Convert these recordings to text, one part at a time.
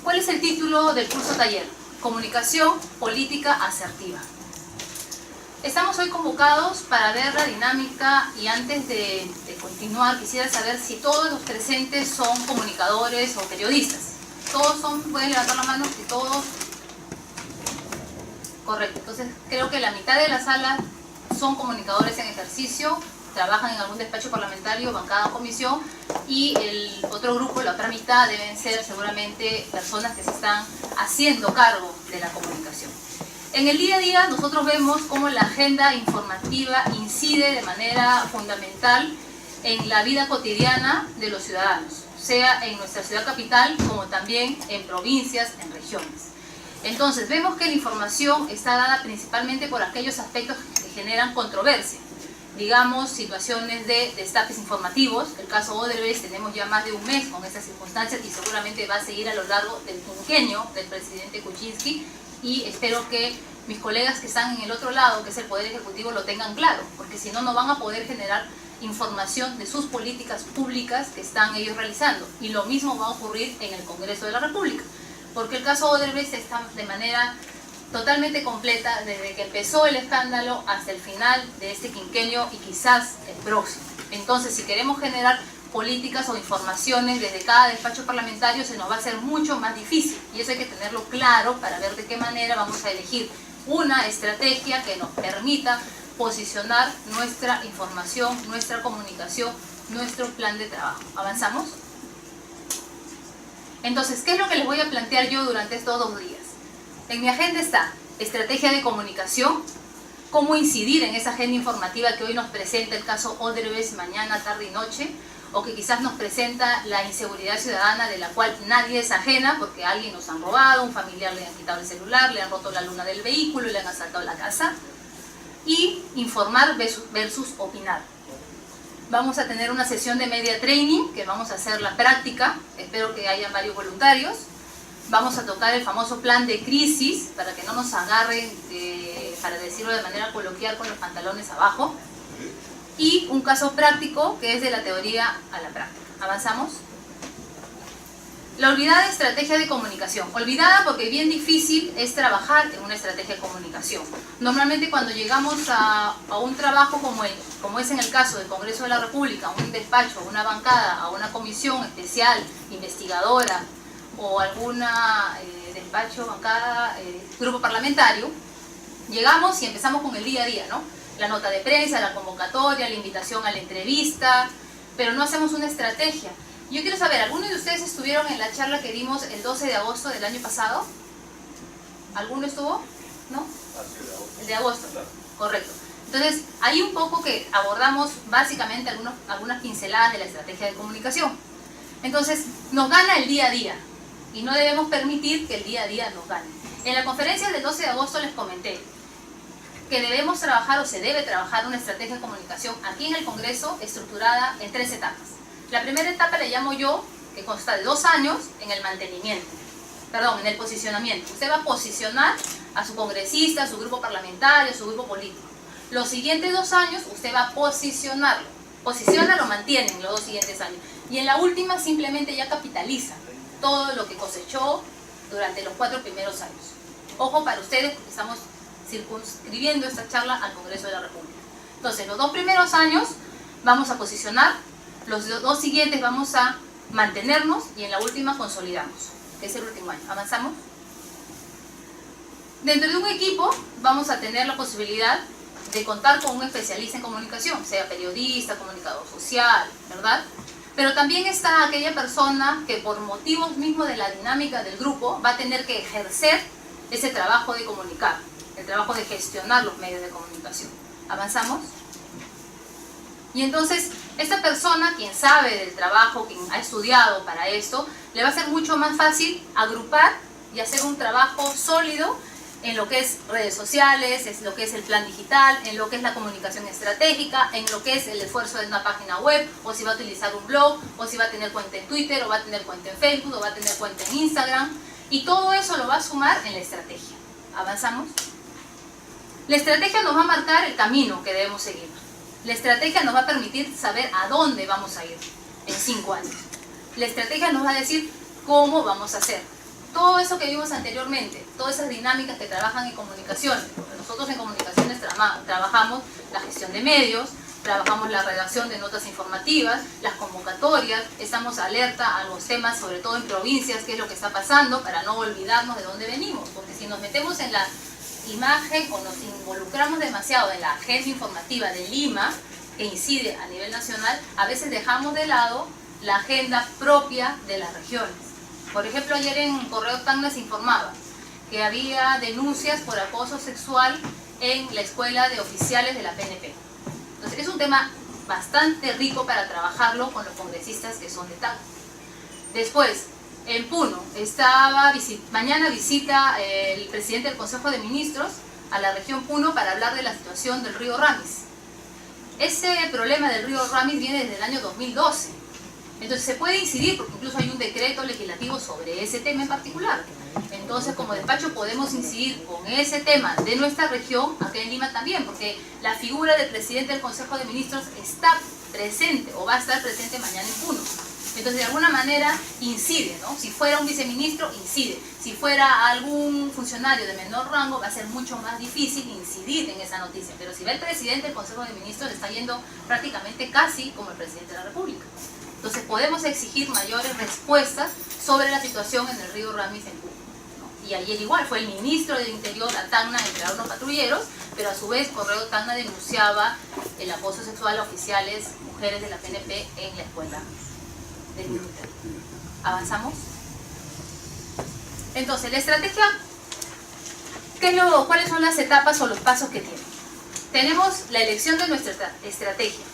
¿Cuál es el título del curso taller? Comunicación política asertiva. Estamos hoy convocados para ver la dinámica y antes de continuar quisiera saber si todos los presentes son comunicadores o periodistas. ¿Todos son? ¿Pueden levantar la mano? Si todos... Correcto. Entonces creo que la mitad de la sala son comunicadores en ejercicio, trabajan en algún despacho parlamentario, bancada o comisión, y el otro grupo, la otra mitad, deben ser seguramente personas que se están haciendo cargo de la comunicación. En el día a día nosotros vemos cómo la agenda informativa incide de manera fundamental en la vida cotidiana de los ciudadanos, sea en nuestra ciudad capital como también en provincias, en regiones. Entonces vemos que la información está dada principalmente por aquellos aspectos que generan controversia. Digamos, situaciones de destapes informativos. El caso Odebrecht, tenemos ya más de un mes con estas circunstancias y seguramente va a seguir a lo largo del quinquenio del presidente Kuczynski, y espero que mis colegas que están en el otro lado, que es el Poder Ejecutivo, lo tengan claro, porque si no, no van a poder generar información de sus políticas públicas que están ellos realizando. Y lo mismo va a ocurrir en el Congreso de la República, porque el caso Odebrecht está de manera totalmente completa desde que empezó el escándalo hasta el final de este quinquenio y quizás el próximo. Entonces, si queremos generar políticas o informaciones desde cada despacho parlamentario, se nos va a hacer mucho más difícil, y eso hay que tenerlo claro para ver de qué manera vamos a elegir una estrategia que nos permita posicionar nuestra información, nuestra comunicación, nuestro plan de trabajo. ¿Avanzamos? Entonces, ¿qué es lo que les voy a plantear yo durante estos 2 días? En mi agenda está estrategia de comunicación, cómo incidir en esa agenda informativa que hoy nos presenta el caso Odebrecht mañana, tarde y noche, o que quizás nos presenta la inseguridad ciudadana de la cual nadie es ajena porque a alguien nos han robado, un familiar le han quitado el celular, le han roto la luna del vehículo, le han asaltado la casa. Y informar versus opinar. Vamos a tener una sesión de media training que vamos a hacer la práctica, espero que hayan varios voluntarios. Vamos a tocar el famoso plan de crisis para que no nos agarren, para decirlo de manera coloquial, con los pantalones abajo. Y un caso práctico que es de la teoría a la práctica. ¿Avanzamos? La olvidada estrategia de comunicación. Olvidada porque bien difícil es trabajar en una estrategia de comunicación. Normalmente cuando llegamos a un trabajo como es en el caso del Congreso de la República, un despacho, una bancada, a una comisión especial, investigadora, o alguna despacho, bancada, grupo parlamentario, llegamos y empezamos con el día a día, ¿no? La nota de prensa, la convocatoria, la invitación a la entrevista, pero no hacemos una estrategia. Yo quiero saber, ¿alguno de ustedes estuvieron en la charla que dimos el 12 de agosto del año pasado? ¿Alguno estuvo? ¿No? El de agosto, correcto. Entonces, hay un poco que abordamos básicamente algunas pinceladas de la estrategia de comunicación. Entonces, nos gana el día a día y no debemos permitir que el día a día nos gane. En la conferencia del 12 de agosto les comenté que debemos trabajar o se debe trabajar una estrategia de comunicación aquí en el Congreso estructurada en 3 etapas. La primera etapa le llamo yo, que consta de 2 años en el mantenimiento, en el posicionamiento. Usted va a posicionar a su congresista, a su grupo parlamentario, a su grupo político. Los siguientes 2 años usted va a posicionarlo. Posiciona, lo mantiene en los 2 siguientes años. Y en la última simplemente ya capitaliza todo lo que cosechó durante los 4 primeros años. Ojo para ustedes, porque estamos circunscribiendo esta charla al Congreso de la República. Entonces, los 2 primeros años vamos a posicionar, los 2 siguientes vamos a mantenernos y en la última consolidamos, que es el último año. ¿Avanzamos? Dentro de un equipo vamos a tener la posibilidad de contar con un especialista en comunicación, sea periodista, comunicador social, ¿verdad? Pero también está aquella persona que por motivos mismos de la dinámica del grupo va a tener que ejercer ese trabajo de comunicar, el trabajo de gestionar los medios de comunicación. ¿Avanzamos? Y entonces, esta persona, quien sabe del trabajo, quien ha estudiado para esto, le va a ser mucho más fácil agrupar y hacer un trabajo sólido en lo que es redes sociales, en lo que es el plan digital, en lo que es la comunicación estratégica, en lo que es el esfuerzo de una página web, o si va a utilizar un blog, o si va a tener cuenta en Twitter, o va a tener cuenta en Facebook, o va a tener cuenta en Instagram. Y todo eso lo va a sumar en la estrategia. ¿Avanzamos? La estrategia nos va a marcar el camino que debemos seguir. La estrategia nos va a permitir saber a dónde vamos a ir en 5 años. La estrategia nos va a decir cómo vamos a hacer. todo eso que vimos anteriormente, todas esas dinámicas que trabajan en comunicaciones, porque nosotros en comunicaciones trabajamos la gestión de medios, trabajamos la redacción de notas informativas, las convocatorias, estamos alerta a los temas, sobre todo en provincias, qué es lo que está pasando, para no olvidarnos de dónde venimos, porque si nos metemos en la imagen o nos involucramos demasiado en la agenda informativa de Lima, que incide a nivel nacional, a veces dejamos de lado la agenda propia de las regiones. Por ejemplo, ayer en Correo Tacna se informaba que había denuncias por acoso sexual en la escuela de oficiales de la PNP. Entonces es un tema bastante rico para trabajarlo con los congresistas que son de Tacna. Después, en Puno, mañana visita el presidente del Consejo de Ministros a la región Puno para hablar de la situación del río Ramis. Ese problema del río Ramis viene desde el año 2012. Entonces se puede incidir, porque incluso hay un decreto legislativo sobre ese tema en particular. Entonces, como despacho podemos incidir con ese tema de nuestra región, acá en Lima también, porque la figura del presidente del Consejo de Ministros está presente o va a estar presente mañana en Puno. Entonces, de alguna manera incide, ¿no? Si fuera un viceministro, incide. Si fuera algún funcionario de menor rango, va a ser mucho más difícil incidir en esa noticia. Pero si va el presidente del Consejo de Ministros, está yendo prácticamente casi como el presidente de la República. Entonces, podemos exigir mayores respuestas sobre la situación en el río Ramis en Puno, ¿no? Y ayer igual fue el ministro del Interior a Tacna a entregar unos patrulleros, pero a su vez Correo Tacna denunciaba el acoso sexual a oficiales mujeres de la PNP en la escuela del Interior. ¿Avanzamos? Entonces, la estrategia, ¿cuáles son las etapas o los pasos que tiene? Tenemos la elección de nuestra estrategia.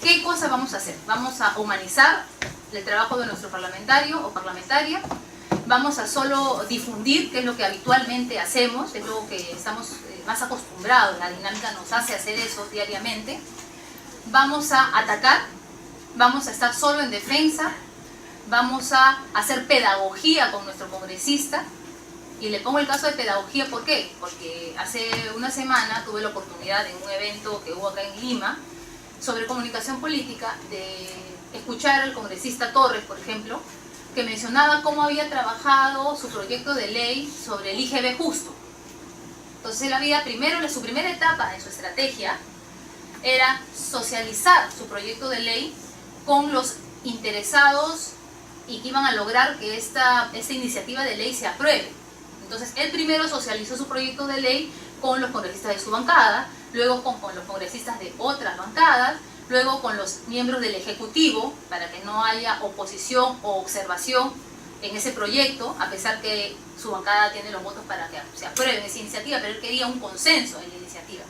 ¿Qué cosa vamos a hacer? Vamos a humanizar el trabajo de nuestro parlamentario o parlamentaria. Vamos a solo difundir, que es lo que habitualmente hacemos, es lo que estamos más acostumbrados, la dinámica nos hace hacer eso diariamente. Vamos a atacar, vamos a estar solo en defensa, vamos a hacer pedagogía con nuestro congresista. Y le pongo el caso de pedagogía, ¿por qué? Porque hace una semana tuve la oportunidad en un evento que hubo acá en Lima, sobre comunicación política, de escuchar al congresista Torres, por ejemplo, que mencionaba cómo había trabajado su proyecto de ley sobre el IGB justo. Entonces él había su primera etapa en su estrategia era socializar su proyecto de ley con los interesados y que iban a lograr que esta iniciativa de ley se apruebe. Entonces él primero socializó su proyecto de ley con los congresistas de su bancada, luego con los congresistas de otras bancadas, luego con los miembros del Ejecutivo, para que no haya oposición o observación en ese proyecto, a pesar que su bancada tiene los votos para que se apruebe esa iniciativa, pero él quería un consenso en la iniciativa.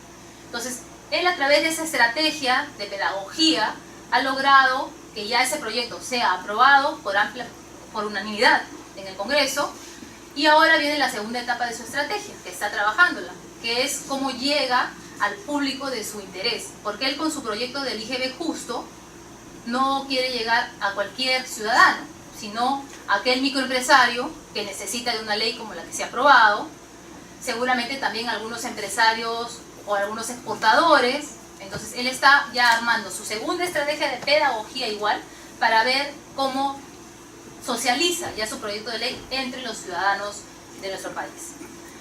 Entonces, él a través de esa estrategia de pedagogía ha logrado que ya ese proyecto sea aprobado por unanimidad en el Congreso, y ahora viene la segunda etapa de su estrategia, que está trabajándola, que es cómo llega al público de su interés, porque él con su proyecto del IGB justo no quiere llegar a cualquier ciudadano, sino a aquel microempresario que necesita de una ley como la que se ha aprobado, seguramente también algunos empresarios o algunos exportadores. Entonces él está ya armando su segunda estrategia de pedagogía igual, para ver cómo socializa ya su proyecto de ley entre los ciudadanos de nuestro país.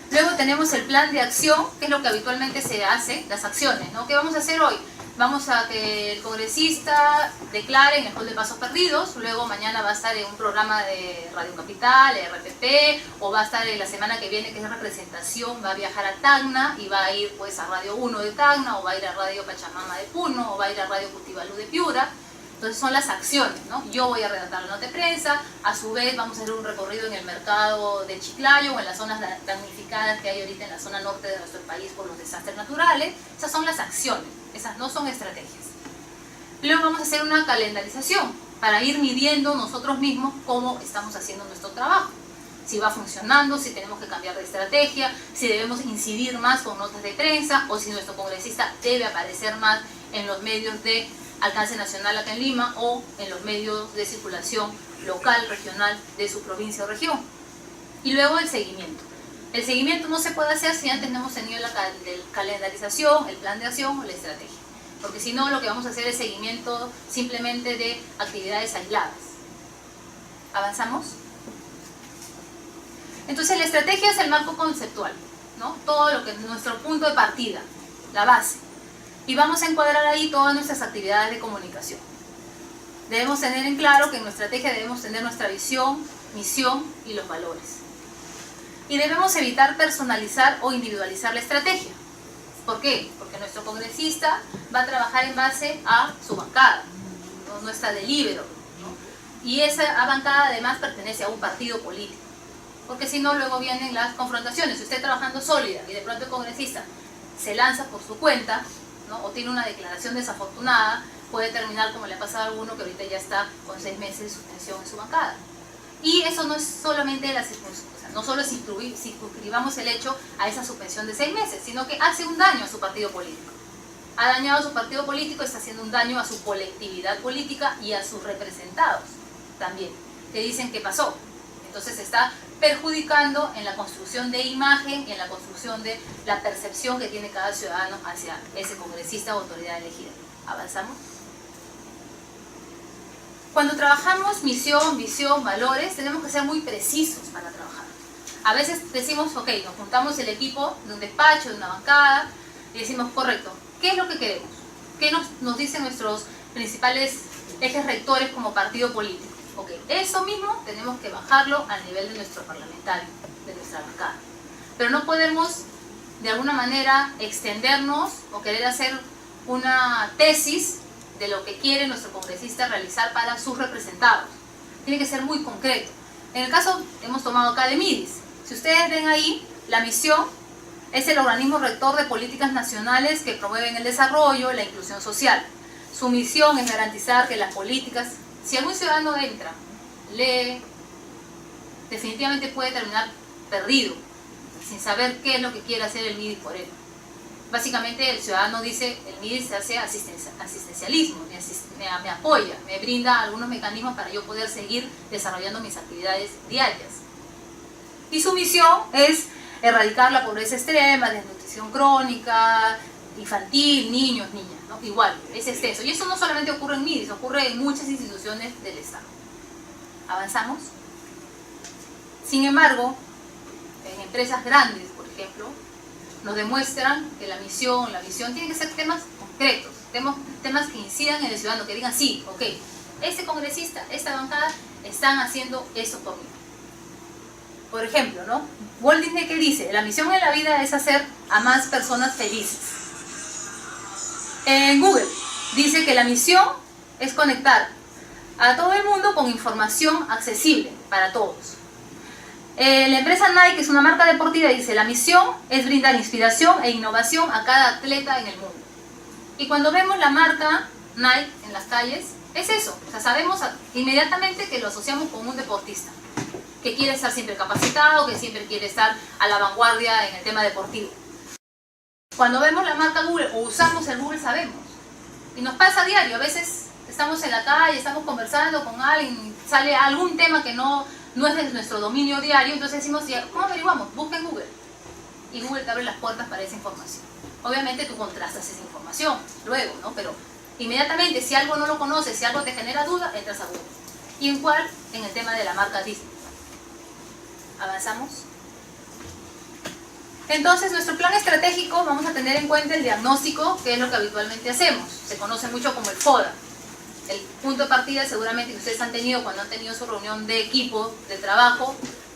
Luego tenemos el plan de acción, que es lo que habitualmente se hace, las acciones, ¿no? ¿Qué vamos a hacer hoy? Vamos a que el congresista declare en el hall de pasos perdidos, luego mañana va a estar en un programa de Radio Capital, RPP, o va a estar en la semana que viene, que es representación, va a viajar a Tacna y va a ir pues a Radio 1 de Tacna, o va a ir a Radio Pachamama de Puno, o va a ir a Radio Cutibalú de Piura. Entonces son las acciones, ¿no? Yo voy a redactar la nota de prensa, a su vez vamos a hacer un recorrido en el mercado de Chiclayo o en las zonas damnificadas que hay ahorita en la zona norte de nuestro país por los desastres naturales. Esas son las acciones, esas no son estrategias. Luego vamos a hacer una calendarización para ir midiendo nosotros mismos cómo estamos haciendo nuestro trabajo. Si va funcionando, si tenemos que cambiar de estrategia, si debemos incidir más con notas de prensa o si nuestro congresista debe aparecer más en los medios de alcance nacional acá en Lima o en los medios de circulación local, regional de su provincia o región. Y luego el seguimiento. El seguimiento no se puede hacer si antes no hemos tenido la calendarización, el plan de acción o la estrategia. Porque si no, lo que vamos a hacer es seguimiento simplemente de actividades aisladas. ¿Avanzamos? Entonces la estrategia es el marco conceptual, ¿no? Todo lo que es nuestro punto de partida, la base. Y vamos a encuadrar ahí todas nuestras actividades de comunicación. Debemos tener en claro que en nuestra estrategia debemos tener nuestra visión, misión y los valores. Y debemos evitar personalizar o individualizar la estrategia. ¿Por qué? Porque nuestro congresista va a trabajar en base a su bancada, no está de libero, ¿no? Y esa bancada además pertenece a un partido político. Porque si no, luego vienen las confrontaciones. Si usted está trabajando sólida y de pronto el congresista se lanza por su cuenta, ¿no? O tiene una declaración desafortunada, puede terminar como le ha pasado a alguno que ahorita ya está con 6 meses de suspensión en su bancada. Y eso no es solamente la circunscripción, o sea, no solo circunscribamos el hecho a esa suspensión de 6 meses, sino que hace un daño a su partido político. Ha dañado a su partido político, está haciendo un daño a su colectividad política y a sus representados también, que dicen qué pasó. Entonces está perjudicando en la construcción de imagen y en la construcción de la percepción que tiene cada ciudadano hacia ese congresista o autoridad elegida. ¿Avanzamos? Cuando trabajamos misión, visión, valores, tenemos que ser muy precisos para trabajar. A veces decimos, ok, nos juntamos el equipo de un despacho, de una bancada, y decimos, correcto, ¿qué es lo que queremos? ¿Qué nos dicen nuestros principales ejes rectores como partido político? Ok, eso mismo tenemos que bajarlo al nivel de nuestro parlamentario, de nuestra bancada. Pero no podemos, de alguna manera, extendernos o querer hacer una tesis de lo que quiere nuestro congresista realizar para sus representados. Tiene que ser muy concreto. En el caso, hemos tomado acá de MIDIS. Si ustedes ven ahí, la misión es el organismo rector de políticas nacionales que promueven el desarrollo, la inclusión social. Su misión es garantizar que las políticas, si algún ciudadano entra, lee, definitivamente puede terminar perdido, sin saber qué es lo que quiere hacer el MIDIS por él. Básicamente el ciudadano dice, el MIDIS hace asistencialismo, me apoya, me brinda algunos mecanismos para yo poder seguir desarrollando mis actividades diarias. Y su misión es erradicar la pobreza extrema, desnutrición crónica, infantil, niños, niñas, ¿no? Igual, es extenso. Y eso no solamente ocurre en MIDIS, ocurre en muchas instituciones del Estado. ¿Avanzamos? Sin embargo, en empresas grandes, por ejemplo, nos demuestran que la misión, la visión, tienen que ser temas concretos, temas que incidan en el ciudadano, que digan, sí, ok, este congresista, esta bancada, están haciendo eso por mí. Por ejemplo, ¿no? Walt Disney, ¿qué dice? La misión en la vida es hacer a más personas felices. En Google dice que la misión es conectar a todo el mundo con información accesible para todos. La empresa Nike, que es una marca deportiva, dice, la misión es brindar inspiración e innovación a cada atleta en el mundo. Y cuando vemos la marca Nike en las calles, es eso. O sea, sabemos inmediatamente que lo asociamos con un deportista, que quiere estar siempre capacitado, que siempre quiere estar a la vanguardia en el tema deportivo. Cuando vemos la marca Google o usamos el Google, sabemos. Y nos pasa a diario. A veces estamos en la calle, estamos conversando con alguien, sale algún tema que no es de nuestro dominio diario, entonces decimos, ¿cómo averiguamos? Busca en Google. Y Google te abre las puertas para esa información. Obviamente tú contrastas esa información luego, ¿no? Pero inmediatamente, si algo no lo conoces, si algo te genera duda, entras a Google. ¿Y en cuál? En el tema de la marca Disney. ¿Avanzamos? Entonces, nuestro plan estratégico, vamos a tener en cuenta el diagnóstico, que es lo que habitualmente hacemos. Se conoce mucho como el FODA. El punto de partida seguramente que ustedes han tenido cuando han tenido su reunión de equipo de trabajo,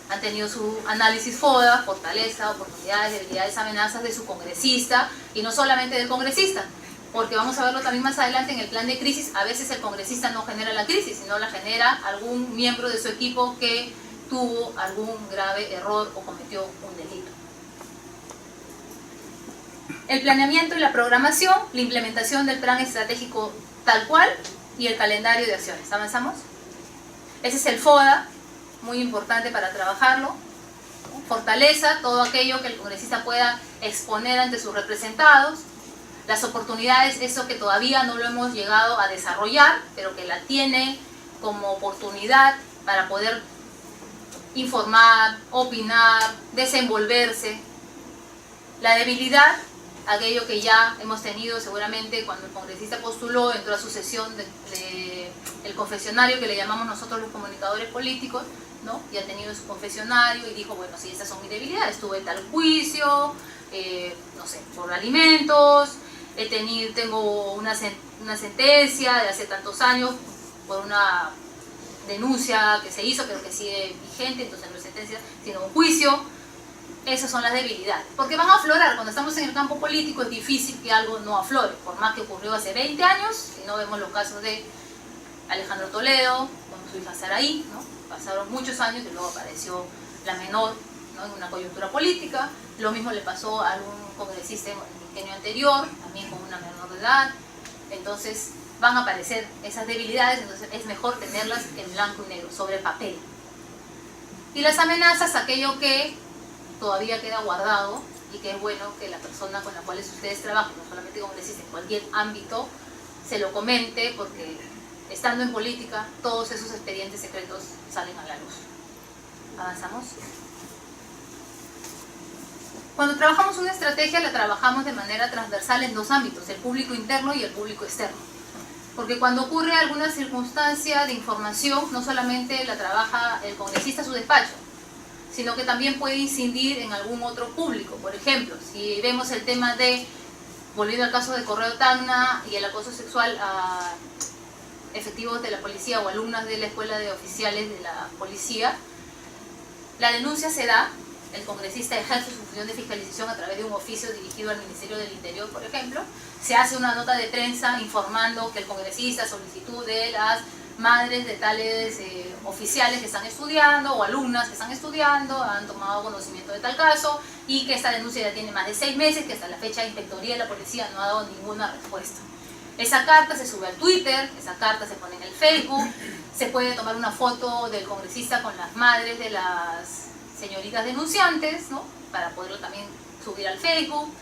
han tenido su análisis FODA, fortaleza, oportunidades, debilidades, amenazas de su congresista, y no solamente del congresista, porque vamos a verlo también más adelante en el plan de crisis. A veces el congresista no genera la crisis, sino la genera algún miembro de su equipo que tuvo algún grave error o cometió un delito. El planeamiento y la programación, la implementación del plan estratégico tal cual y el calendario de acciones. ¿Avanzamos? Ese es el FODA, muy importante para trabajarlo. Fortaleza, todo aquello que el congresista pueda exponer ante sus representados. Las oportunidades, eso que todavía no lo hemos llegado a desarrollar, pero que la tiene como oportunidad para poder informar, opinar, desenvolverse. La debilidad, aquello que ya hemos tenido seguramente cuando el congresista postuló, entró a su sesión el confesionario que le llamamos nosotros los comunicadores políticos, ¿no? Y ha tenido su confesionario y dijo, bueno, sí, estas son mis debilidades, tuve tal juicio, no sé, por alimentos, tengo una sentencia de hace tantos años por una denuncia que se hizo, pero que sigue vigente, entonces no es sentencia, sino un juicio. Esas son las debilidades, porque van a aflorar. Cuando estamos en el campo político es difícil que algo no aflore, por más que ocurrió hace 20 años, si no vemos los casos de Alejandro Toledo, con su hija Saraí, ¿no? Pasaron muchos años y luego apareció la menor, ¿no? En una coyuntura política. Lo mismo le pasó a algún congresista en el quinquenio anterior, también con una menor de edad. Entonces van a aparecer esas debilidades, entonces es mejor tenerlas en blanco y negro, sobre papel. Y las amenazas, aquello que todavía queda guardado y que es bueno que la persona con la cual ustedes trabajan, no solamente congresista, en cualquier ámbito, se lo comente, porque estando en política todos esos expedientes secretos salen a la luz. ¿Avanzamos? Cuando trabajamos una estrategia la trabajamos de manera transversal en dos ámbitos, el público interno y el público externo. Porque cuando ocurre alguna circunstancia de información, no solamente la trabaja el congresista a su despacho, sino que también puede incidir en algún otro público. Por ejemplo, si vemos el tema de, volviendo al caso de Correo Tacna y el acoso sexual a efectivos de la policía o alumnas de la escuela de oficiales de la policía, la denuncia se da, el congresista ejerce su función de fiscalización a través de un oficio dirigido al Ministerio del Interior, por ejemplo, se hace una nota de prensa informando que el congresista a solicitud de las madres de tales oficiales que están estudiando o alumnas que están estudiando han tomado conocimiento de tal caso y que esta denuncia ya tiene más de 6 meses, que hasta la fecha la inspectoría de la policía no ha dado ninguna respuesta. Esa carta se sube al Twitter, esa carta se pone en el Facebook, se puede tomar una foto del congresista con las madres de las señoritas denunciantes, ¿no? Para poderlo también subir al Facebook.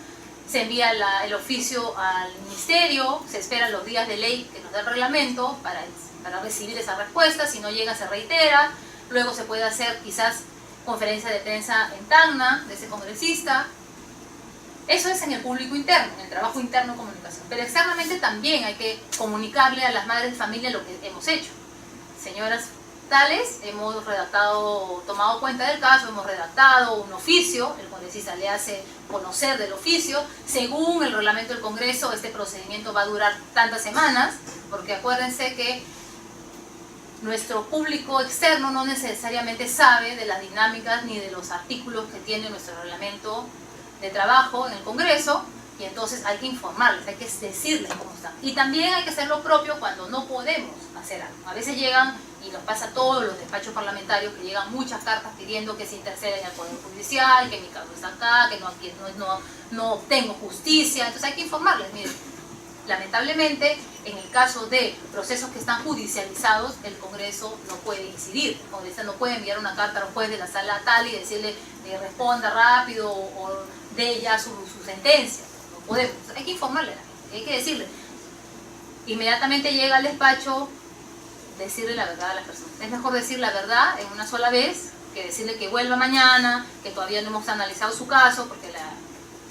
Se envía el oficio al ministerio, se esperan los días de ley que nos da el reglamento para recibir esa respuesta. Si no llega, se reitera. Luego se puede hacer quizás conferencia de prensa en Tacna de ese congresista. Eso es en el público interno, en el trabajo interno de comunicación. Pero externamente también hay que comunicarle a las madres de familia lo que hemos hecho. Señoras tales, hemos tomado cuenta del caso, hemos redactado un oficio, el congresista le hace conocer del oficio. Según el reglamento del Congreso, este procedimiento va a durar tantas semanas, porque acuérdense que nuestro público externo no necesariamente sabe de las dinámicas ni de los artículos que tiene nuestro reglamento de trabajo en el Congreso, y entonces hay que informarles, hay que decirles cómo están. Y también hay que hacer lo propio cuando no podemos hacer algo. A veces llegan, y nos pasa a todos los despachos parlamentarios, que llegan muchas cartas pidiendo que se interceda en el Poder Judicial, que mi caso está acá, que no obtengo justicia. Entonces hay que informarles, miren, lamentablemente, en el caso de procesos que están judicializados, el Congreso no puede incidir. El Congreso no puede enviar una carta a un juez de la sala tal y decirle que responda rápido o dé ya su sentencia. No podemos. Hay que informarle a la gente, hay que decirle. Inmediatamente llega al despacho, decirle la verdad a las personas. Es mejor decir la verdad en una sola vez que decirle que vuelva mañana, que todavía no hemos analizado su caso, porque la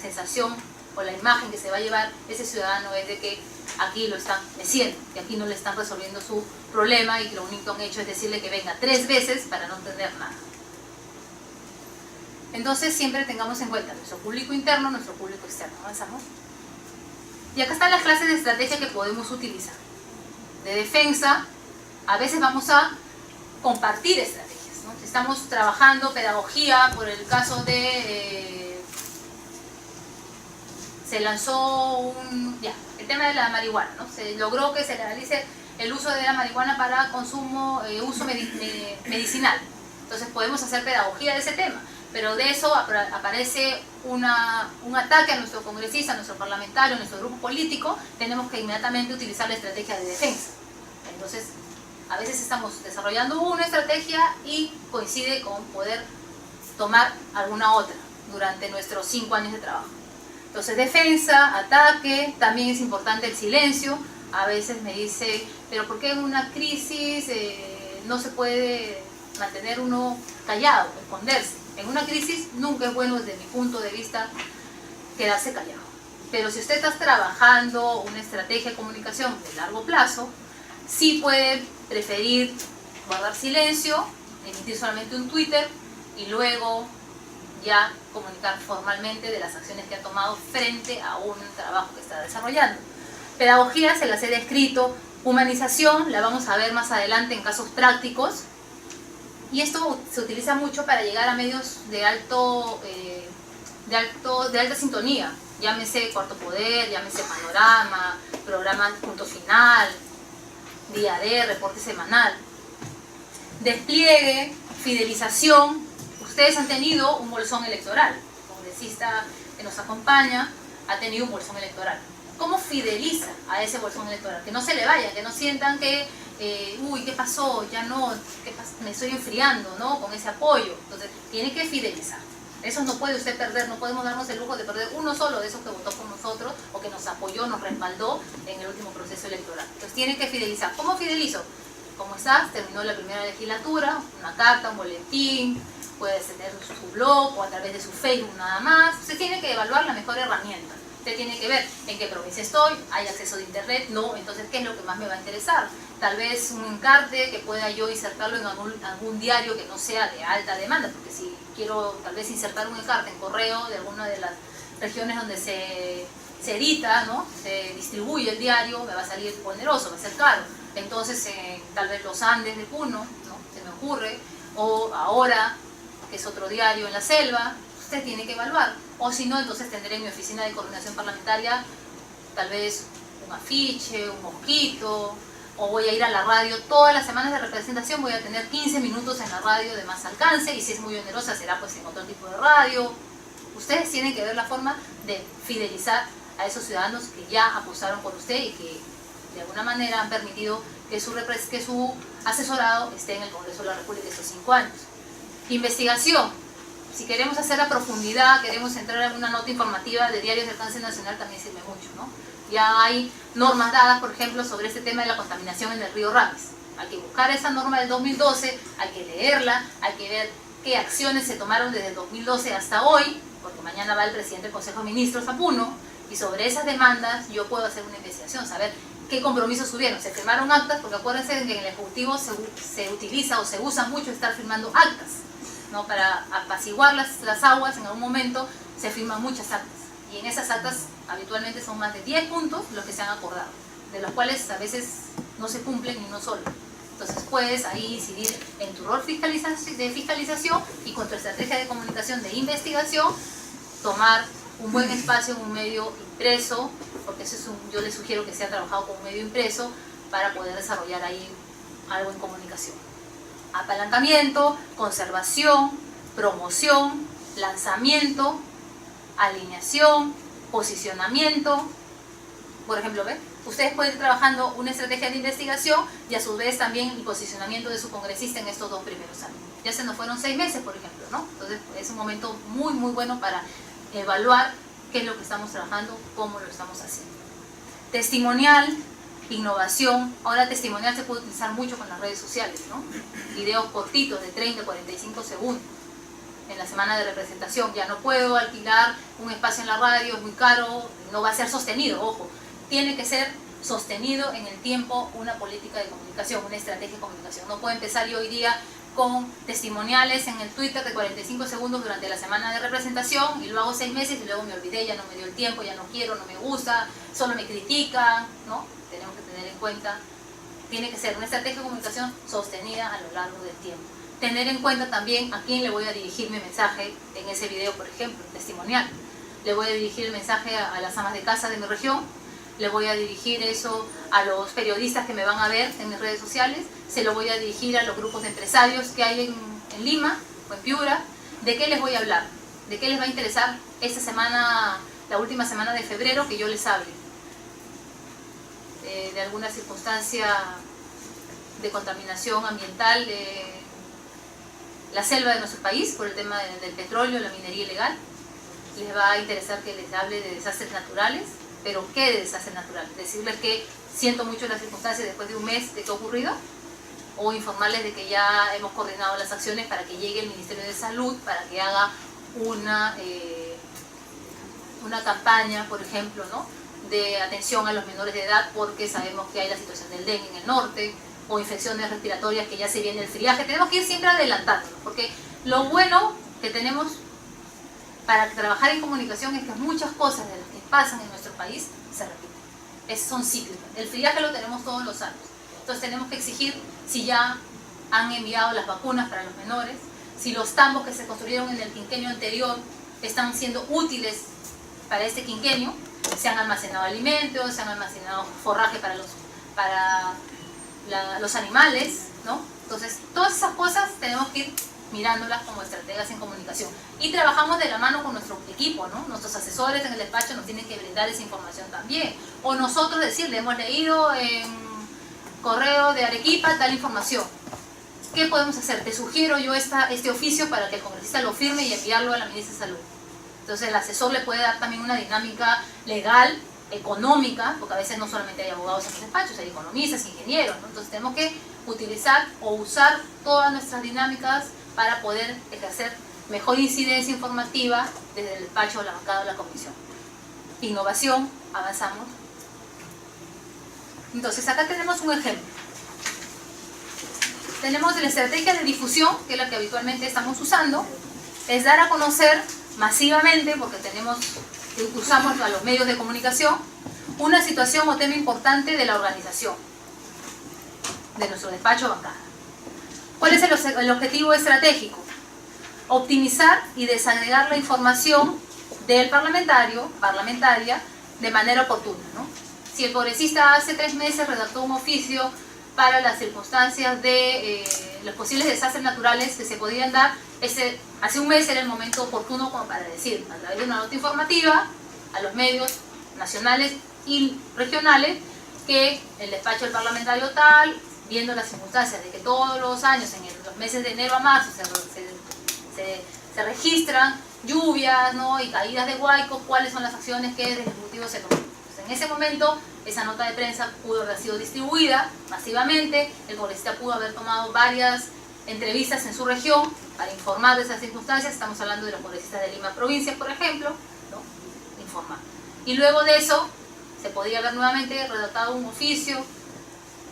sensación o la imagen que se va a llevar ese ciudadano es de que aquí lo están meciendo, que aquí no le están resolviendo su problema y que lo único que han hecho es decirle que venga 3 veces para no entender nada. Entonces siempre tengamos en cuenta nuestro público interno, nuestro público externo. ¿Avanzamos? Y acá están las clases de estrategia que podemos utilizar. De defensa, a veces vamos a compartir estrategias, ¿no? Estamos trabajando pedagogía por el caso de... se lanzó el tema de la marihuana, ¿no? Se logró que se legalice el uso de la marihuana para consumo, uso medicinal. Entonces podemos hacer pedagogía de ese tema, pero de eso aparece un ataque a nuestro congresista, a nuestro parlamentario, a nuestro grupo político. Tenemos que inmediatamente utilizar la estrategia de defensa. Entonces, a veces estamos desarrollando una estrategia y coincide con poder tomar alguna otra durante nuestros 5 años de trabajo. Entonces, defensa, ataque, también es importante el silencio. A veces me dice, pero ¿por qué en una crisis no se puede mantener uno callado, esconderse? En una crisis nunca es bueno, desde mi punto de vista, quedarse callado. Pero si usted está trabajando una estrategia de comunicación de largo plazo, sí puede preferir guardar silencio, emitir solamente un Twitter y luego ya comunicar formalmente de las acciones que ha tomado frente a un trabajo que está desarrollando. Pedagogía se las he descrito, humanización la vamos a ver más adelante en casos prácticos, y esto se utiliza mucho para llegar a medios de alta sintonía, llámese Cuarto Poder, llámese Panorama, programa Punto Final, Día D, reporte semanal. Despliegue, fidelización. Ustedes han tenido un bolsón electoral. El congresista que nos acompaña ha tenido un bolsón electoral. ¿Cómo fideliza a ese bolsón electoral? Que no se le vaya, que no sientan que, uy, ¿qué pasó? Ya no, me estoy enfriando, ¿no? Con ese apoyo. Entonces, tiene que fidelizar. Eso no puede usted perder, no podemos darnos el lujo de perder uno solo de esos que votó por nosotros o que nos apoyó, nos respaldó en el último proceso electoral. Entonces, tiene que fidelizar. ¿Cómo fidelizo? ¿Cómo estás? Terminó la primera legislatura, una carta, un boletín, puede tener su blog o a través de su Facebook nada más. Usted tiene que evaluar la mejor herramienta. Usted tiene que ver en qué provincia estoy, hay acceso de internet, no, entonces qué es lo que más me va a interesar. Tal vez un encarte que pueda yo insertarlo en algún diario que no sea de alta demanda, porque si quiero tal vez insertar un encarte en correo de alguna de las regiones donde se edita, ¿no? Se distribuye el diario, me va a salir oneroso, va a ser caro. Entonces tal vez los Andes de Puno, ¿no? Se me ocurre, o Ahora, que es otro diario en la selva, usted tiene que evaluar. O si no, entonces tendré en mi oficina de coordinación parlamentaria tal vez un afiche, un mosquito, o voy a ir a la radio. Todas las semanas de representación voy a tener 15 minutos en la radio de más alcance, y si es muy onerosa será pues en otro tipo de radio. Ustedes tienen que ver la forma de fidelizar a esos ciudadanos que ya apostaron por usted y que de alguna manera han permitido que su asesorado esté en el Congreso de la República estos 5 años. Investigación. Si queremos hacer a profundidad, queremos entrar en una nota informativa de diarios de alcance nacional, también sirve mucho, ¿no? Ya hay normas dadas, por ejemplo, sobre este tema de la contaminación en el río Ramis. Hay que buscar esa norma del 2012, hay que leerla, hay que ver qué acciones se tomaron desde el 2012 hasta hoy, porque mañana va el presidente del Consejo de Ministros a Puno, y sobre esas demandas yo puedo hacer una investigación, saber qué compromisos hubieron. Se firmaron actas, porque acuérdense que en el Ejecutivo se utiliza o se usa mucho estar firmando actas, ¿no? Para apaciguar las aguas. En algún momento se firman muchas actas, y en esas actas habitualmente son más de 10 puntos los que se han acordado, de los cuales a veces no se cumplen ni uno solo. Entonces puedes ahí incidir en tu rol de fiscalización y con tu estrategia de comunicación de investigación, tomar un buen espacio en un medio impreso, porque eso yo les sugiero que sea trabajado con un medio impreso para poder desarrollar ahí algo en comunicación. Apalancamiento, conservación, promoción, lanzamiento, alineación, posicionamiento. Por ejemplo, ¿ve? Ustedes pueden ir trabajando una estrategia de investigación y a su vez también el posicionamiento de su congresista en estos 2 primeros años. Ya se nos fueron 6 meses, por ejemplo, ¿no? Entonces es un momento muy, muy bueno para evaluar qué es lo que estamos trabajando, cómo lo estamos haciendo. Testimonial, innovación. Ahora testimonial se puede utilizar mucho con las redes sociales, ¿no? Videos cortitos de 30, 45 segundos. En la semana de representación ya no puedo alquilar un espacio en la radio, es muy caro, no va a ser sostenido, ojo. Tiene que ser sostenido en el tiempo una política de comunicación, una estrategia de comunicación. No puedo empezar yo hoy día con testimoniales en el Twitter de 45 segundos durante la semana de representación y lo hago 6 meses y luego me olvidé, ya no me dio el tiempo, ya no quiero, no me gusta, solo me critican, ¿no? Tenemos que tener en cuenta, tiene que ser una estrategia de comunicación sostenida a lo largo del tiempo. Tener en cuenta también a quién le voy a dirigir mi mensaje en ese video, por ejemplo, testimonial. Le voy a dirigir el mensaje a las amas de casa de mi región, le voy a dirigir eso a los periodistas que me van a ver en mis redes sociales, se lo voy a dirigir a los grupos de empresarios que hay en Lima o en Piura. ¿De qué les voy a hablar? ¿De qué les va a interesar esta semana, la última semana de febrero, que yo les hable? De alguna circunstancia de contaminación ambiental de la selva de nuestro país por el tema del petróleo, la minería ilegal. Les va a interesar que les hable de desastres naturales. ¿Pero qué de desastre natural? Decirles que siento mucho las circunstancias después de un mes de que ha ocurrido, o informarles de que ya hemos coordinado las acciones para que llegue el Ministerio de Salud, para que haga una campaña, por ejemplo, ¿no?, de atención a los menores de edad, porque sabemos que hay la situación del dengue en el norte, o infecciones respiratorias que ya se viene el friaje. Tenemos que ir siempre adelantándonos, porque lo bueno que tenemos para trabajar en comunicación es que muchas cosas de las que pasan en nuestro país se repiten. Son cíclicas. El friaje lo tenemos todos los años. Entonces tenemos que exigir si ya han enviado las vacunas para los menores, si los tambos que se construyeron en el quinquenio anterior están siendo útiles para este quinquenio, se han almacenado alimentos, se han almacenado forraje para los animales, ¿no? Entonces, todas esas cosas tenemos que ir mirándolas como estrategas en comunicación. Y trabajamos de la mano con nuestro equipo, ¿no? Nuestros asesores en el despacho nos tienen que brindar esa información también. O nosotros decirle, hemos leído en correo de Arequipa tal información. ¿Qué podemos hacer? Te sugiero yo este oficio para que el congresista lo firme y enviarlo a la ministra de Salud. Entonces el asesor le puede dar también una dinámica legal, económica, porque a veces no solamente hay abogados en los despachos, hay economistas, ingenieros, ¿no? Entonces tenemos que utilizar o usar todas nuestras dinámicas para poder ejercer mejor incidencia informativa desde el despacho o la bancada de la comisión. Innovación, avanzamos. Entonces acá tenemos un ejemplo. Tenemos la estrategia de difusión, que es la que habitualmente estamos usando, es dar a conocer masivamente, porque usamos a los medios de comunicación, una situación o tema importante de la organización, de nuestro despacho o bancada. ¿Cuál es el objetivo estratégico? Optimizar y desagregar la información del parlamentaria, de manera oportuna, ¿no? Si el congresista hace 3 meses redactó un oficio para las circunstancias de los posibles desastres naturales que se podían dar, hace un mes era el momento oportuno como para decir, a través de una nota informativa, a los medios nacionales y regionales, que el despacho del parlamentario tal, viendo las circunstancias de que todos los años, en los meses de enero a marzo, se registran lluvias, ¿no?, y caídas de huaicos, cuáles son las acciones que el Ejecutivo se tomó. Entonces, en ese momento, esa nota de prensa pudo haber sido distribuida masivamente, el congresista pudo haber tomado varias entrevistas en su región para informar de esas circunstancias. Estamos hablando de los congresistas de Lima Provincia, por ejemplo, ¿no?, informar. Y luego de eso, se podía haber nuevamente redactado un oficio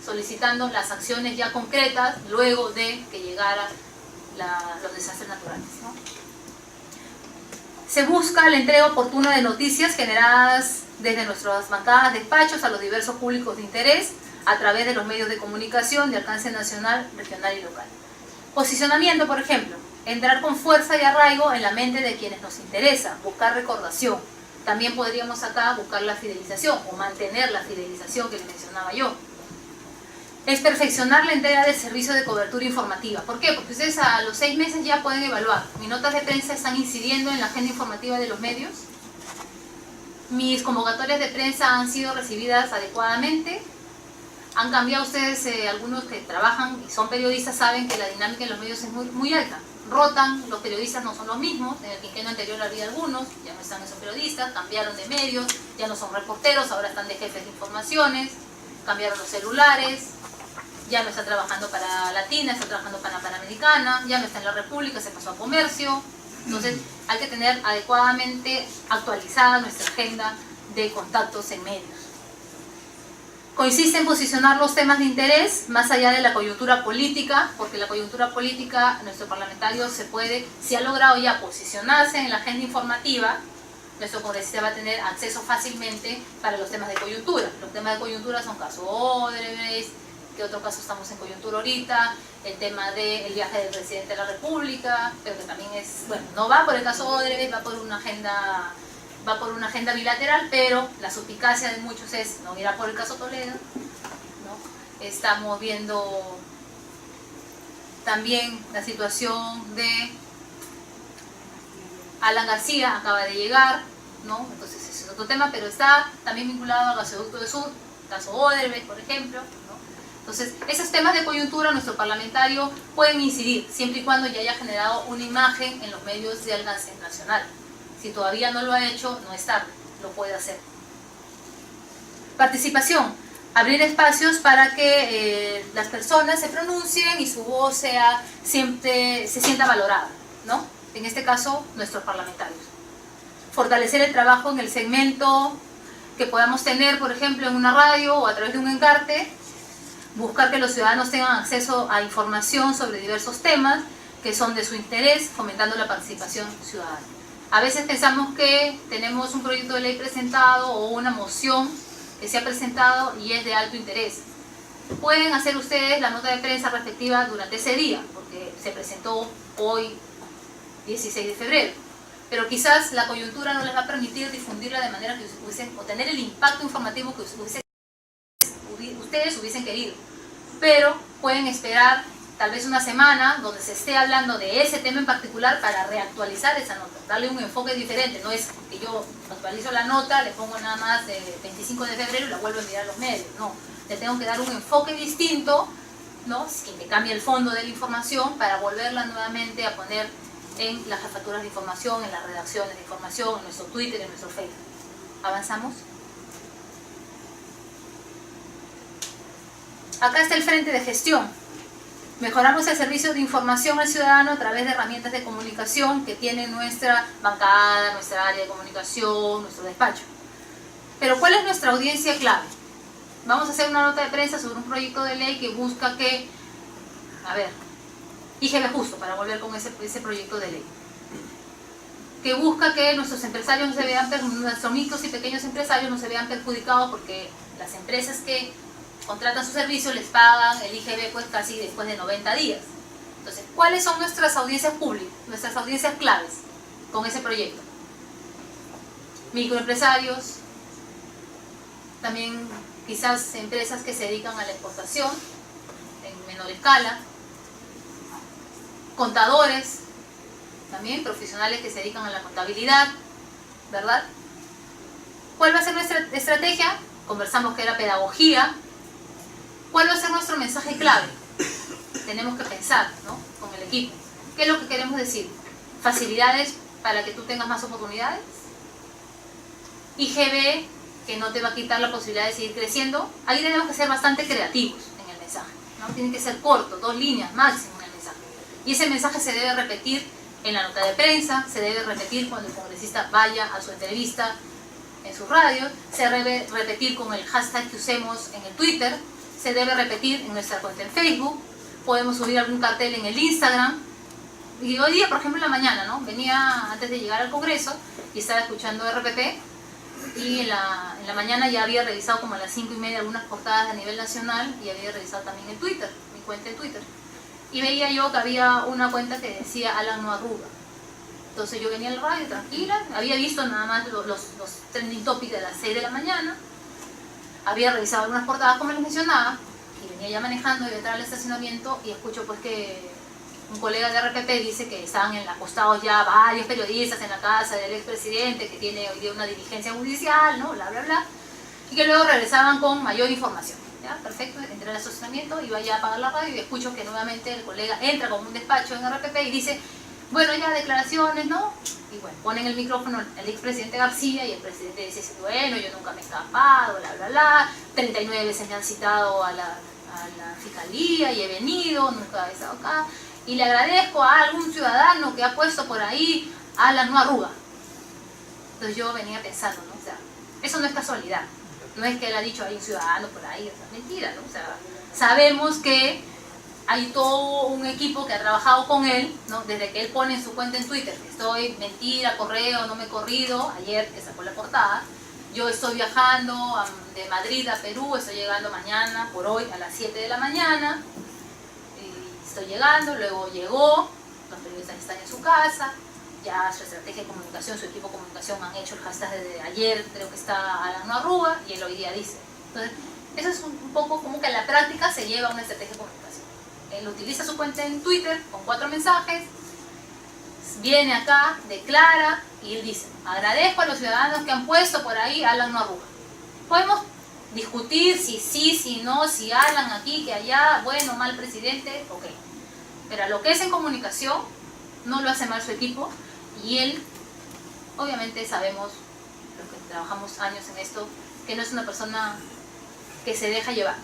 solicitando las acciones ya concretas luego de que llegaran los desastres naturales, ¿no? Se busca la entrega oportuna de noticias generadas desde nuestras bancadas, despachos, a los diversos públicos de interés a través de los medios de comunicación de alcance nacional, regional y local. Posicionamiento, por ejemplo, entrar con fuerza y arraigo en la mente de quienes nos interesa, buscar recordación. También podríamos acá buscar la fidelización o mantener la fidelización que les mencionaba yo. Es perfeccionar la entrega del servicio de cobertura informativa. ¿Por qué? Porque ustedes a los 6 meses ya pueden evaluar. ¿Mis notas de prensa están incidiendo en la agenda informativa de los medios? ¿Mis convocatorias de prensa han sido recibidas adecuadamente? ¿Han cambiado ustedes? Algunos que trabajan y son periodistas saben que la dinámica en los medios es muy alta. Rotan, los periodistas no son los mismos. En el quinquenio anterior había algunos, ya no están esos periodistas, cambiaron de medios, ya no son reporteros, ahora están de jefes de informaciones, cambiaron los celulares, ya no está trabajando para Latina, está trabajando para Panamericana, ya no está en la República, se pasó a Comercio. Entonces hay que tener adecuadamente actualizada nuestra agenda de contactos en medios. Consiste en posicionar los temas de interés más allá de la coyuntura política, porque la coyuntura política, nuestro parlamentario si ha logrado ya posicionarse en la agenda informativa, nuestro congresista va a tener acceso fácilmente para los temas de coyuntura. Los temas de coyuntura son caso Odebrecht, que otro caso estamos en coyuntura ahorita, el tema del viaje del presidente de la República, pero que también es, bueno, no va por el caso Odebrecht, va por una agenda bilateral, pero la suspicacia de muchos es, no irá por el caso Toledo, ¿no? Estamos viendo también la situación de Alan García, acaba de llegar, ¿no? Entonces ese es otro tema, pero está también vinculado al gasoducto de Sur, caso Odebrecht, por ejemplo, ¿no? Entonces, esos temas de coyuntura nuestro parlamentario pueden incidir, siempre y cuando ya haya generado una imagen en los medios de alcance nacional. Si todavía no lo ha hecho, no es tarde, lo puede hacer. Participación. Abrir espacios para que las personas se pronuncien y su voz se sienta valorada, ¿no? En este caso, nuestros parlamentarios. fortalecer el trabajo en el segmento que podamos tener, por ejemplo, en una radio o a través de un encarte, buscar que los ciudadanos tengan acceso a información sobre diversos temas que son de su interés, fomentando la participación ciudadana. A veces pensamos que tenemos un proyecto de ley presentado o una moción que se ha presentado y es de alto interés. Pueden hacer ustedes la nota de prensa respectiva durante ese día, porque se presentó hoy, 16 de febrero. Pero quizás la coyuntura no les va a permitir difundirla de manera que hubiesen, o tener el impacto informativo que ustedes hubiesen querido. Pero pueden esperar tal vez una semana donde se esté hablando de ese tema en particular para reactualizar esa nota, darle un enfoque diferente. No es que yo actualizo la nota, le pongo nada más de 25 de febrero y la vuelvo a enviar a los medios. No, le tengo que dar un enfoque distinto, ¿no? Que me cambie el fondo de la información para volverla nuevamente a poner en las jefaturas de información, en las redacciones de información, en nuestro Twitter, en nuestro Facebook. ¿Avanzamos? Acá está el frente de gestión. Mejoramos el servicio de información al ciudadano a través de herramientas de comunicación que tiene nuestra bancada, nuestra área de comunicación, nuestro despacho. Pero ¿cuál es nuestra audiencia clave? Vamos a hacer una nota de prensa sobre un proyecto de ley que busca que, IGB justo, para volver con ese proyecto de ley, que busca que nuestros empresarios no se vean, nuestros micros y pequeños empresarios no se vean perjudicados porque las empresas que contratan su servicio les pagan el IGB pues casi después de 90 días. Entonces, ¿cuáles son nuestras audiencias públicas, nuestras audiencias claves con ese proyecto? Microempresarios, también quizás empresas que se dedican a la exportación en menor escala, contadores, también profesionales que se dedican a la contabilidad, ¿verdad? ¿Cuál va a ser nuestra estrategia? Conversamos que era pedagogía. ¿Cuál va a ser nuestro mensaje clave? Tenemos que pensar, ¿no? Con el equipo. ¿Qué es lo que queremos decir? ¿Facilidades para que tú tengas más oportunidades? ¿IGB que no te va a quitar la posibilidad de seguir creciendo? Ahí tenemos que ser bastante creativos en el mensaje, ¿no? Tiene que ser corto, 2 líneas máximo en el mensaje. Y ese mensaje se debe repetir en la nota de prensa, se debe repetir cuando el congresista vaya a su entrevista en su radio, se debe repetir con el hashtag que usemos en el Twitter, se debe repetir en nuestra cuenta en Facebook, podemos subir algún cartel en el Instagram. Y hoy día, por ejemplo, en la mañana, ¿no? Venía antes de llegar al Congreso y estaba escuchando RPP y en la mañana ya había revisado como a las 5:30 algunas portadas a nivel nacional y había revisado también el Twitter, mi cuenta en Twitter. Y veía yo que había una cuenta que decía Alan no arruga. Entonces yo venía al radio tranquila, había visto nada más los trending topics de las 6 de la mañana, había revisado algunas portadas como les mencionaba y venía ya manejando y entrar al estacionamiento y escucho pues que un colega de RPP dice que estaban acostados ya varios periodistas en la casa del expresidente que tiene hoy día una diligencia judicial, ¿no? Bla, bla, bla, y que luego regresaban con mayor información. ¿Ya? Perfecto, entré al estacionamiento, iba ya a apagar la radio y escucho que nuevamente el colega entra con un despacho en RPP y dice, bueno, ya declaraciones, ¿no? Y bueno, ponen el micrófono el expresidente García y el presidente dice, bueno, yo nunca me he escapado, bla, bla, bla, 39 veces me han citado a la fiscalía y he venido, nunca he estado acá, y le agradezco a algún ciudadano que ha puesto por ahí Alan no arruga. Entonces yo venía pensando, ¿no? O sea, eso no es casualidad. No es que él ha dicho hay un ciudadano por ahí, o sea, mentira, ¿no? O sea, sabemos que hay todo un equipo que ha trabajado con él, ¿no? Desde que él pone en su cuenta en Twitter, estoy mentira, correo, no me he corrido, ayer que sacó la portada, yo estoy viajando de Madrid a Perú, estoy llegando mañana, por hoy, a las 7 de la mañana, estoy llegando, luego llegó, los periodistas están en su casa, ya su estrategia de comunicación, su equipo de comunicación han hecho el hashtag desde ayer, creo que está Alan no arruga, y él hoy día dice. Entonces, eso es un poco como que en la práctica se lleva una estrategia de comunicación. Él utiliza su cuenta en Twitter con 4 mensajes, viene acá, declara, y él dice, agradezco a los ciudadanos que han puesto por ahí Alan no arruga. Podemos discutir si sí, si no, si Alan aquí, que allá, bueno, mal presidente, ok. Pero a lo que es en comunicación, no lo hace mal su equipo, y él, obviamente sabemos, los que trabajamos años en esto, que no es una persona que se deja llevar.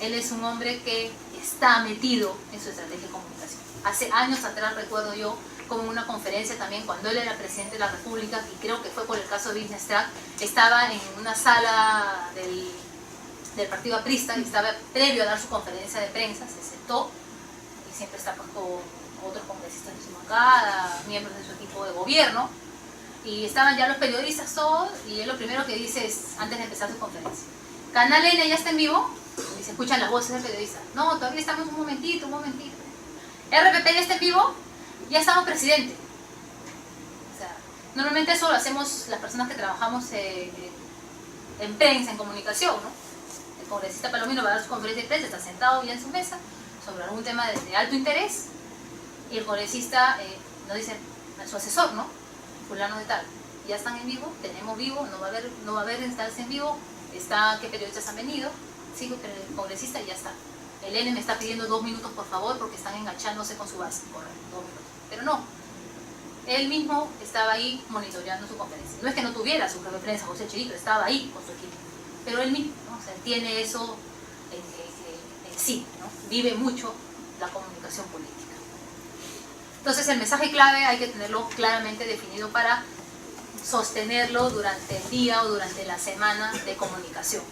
Él es un hombre que está metido en su estrategia de comunicación. Hace años atrás recuerdo yo como en una conferencia también, cuando él era presidente de la República, y creo que fue por el caso de Business Track, estaba en una sala del partido aprista y estaba previo a dar su conferencia de prensa, se sentó y siempre está con otros congresistas de su bancada, miembros de su equipo de gobierno, y estaban ya los periodistas todos, y él lo primero que dice es, antes de empezar su conferencia: ¿Canal N ya está en vivo? Y se escuchan las voces del periodista: no, todavía estamos un momentito. ¿RPP ya está en vivo? Ya estamos, presidente. O sea, normalmente eso lo hacemos las personas que trabajamos en prensa, en comunicación, ¿no? El congresista Palomino va a dar su conferencia de prensa, está sentado ya en su mesa sobre algún tema de alto interés, y el congresista nos dice a su asesor, ¿no? Fulano de tal, ya están en vivo, tenemos vivo, no va a haber estarse en vivo, ¿qué periodistas han venido? Sí, pero el congresista ya está. El N me está pidiendo 2 minutos, por favor, porque están enganchándose con su base. Correcto, 2 minutos. Pero no, él mismo estaba ahí monitoreando su conferencia. No es que no tuviera su jefe de prensa, José Chirito, estaba ahí con su equipo. Pero él mismo, ¿no? O sea, tiene eso en sí, ¿no? Vive mucho la comunicación política. Entonces el mensaje clave hay que tenerlo claramente definido para sostenerlo durante el día o durante la semana de comunicación.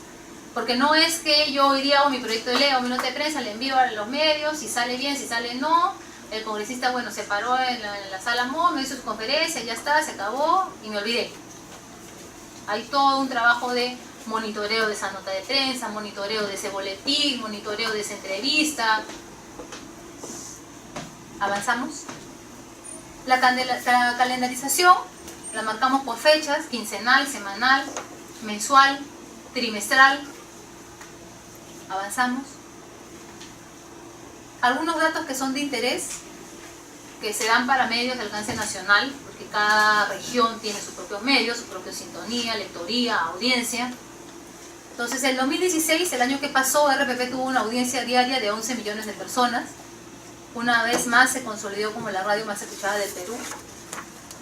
Porque no es que yo hoy día hago mi proyecto de ley o mi nota de prensa, le envío a los medios, si sale bien, si sale no, el congresista, bueno, se paró en la sala MO, me hizo su conferencia, ya está, se acabó y me olvidé. Hay todo un trabajo de monitoreo de esa nota de prensa, monitoreo de ese boletín, monitoreo de esa entrevista. ¿Avanzamos? La calendarización la marcamos por fechas: quincenal, semanal, mensual, trimestral. Avanzamos. Algunos datos que son de interés, que se dan para medios de alcance nacional, porque cada región tiene sus propios medios, su propia sintonía, lectoría, audiencia. Entonces, el 2016, el año que pasó, RPP tuvo una audiencia diaria de 11 millones de personas. Una vez más se consolidó como la radio más escuchada del Perú.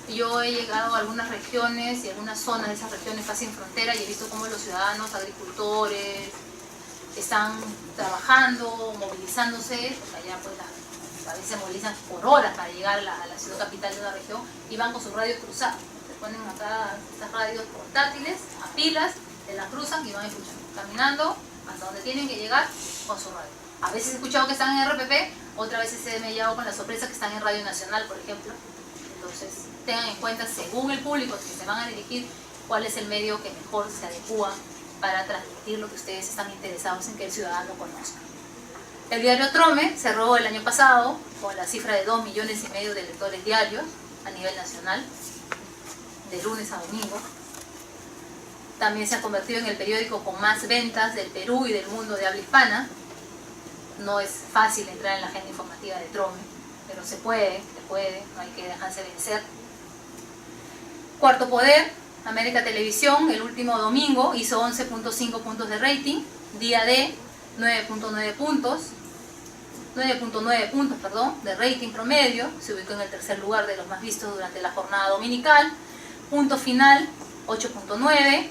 Yo he llegado a algunas regiones y algunas zonas de esas regiones casi en frontera, y he visto cómo los ciudadanos, agricultores, están trabajando, movilizándose, porque allá pues a veces se movilizan por horas para llegar a la ciudad capital de una región, y van con sus radios cruzados. Se ponen acá estas radios portátiles a pilas, se las cruzan y van escuchando, caminando hasta donde tienen que llegar con su radio. A veces he escuchado que están en RPP, otras veces me he llevado con la sorpresa que están en Radio Nacional, por ejemplo. Entonces, tengan en cuenta, según el público que se van a dirigir, cuál es el medio que mejor se adecua para transmitir lo que ustedes están interesados en que el ciudadano conozca. El diario Trome cerró el año pasado con la cifra de 2,5 millones de lectores diarios a nivel nacional, de lunes a domingo. También se ha convertido en el periódico con más ventas del Perú y del mundo de habla hispana. No es fácil entrar en la agenda informativa de Trome, pero se puede, no hay que dejarse vencer. Cuarto Poder, América Televisión, el último domingo hizo 11.5 puntos de rating, día D 9.9 puntos, 9.9 puntos, de rating promedio, se ubicó en el tercer lugar de los más vistos durante la jornada dominical. Punto final, 8.9,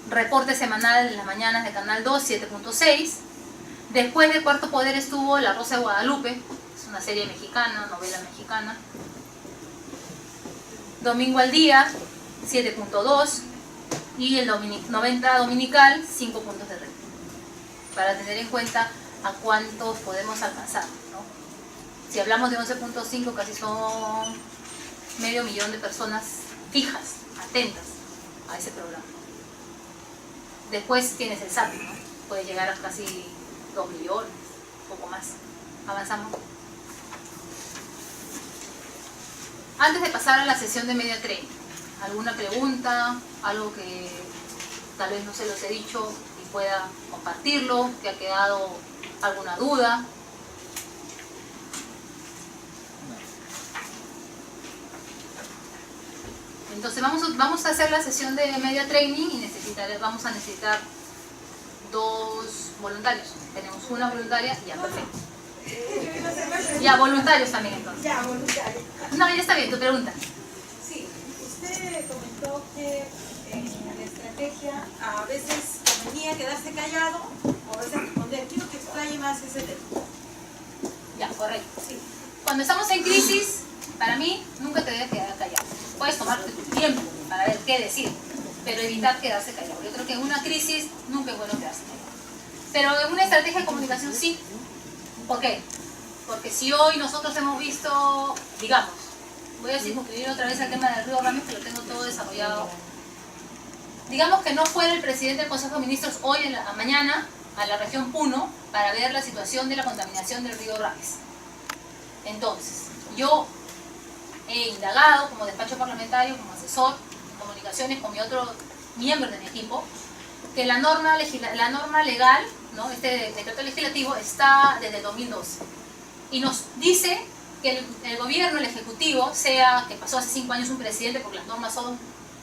reporte semanal en las mañanas de Canal 2, 7.6. Después de Cuarto Poder estuvo La Rosa de Guadalupe, es una serie mexicana, novela mexicana. Domingo al Día, 7.2, y el 90 dominical, 5 puntos de rating. Para tener en cuenta a cuántos podemos alcanzar, ¿no? Si hablamos de 11.5, casi son medio millón de personas fijas, atentas a ese programa. Después tienes el SAP, ¿no? Puede llegar a casi 2 millones, un poco más. Avanzamos. Antes de pasar a la sesión de media training, ¿alguna pregunta? Algo que tal vez no se los he dicho y pueda compartirlo, que ha quedado alguna duda. Entonces vamos a hacer la sesión de media training y vamos a necesitar 2 voluntarios. Tenemos una voluntaria y ya, perfecto. Ya, voluntarios también entonces. Ya, voluntarios. No, ya está bien, tu pregunta. Sí, usted comentó que en la estrategia a veces convenía quedarse callado o a veces responder. Quiero que explaye más ese tema. Ya, correcto, sí. Cuando estamos en crisis, Para mí, nunca te debes quedar callado. Puedes tomarte tu tiempo para ver qué decir, pero evitar quedarse callado. Yo creo que en una crisis nunca es bueno quedarse callado. Pero en una estrategia de comunicación sí. ¿Por qué? Porque si hoy nosotros hemos visto, digamos, voy a circunscribir otra vez al tema del río Ramis, que lo tengo todo desarrollado. Digamos que no fuera el presidente del Consejo de Ministros hoy mañana a la región Puno para ver la situación de la contaminación del río Ramis. Entonces, yo he indagado como despacho parlamentario, como asesor en comunicaciones con mi otro miembro de mi equipo, que la norma legal, ¿no? Este decreto legislativo está desde el 2012 y nos dice que el gobierno, el ejecutivo, sea que pasó hace 5 años un presidente, porque las normas son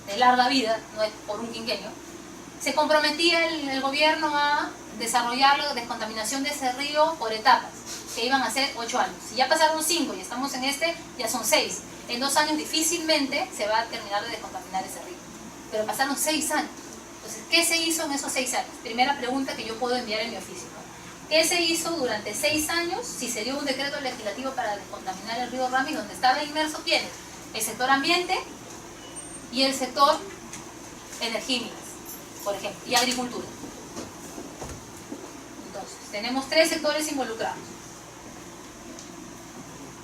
de larga vida, no es por un quinquenio, se comprometía el gobierno a desarrollar la descontaminación de ese río por etapas, que iban a ser 8 años. Si ya pasaron 5 y estamos en ya son 6. En 2 años difícilmente se va a terminar de descontaminar ese río. Pero pasaron 6 años. Entonces, ¿qué se hizo en esos 6 años? Primera pregunta que yo puedo enviar en mi oficio, ¿no? ¿Qué se hizo durante 6 años si se dio un decreto legislativo para descontaminar el río Ramis, donde estaba inmerso quiénes? El sector ambiente y el sector energía, por ejemplo, y agricultura. Entonces, tenemos 3 sectores involucrados.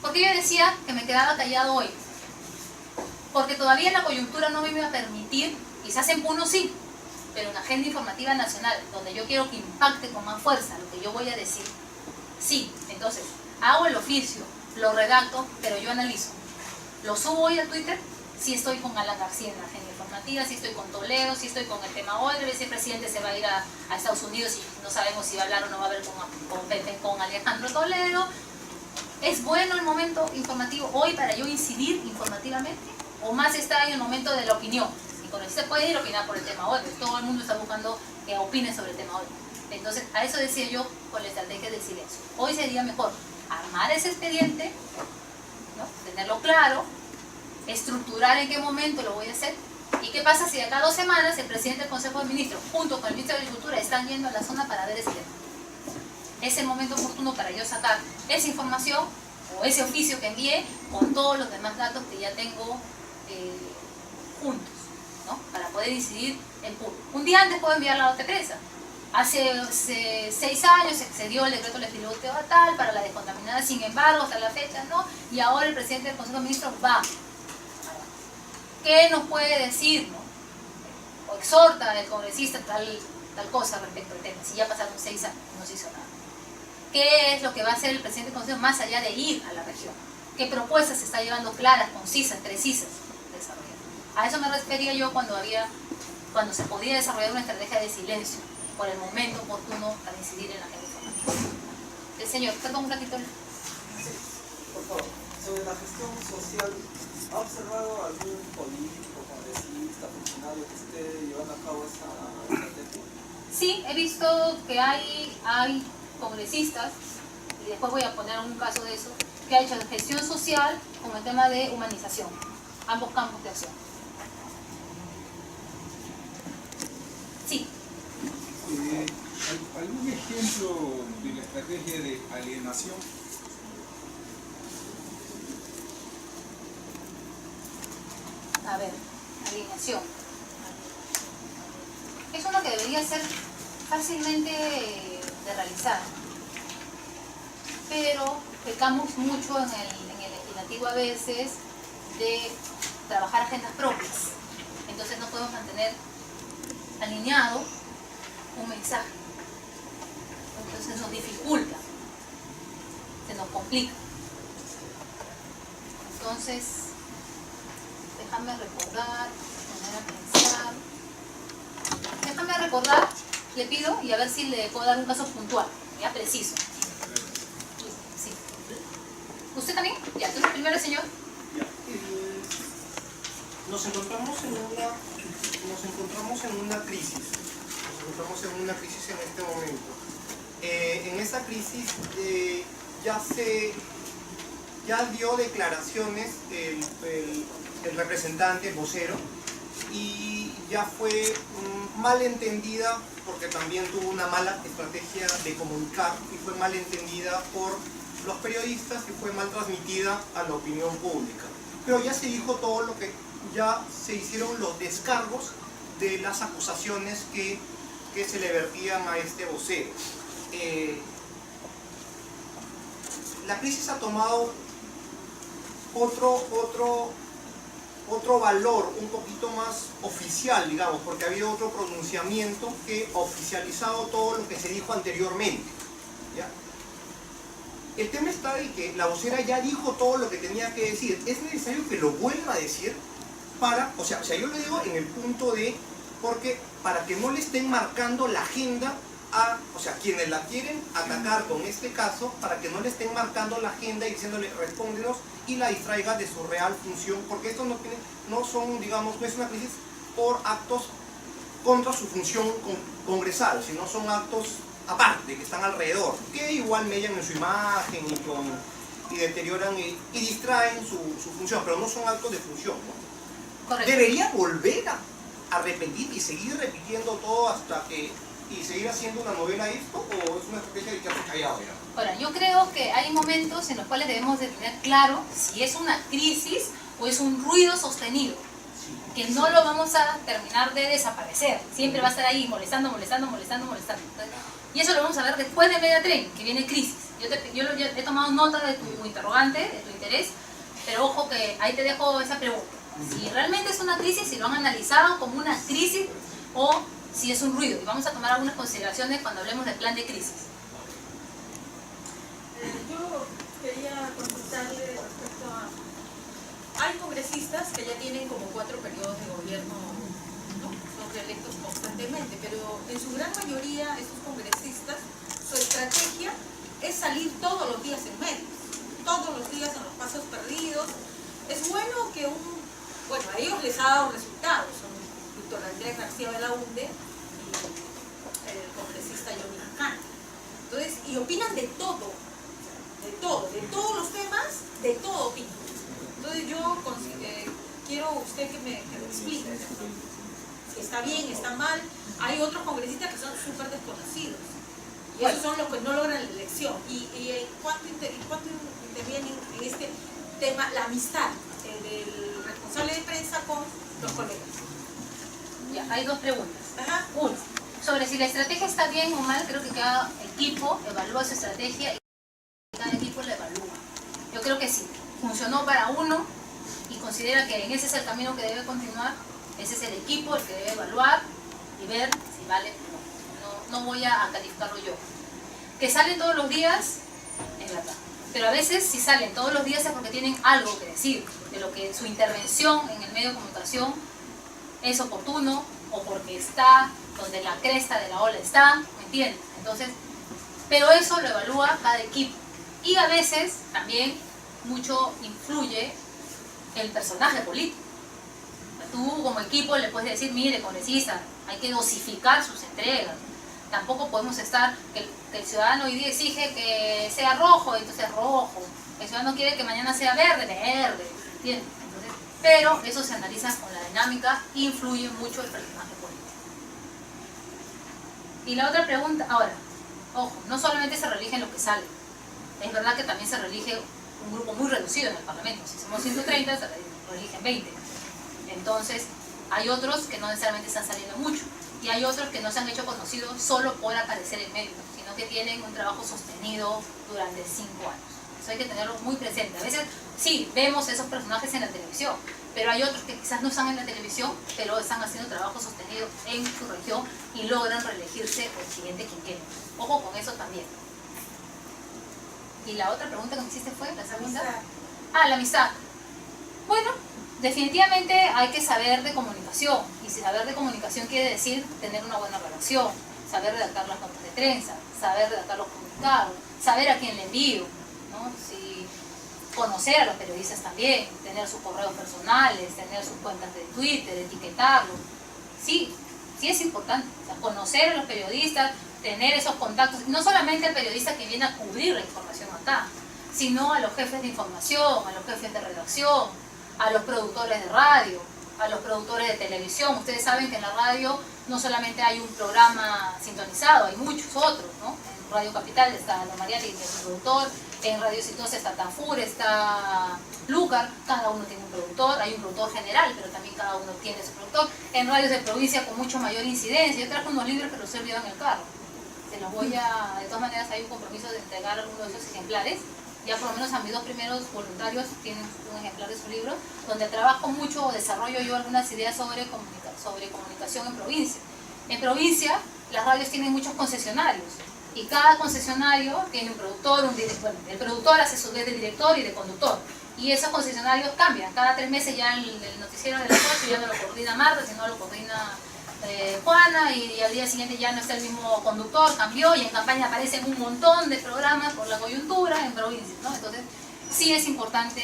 ¿Por qué yo decía que me quedaba callado hoy? Porque todavía la coyuntura no me iba a permitir, quizás en Puno sí, pero una agenda informativa nacional, donde yo quiero que impacte con más fuerza lo que yo voy a decir, sí. Entonces, hago el oficio, lo redacto, pero yo analizo. Lo subo hoy a Twitter, sí estoy con Alan García en la agenda informativa, sí estoy con Toledo, sí estoy con el tema Odebrecht, si el presidente se va a ir a Estados Unidos y no sabemos si va a hablar o no va a hablar con Alejandro Toledo. ¿Es bueno el momento informativo hoy para yo incidir informativamente? ¿O más está en el momento de la opinión? Y con eso se puede ir a opinar por el tema Odebrecht. Todo el mundo está buscando que opine sobre el tema Odebrecht. Entonces, a eso decía yo con la estrategia del silencio. Hoy sería mejor armar ese expediente, ¿no? Tenerlo claro, estructurar en qué momento lo voy a hacer. ¿Y qué pasa si de acá a 2 semanas el presidente del Consejo de Ministros, junto con el ministro de Agricultura, están yendo a la zona para ver ese tema? Es el momento oportuno para yo sacar esa información o ese oficio que envié con todos los demás datos que ya tengo juntos, ¿no? Para poder incidir en Puno. Un día antes puedo enviar la nota de prensa. Hace 6 años se excedió el decreto legislativo tal para la descontaminada, sin embargo, hasta la fecha no, y ahora el presidente del Consejo de Ministros va. ¿Qué nos puede decir, no? O exhorta al congresista tal cosa respecto al tema, si ya pasaron 6 años y no se hizo nada. ¿Qué es lo que va a hacer el presidente del Consejo más allá de ir a la región? ¿Qué propuestas se está llevando claras, concisas, precisas desarrollando? A eso me refería yo cuando se podía desarrollar una estrategia de silencio por el momento oportuno para incidir en la agenda informativa. El señor, perdón un ratito. Sí, por favor. Sobre la gestión social, ¿ha observado algún político, congresista, funcionario que esté llevando a cabo esta estrategia? Sí, he visto que hay congresistas, y después voy a poner un caso de eso, que ha hecho gestión social con el tema de humanización, ambos campos de acción. Sí. ¿Algún ejemplo de la estrategia de alienación? A ver, alienación. Es uno que debería ser fácilmente de realizar, pero pecamos mucho en el legislativo a veces de trabajar agendas propias. Entonces no podemos mantener alineado un mensaje. Entonces nos dificulta, se nos complica. Entonces, déjame recordar, poner a pensar. Déjame recordar, le pido, y a ver si le puedo dar un caso puntual, ya preciso. Sí. ¿Usted también? Ya, entonces primero el señor. Ya. Nos encontramos en una crisis. Nos encontramos en una crisis en este momento. En esa crisis ya dio declaraciones el representante, el vocero, y ya fue mal entendida porque también tuvo una mala estrategia de comunicar y fue mal entendida por los periodistas y fue mal transmitida a la opinión pública. Pero ya se dijo todo lo que, ya se hicieron los descargos de las acusaciones que se le vertían a este vocero. La crisis ha tomado otro valor un poquito más oficial, digamos, porque ha habido otro pronunciamiento que ha oficializado todo lo que se dijo anteriormente, ¿ya? El tema está de que la vocera ya dijo todo lo que tenía que decir. Es necesario que lo vuelva a decir para, o sea, yo lo digo en el punto de, porque para que no le estén marcando la agenda a, o sea, quienes la quieren atacar con este caso, para que no le estén marcando la agenda y diciéndole respóndenos y la distraiga de su real función, porque esto no son, digamos, no es una crisis por actos contra su función congresal, sino son actos aparte, que están alrededor, que igual mellan en su imagen y deterioran y distraen su función, pero no son actos de función, ¿no? Correcto. ¿Debería volver a repetir y seguir repitiendo todo hasta que, y seguir haciendo una novela esto, o es una estrategia de quedarse callado ya? Ahora, yo creo que hay momentos en los cuales debemos de tener claro si es una crisis o es un ruido sostenido, que no lo vamos a terminar de desaparecer, siempre va a estar ahí molestando. Y eso lo vamos a ver después de Media Tren, que viene crisis. Yo he tomado nota de tu interrogante, de tu interés, pero ojo que ahí te dejo esa pregunta. Si realmente es una crisis, si lo han analizado como una crisis o si es un ruido. Y vamos a tomar algunas consideraciones cuando hablemos del plan de crisis. Yo quería consultarle respecto a... Hay congresistas que ya tienen como 4 periodos de gobierno, ¿no? Son reelectos constantemente, pero en su gran mayoría estos congresistas, su estrategia es salir todos los días en medios, todos los días en los pasos perdidos. Es bueno que bueno, a ellos les ha dado resultados, son Víctor Andrés García Belaunde y el congresista Johnny Jacana. Entonces, y opinan de todo, de todos los temas, de todo opinan. Entonces yo quiero usted que me explique si está bien, está mal. Hay otros congresistas que son súper desconocidos y esos son los que no logran la elección. ¿Y cuánto intervienen en este tema la amistad del responsable de prensa con los colegas? Ya, hay 2 preguntas. Ajá. Uno, sobre si la estrategia está bien o mal, creo que cada equipo evalúa su estrategia y cada equipo la evalúa. Yo creo que sí, funcionó para uno y considera que en ese es el camino que debe continuar, ese es el equipo el que debe evaluar y ver si vale o no. No voy a calificarlo yo. Que salen todos los días, es verdad. Pero a veces si salen todos los días es porque tienen algo que decir, de lo que su intervención en el medio de comunicación es oportuno o porque está donde la cresta de la ola está, ¿me entiendes? Entonces, pero eso lo evalúa cada equipo. Y a veces también mucho influye el personaje político. Tú como equipo le puedes decir, mire, congresista, hay que dosificar sus entregas. Tampoco podemos estar, que el ciudadano hoy día exige que sea rojo, entonces rojo. El ciudadano quiere que mañana sea verde, verde, ¿entiendes? Entonces, pero eso se analiza con la dinámica, influye mucho el personaje político. Y la otra pregunta, ahora, ojo, no solamente se reeligen los que salen. Es verdad que también se reelige un grupo muy reducido en el Parlamento. Si somos 130, se reeligen 20. Entonces, hay otros que no necesariamente están saliendo mucho. Y hay otros que no se han hecho conocidos solo por aparecer en medio, sino que tienen un trabajo sostenido durante 5 años. Eso hay que tenerlo muy presente. A veces, sí, vemos esos personajes en la televisión, pero hay otros que quizás no están en la televisión, pero están haciendo trabajo sostenido en su región y logran reelegirse el siguiente quinquenio. Ojo con eso también. Y la otra pregunta que me hiciste fue, la segunda. La amistad. Bueno, definitivamente hay que saber de comunicación. Y saber de comunicación quiere decir tener una buena relación, saber redactar las notas de prensa, saber redactar los comunicados, saber a quién le envío, ¿no? Si conocer a los periodistas también, tener sus correos personales, tener sus cuentas de Twitter, etiquetarlos. Sí, sí es importante. O sea, conocer a los periodistas, tener esos contactos, no solamente al periodista que viene a cubrir la información acá, sino a los jefes de información, a los jefes de redacción, a los productores de radio, a los productores de televisión. Ustedes saben que en la radio no solamente hay un programa sintonizado, hay muchos otros, ¿no? Radio Capital está Ana Mariani, que es el productor, en Radio Exitosa está Tafur, está Lucar, cada uno tiene un productor, hay un productor general, pero también cada uno tiene su productor. En radios de provincia con mucho mayor incidencia, yo traje unos libros que los he olvidado en el carro. Se los voy a, de todas maneras hay un compromiso de entregar algunos de esos ejemplares. Ya por lo menos a mis 2 primeros voluntarios tienen un ejemplar de su libro, donde trabajo mucho o desarrollo yo algunas ideas sobre comunicación en provincia. En provincia, las radios tienen muchos concesionarios y cada concesionario tiene un productor, un director. Bueno, el productor hace su vez de director y de conductor. Y esos concesionarios cambian. Cada 3 meses ya el noticiero de las 8 ya no lo coordina Marta, sino lo coordina Juana, y al día siguiente ya no está el mismo conductor, cambió, y en campaña aparecen un montón de programas por la coyuntura en provincias, ¿no? Entonces sí es importante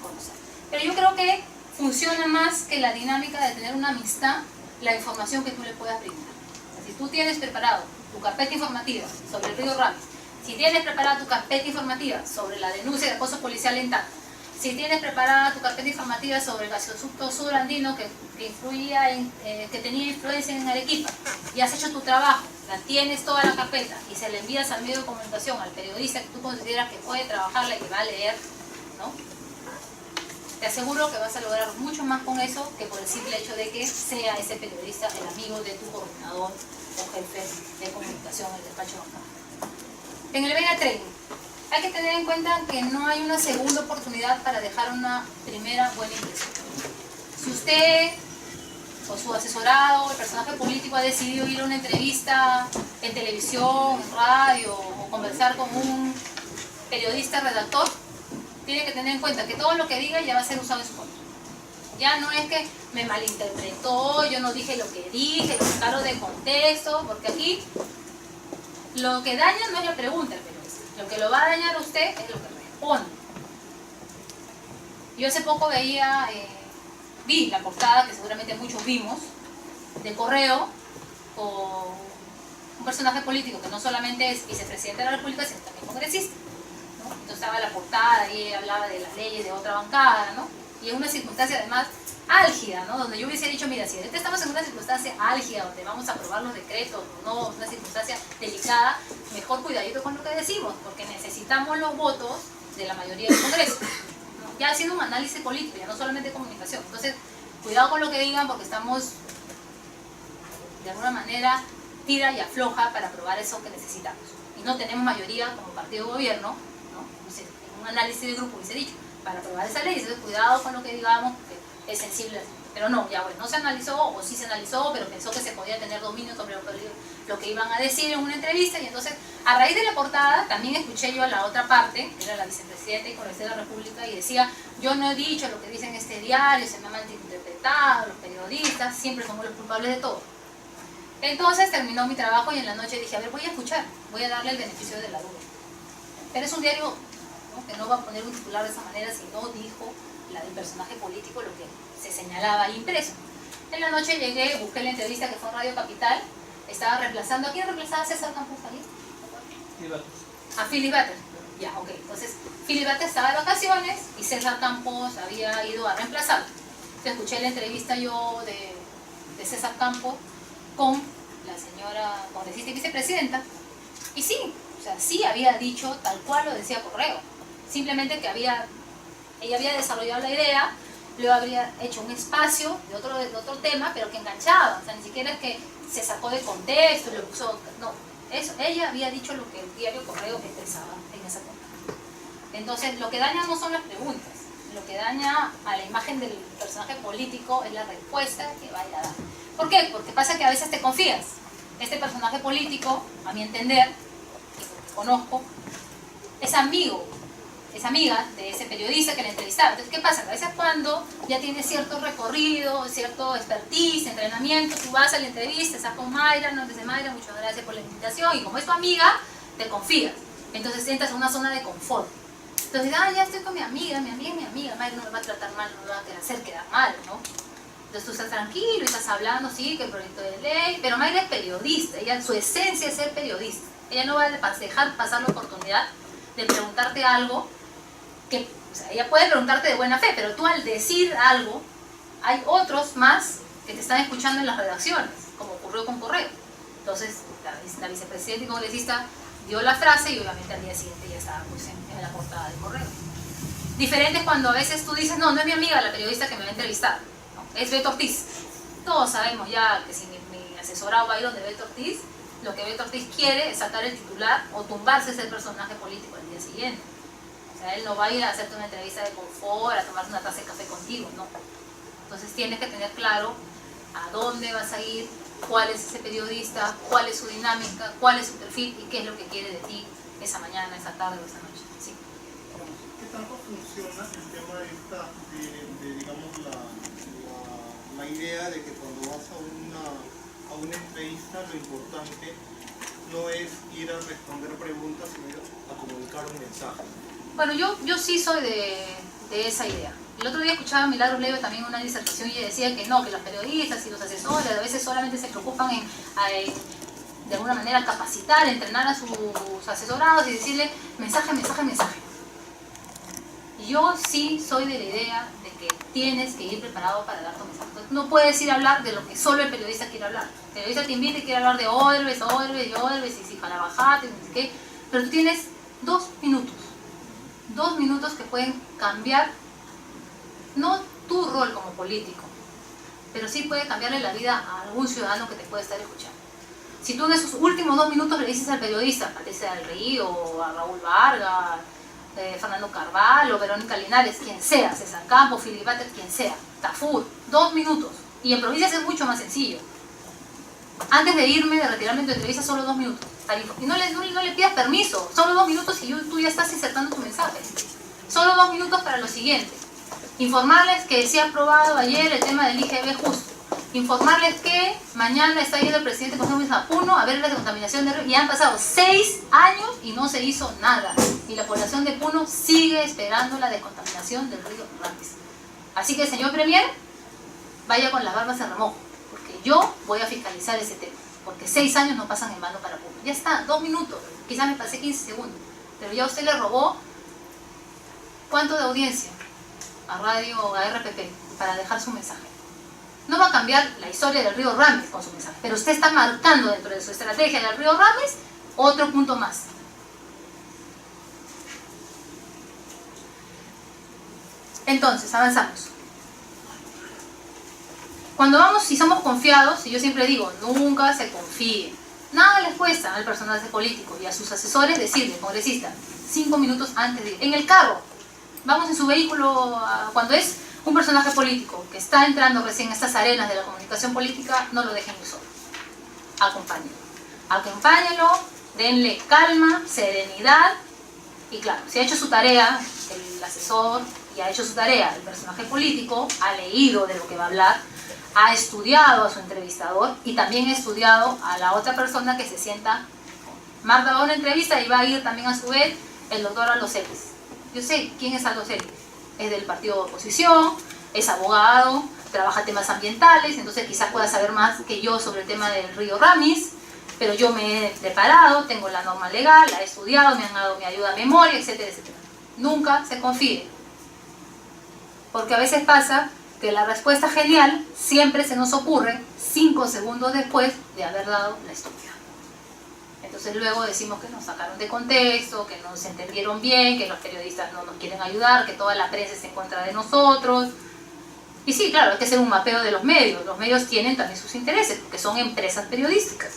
conocer. Pero yo creo que funciona más que la dinámica de tener una amistad, la información que tú le puedas brindar. O sea, si tú tienes preparado tu carpeta informativa sobre el río Ramis, si tienes preparada tu carpeta informativa sobre la denuncia de acoso policial en Tacna, si tienes preparada tu carpeta informativa sobre el gasoducto sur andino que tenía influencia en Arequipa, y has hecho tu trabajo, la tienes toda la carpeta y se la envías al medio de comunicación, al periodista que tú consideras que puede trabajarla y que va a leer, ¿no? Te aseguro que vas a lograr mucho más con eso que por el simple hecho de que sea ese periodista el amigo de tu coordinador o jefe de comunicación en el despacho bancario. En el Vega Training, hay que tener en cuenta que no hay una segunda oportunidad para dejar una primera buena impresión. Si usted o su asesorado, el personaje político, ha decidido ir a una entrevista en televisión, en radio, o conversar con un periodista redactor, tiene que tener en cuenta que todo lo que diga ya va a ser usado en su contra. Ya no es que me malinterpretó, yo no dije lo que dije, lo sacaron de contexto, porque aquí lo que daña no es la pregunta del periodista. Lo que lo va a dañar a usted es lo que responde. Yo hace poco vi la portada, que seguramente muchos vimos, de Correo, con un personaje político que no solamente es vicepresidente de la República, sino también congresista, ¿no? Entonces estaba la portada y hablaba de las leyes de otra bancada, ¿no? Y en una circunstancia además álgida, ¿no? Donde yo hubiese dicho, mira, si estamos en una circunstancia álgida donde vamos a aprobar los decretos, no una circunstancia delicada, mejor cuidadito con lo que decimos, porque necesitamos los votos de la mayoría del Congreso, ¿no? Ya ha sido un análisis político, ya no solamente comunicación. Entonces, cuidado con lo que digan, porque estamos de alguna manera tira y afloja para aprobar eso que necesitamos. Y no tenemos mayoría como partido de gobierno, ¿no? No sé, en un análisis de grupo hubiese dicho, para aprobar esa ley. Entonces, cuidado con lo que digamos, porque es sensible. Pero no, ya bueno, no se analizó, o sí se analizó, pero pensó que se podía tener dominio sobre lo que iban a decir en una entrevista. Y entonces, a raíz de la portada, también escuché yo a la otra parte, que era la vicepresidenta y congresista de la República, y decía, yo no he dicho lo que dice en este diario, se me ha malinterpretado, los periodistas siempre somos los culpables de todo. Entonces terminó mi trabajo y en la noche dije, a ver, voy a escuchar, voy a darle el beneficio de la duda. Pero es un diario, ¿no?, que no va a poner un titular de esa manera si no dijo la del personaje político lo que se señalaba ahí impreso. En la noche llegué, busqué la entrevista que fue en Radio Capital, estaba reemplazando, ¿a quién reemplazaba César Campos ahí? A Philip Butter. Ya, ok. Entonces, Philip Butter estaba de vacaciones y César Campos había ido a reemplazar. Entonces, escuché la entrevista yo de César Campos con la señora congresista y vicepresidenta, y sí, o sea, sí había dicho tal cual lo decía Correo, simplemente que ella había desarrollado la idea, luego habría hecho un espacio de otro tema, pero que enganchaba, o sea, ni siquiera es que se sacó de contexto y lo puso, no, eso, ella había dicho lo que el diario Correo expresaba en esa portada. Entonces, lo que daña no son las preguntas, lo que daña a la imagen del personaje político es la respuesta que vaya a dar. ¿Por qué? Porque pasa que a veces te confías. Este personaje político, a mi entender, y porque conozco, es amigo, es amiga de ese periodista que la entrevistaba. Entonces, ¿qué pasa? A veces cuando ya tienes cierto recorrido, cierto expertise, entrenamiento, tú vas a la entrevista, estás con Mayra, no dice Mayra, muchas gracias por la invitación, y como es tu amiga, te confías. Entonces entras en una zona de confort. Entonces, ya estoy con mi amiga, Mayra no me va a tratar mal, no me va a hacer quedar mal, ¿no? Entonces tú estás tranquilo y estás hablando, sí, que el proyecto de ley, pero Mayra es periodista, ella, su esencia es ser periodista. Ella no va a dejar pasar la oportunidad de preguntarte algo que, o sea, ella puede preguntarte de buena fe, pero tú al decir algo, hay otros más que te están escuchando en las redacciones, como ocurrió con Correo. Entonces, la vicepresidenta y congresista dio la frase y obviamente al día siguiente ya estaba pues, en la portada del correo. Diferente es cuando a veces tú dices, no, no es mi amiga la periodista que me va a entrevistar, no, es Beto Ortiz. Todos sabemos ya que si mi asesorado va a ir donde Beto Ortiz, lo que Beto Ortiz quiere es sacar el titular o tumbarse ese personaje político al día siguiente. O sea, él no va a ir a hacerte una entrevista de confort, a tomarse una taza de café contigo, no. Entonces tienes que tener claro a dónde vas a ir, cuál es ese periodista, cuál es su dinámica, cuál es su perfil y qué es lo que quiere de ti esa mañana, esa tarde o esa noche. Sí. ¿Qué tanto funciona el tema de digamos, la idea de que cuando vas a una entrevista lo importante no es ir a responder preguntas, sino ir a comunicar un mensaje? Bueno, yo sí soy de esa idea. El otro día escuchaba a Milagros Leiva también una disertación y ella decía que no, que los periodistas y los asesores a veces solamente se preocupan en de alguna manera capacitar, entrenar a sus asesorados y decirle mensaje, mensaje, mensaje. Yo sí soy de la idea de que tienes que ir preparado para dar tu mensaje. No puedes ir a hablar de lo que solo el periodista quiere hablar. El periodista te invita y quiere hablar de Odebrecht, y si para bajarte, no sé qué, pero tú tienes 2 minutos. 2 minutos que pueden cambiar, no tu rol como político, pero sí puede cambiarle la vida a algún ciudadano que te puede estar escuchando. Si tú en esos últimos 2 minutos le dices al periodista, a Patricia del Río, a Raúl Vargas, Fernando Carvalho, Verónica Linares, quien sea, César Campos, Philip Butter, quien sea, Tafur, 2 minutos. Y en provincias es mucho más sencillo. Antes de irme, de retirarme de tu entrevista, solo 2 minutos. Y no le pidas permiso, solo 2 minutos y tú ya estás insertando tu mensaje. Solo 2 minutos para lo siguiente. Informarles que se ha aprobado ayer el tema del IGB justo. Informarles que mañana está yendo el presidente José Luis a Puno a ver la contaminación de río. Y han pasado 6 años y no se hizo nada. Y la población de Puno sigue esperando la descontaminación del río Ramis. Así que, señor Premier, vaya con las barbas en remojo. Porque yo voy a fiscalizar ese tema. Porque 6 años no pasan en vano para Puno. Ya está, 2 minutos. Quizás me pasé 15 segundos. Pero ya usted le robó ¿cuánto de audiencia? A radio, a RPP, para dejar su mensaje. No va a cambiar la historia del río Ramis con su mensaje, pero usted está marcando dentro de su estrategia del río Ramis otro punto más. Entonces, avanzamos. Cuando vamos, si somos confiados, y yo siempre digo, nunca se confíe. Nada les cuesta al personal político y a sus asesores decirle, congresista, 5 minutos antes de ir. En el carro, vamos en su vehículo, cuando es un personaje político que está entrando recién en estas arenas de la comunicación política, no lo dejen ir solo. Acompáñenlo. Acompáñenlo, denle calma, serenidad y claro, si ha hecho su tarea el asesor y ha hecho su tarea el personaje político, ha leído de lo que va a hablar, ha estudiado a su entrevistador y también ha estudiado a la otra persona que se sienta. Marta va a una entrevista y va a ir también a su vez el doctor Aldo Celis. Yo sé quién es Aldo Celis. Es del partido de oposición, es abogado, trabaja temas ambientales, entonces quizás pueda saber más que yo sobre el tema del río Ramis, pero yo me he preparado, tengo la norma legal, la he estudiado, me han dado mi ayuda a memoria, etcétera, etcétera. Nunca se confíe, porque a veces pasa que la respuesta genial siempre se nos ocurre 5 segundos después de haber dado la estúpida. Entonces luego decimos que nos sacaron de contexto, que no se entendieron bien, que los periodistas no nos quieren ayudar, que toda la prensa está en contra de nosotros. Y sí, claro, hay que hacer un mapeo de los medios. Los medios tienen también sus intereses, porque son empresas periodísticas.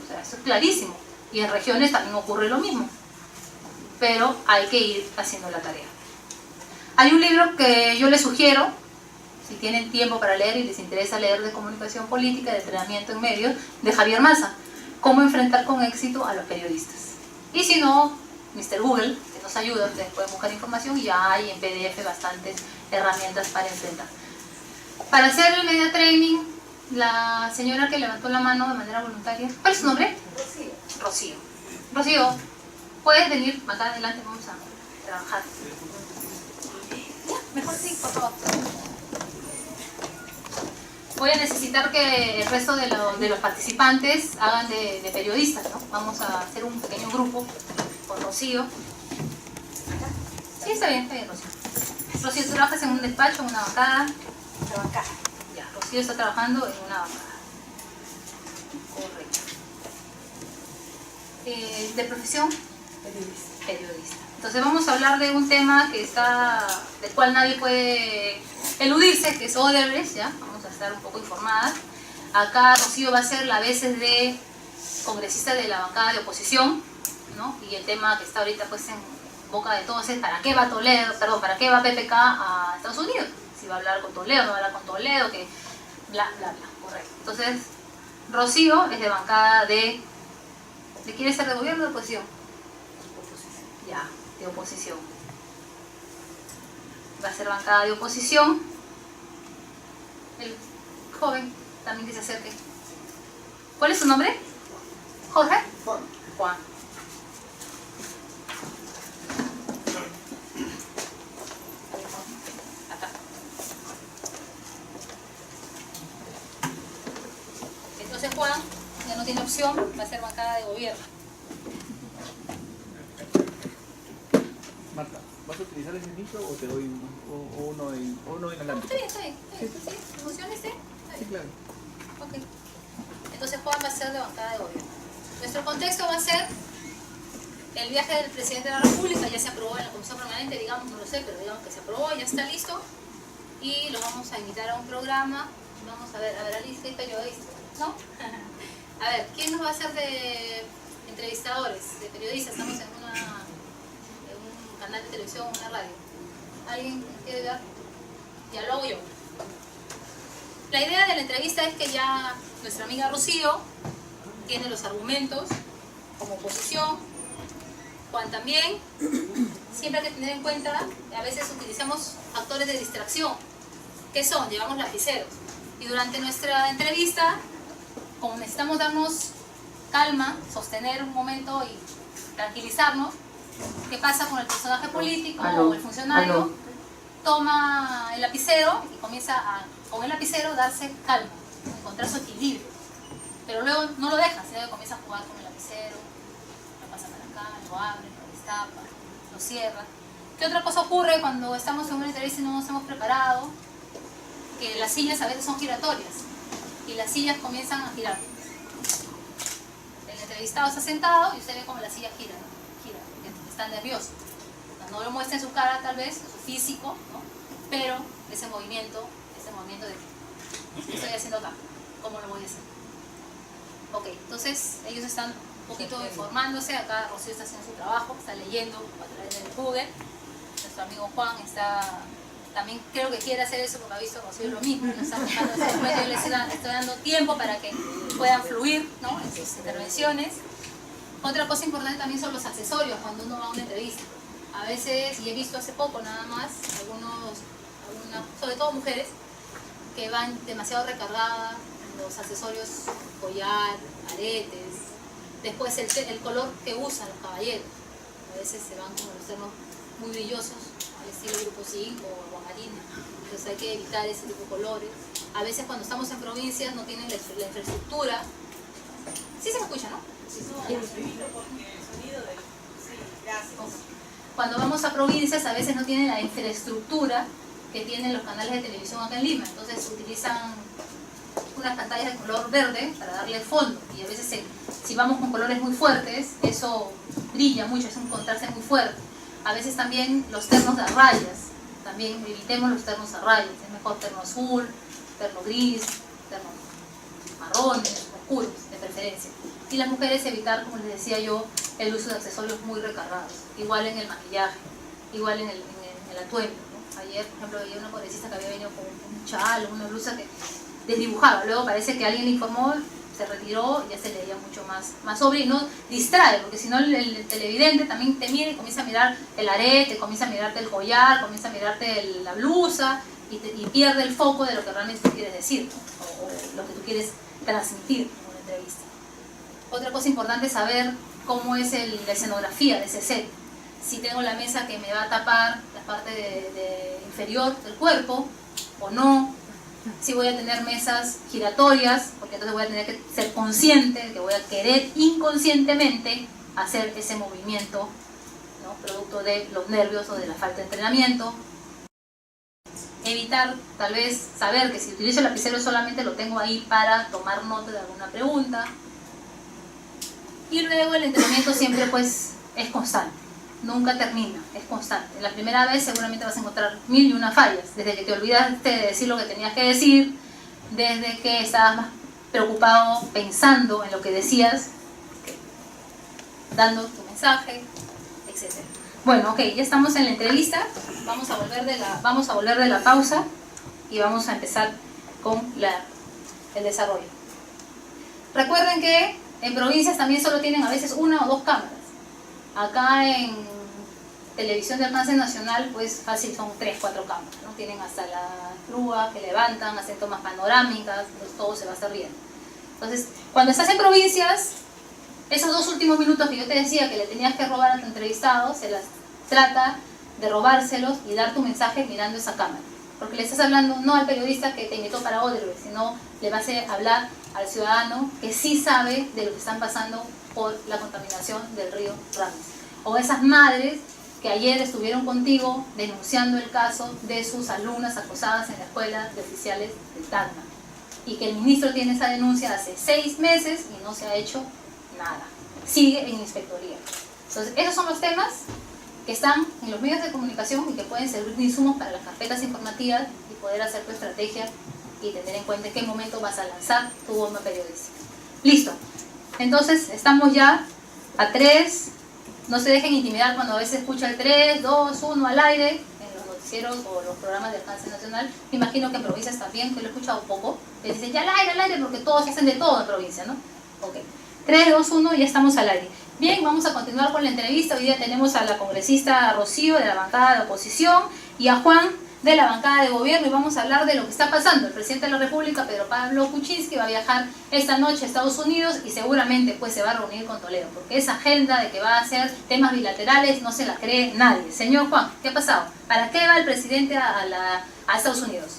O sea, eso es clarísimo. Y en regiones también ocurre lo mismo. Pero hay que ir haciendo la tarea. Hay un libro que yo les sugiero, si tienen tiempo para leer y les interesa leer de comunicación política, de entrenamiento en medios, de Javier Maza. Cómo enfrentar con éxito a los periodistas. Y si no, Mr. Google, que nos ayuda, ustedes pueden buscar información y ya hay en PDF bastantes herramientas para enfrentar. Para hacer el media training, la señora que levantó la mano de manera voluntaria, ¿cuál es su nombre? Rocío. Rocío. Rocío, ¿puedes venir acá adelante? Vamos a trabajar. Ya, mejor sí, por favor. Voy a necesitar que el resto de los participantes hagan de periodistas, ¿no? Vamos a hacer un pequeño grupo con Rocío. Sí, está bien, Rocío. Rocío, ¿tú trabajas en un despacho, en una bancada? La bancada. Ya, Rocío está trabajando en una bancada. Correcto. De profesión, periodista. Entonces vamos a hablar de un tema que del cual nadie puede eludirse, que es Odebrecht, ¿ya? Vamos a estar un poco informadas. Acá Rocío va a ser la veces de congresista de la bancada de oposición, ¿no? Y el tema que está ahorita pues en boca de todos es ¿para qué va para qué va PPK a Estados Unidos? Si va a hablar con Toledo, no va a hablar con Toledo, que bla, bla, bla, correcto. Entonces, Rocío es de bancada ¿de quiere ser de gobierno o de oposición? Oposición. Ya, de oposición. Va a ser bancada de oposición. El joven también que se acerque. ¿Cuál es su nombre? ¿Jorge? Juan. Juan. Acá. Entonces Juan ya no tiene opción, va a ser bancada de gobierno. Marta, ¿vas a utilizar ese micro o te doy uno inalámbrico? Está bien. ¿Sí? ¿Emociones? Sí, claro. Ok. Entonces Juan va a ser de bancada de gobierno. Nuestro contexto va a ser el viaje del presidente de la República, ya se aprobó en la comisión permanente, digamos, no lo sé, pero digamos que se aprobó, ya está listo. Y lo vamos a invitar a un programa. Vamos a ver, Alice, ¿qué periodista? ¿No? A ver, ¿quién nos va a hacer de entrevistadores, de periodistas? Estamos en un canal de televisión, una radio. ¿Alguien quiere ver? Ya lo hago yo. La idea de la entrevista es que ya nuestra amiga Rocío tiene los argumentos como oposición, Juan también. Siempre hay que tener en cuenta, a veces utilizamos factores de distracción. ¿Qué son? Llevamos lapiceros. Y durante nuestra entrevista, como necesitamos darnos calma, sostener un momento y tranquilizarnos, ¿qué pasa con el personaje político o el funcionario? Toma el lapicero y comienza con el lapicero darse calma, encontrar su equilibrio. Pero luego no lo deja, sino que comienza a jugar con el lapicero, lo pasa para acá, lo abre, lo destapa, lo cierra. ¿Qué otra cosa ocurre cuando estamos en una entrevista y no nos hemos preparado? Que las sillas a veces son giratorias y las sillas comienzan a girar. El entrevistado está sentado y usted ve como la silla gira, porque está nervioso. No lo muestra en su cara tal vez, en su físico, ¿no? Pero ese movimiento de ¿qué estoy haciendo acá? ¿Cómo lo voy a hacer? Ok, entonces ellos están un poquito informándose, acá Rocío está haciendo su trabajo, está leyendo a través del Google. Nuestro amigo Juan también creo que quiere hacer eso porque ha visto a Rocío lo mismo, no está buscando ese documento, yo les estoy dando tiempo para que puedan fluir, ¿no? En sus intervenciones. Otra cosa importante también son los accesorios cuando uno va a una entrevista. A veces, y he visto hace poco nada más, algunas, sobre todo mujeres, que van demasiado recargadas, los accesorios, collar, aretes, después el color que usan los caballeros. A veces se van con los ternos muy brillosos, al estilo Grupo 5 o Aguamarina, entonces hay que evitar ese tipo de colores. A veces cuando estamos en provincias no tienen la infraestructura. Sí se me escucha, ¿no? Sí. Cuando vamos a provincias a veces no tienen la infraestructura que tienen los canales de televisión acá en Lima, entonces utilizan unas pantallas de color verde para darle fondo y a veces si vamos con colores muy fuertes eso brilla mucho, es un contraste muy fuerte. A veces también los ternos de rayas, también evitemos los ternos a rayas, es mejor terno azul, terno gris, terno marrones, oscuros de preferencia. Y las mujeres evitar, como les decía yo, el uso de accesorios muy recargados, igual en el maquillaje, igual en el atuendo, ¿no? Ayer, por ejemplo, veía una congresista que había venido con un chal o una blusa que desdibujaba, luego parece que alguien le informó, se retiró y ya se leía mucho más sobre y no distrae, porque si no el televidente también te mira y comienza a mirar el arete, comienza a mirarte el collar, comienza a mirarte la blusa y pierde el foco de lo que realmente tú quieres decir, ¿no? o lo que tú quieres transmitir en una entrevista. Otra cosa importante es saber cómo es la escenografía de ese set. Si tengo la mesa que me va a tapar la parte inferior del cuerpo o no. Si voy a tener mesas giratorias, porque entonces voy a tener que ser consciente de que voy a querer inconscientemente hacer ese movimiento, ¿no? Producto de los nervios o de la falta de entrenamiento. Evitar, tal vez, saber que si utilizo el lapicero solamente lo tengo ahí para tomar nota de alguna pregunta. Y luego el entrenamiento siempre pues es constante, nunca termina, es constante. La primera vez seguramente vas a encontrar 1001 fallas, desde que te olvidaste de decir lo que tenías que decir, desde que estabas más preocupado pensando en lo que decías, dando tu mensaje, etc. Bueno, ok, ya estamos en la entrevista, vamos a volver de la pausa y vamos a empezar con el desarrollo. Recuerden que en provincias también solo tienen a veces 1 o 2 cámaras. Acá en televisión de alcance nacional, pues fácil son 3, 4 cámaras, ¿no? Tienen hasta la grúa que levantan, hacen tomas panorámicas, pues todo se va a estar viendo. Entonces, cuando estás en provincias, esos 2 últimos minutos que yo te decía que le tenías que robar a tu entrevistado, se las trata de robárselos y dar tu mensaje mirando esa cámara. Porque le estás hablando no al periodista que te invitó para Odebrecht, sino le vas a hablar al ciudadano que sí sabe de lo que están pasando por la contaminación del río Ramis. O esas madres que ayer estuvieron contigo denunciando el caso de sus alumnas acosadas en la escuela de oficiales del Tacna. Y que el ministro tiene esa denuncia hace 6 meses y no se ha hecho nada. Sigue en inspectoría. Entonces, esos son los temas que están en los medios de comunicación y que pueden servir de insumos para las carpetas informativas y poder hacer tu estrategia y tener en cuenta en qué momento vas a lanzar tu bomba periodística. Listo. Entonces, estamos ya a 3. No se dejen intimidar cuando a veces escucha el 3, 2, 1 al aire en los noticieros o los programas de alcance nacional. Me imagino que en provincias también, que lo he escuchado poco, que dicen ya al aire, porque todos hacen de todo en provincia, ¿no? Ok. 3, 2, 1 y ya estamos al aire. Bien, vamos a continuar con la entrevista. Hoy día tenemos a la congresista Rocío de la bancada de oposición y a Juan de la bancada de gobierno y vamos a hablar de lo que está pasando. El presidente de la República, Pedro Pablo Kuczynski, va a viajar esta noche a Estados Unidos y seguramente pues se va a reunir con Toledo, porque esa agenda de que va a hacer temas bilaterales no se la cree nadie. Señor Juan, ¿qué ha pasado? ¿Para qué va el presidente a Estados Unidos?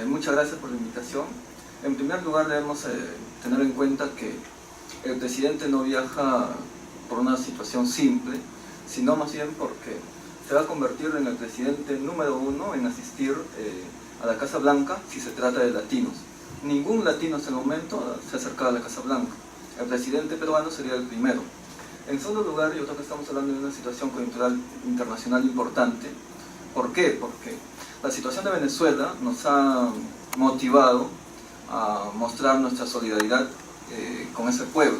Muchas gracias por la invitación. En primer lugar debemos tener en cuenta que el presidente no viaja por una situación simple, sino más bien porque se va a convertir en el presidente número 1 en asistir a la Casa Blanca si se trata de latinos. Ningún latino hasta el momento se ha acercado a la Casa Blanca. El presidente peruano sería el primero. En segundo lugar, yo creo que estamos hablando de una situación coyuntural internacional importante. ¿Por qué? Porque la situación de Venezuela nos ha motivado a mostrar nuestra solidaridad con ese pueblo.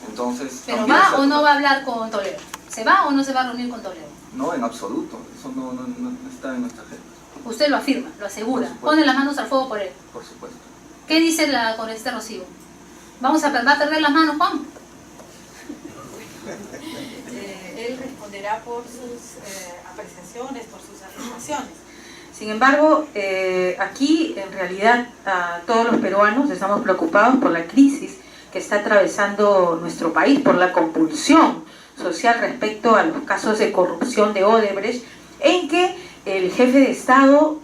Entonces, ¿pero va o no va a hablar con Toledo? ¿Se va o no se va a reunir con Toledo? No, en absoluto. Eso no está en nuestra agenda. Usted lo afirma, lo asegura, pone las manos al fuego por él. Por supuesto. ¿Qué dice la congresista Rocío? ¿Va a perder las manos, Juan? Él responderá por sus apreciaciones, por sus afirmaciones. Sin embargo, aquí en realidad todos los peruanos estamos preocupados por la crisis que está atravesando nuestro país, por la compulsión social respecto a los casos de corrupción de Odebrecht, en que el jefe de Estado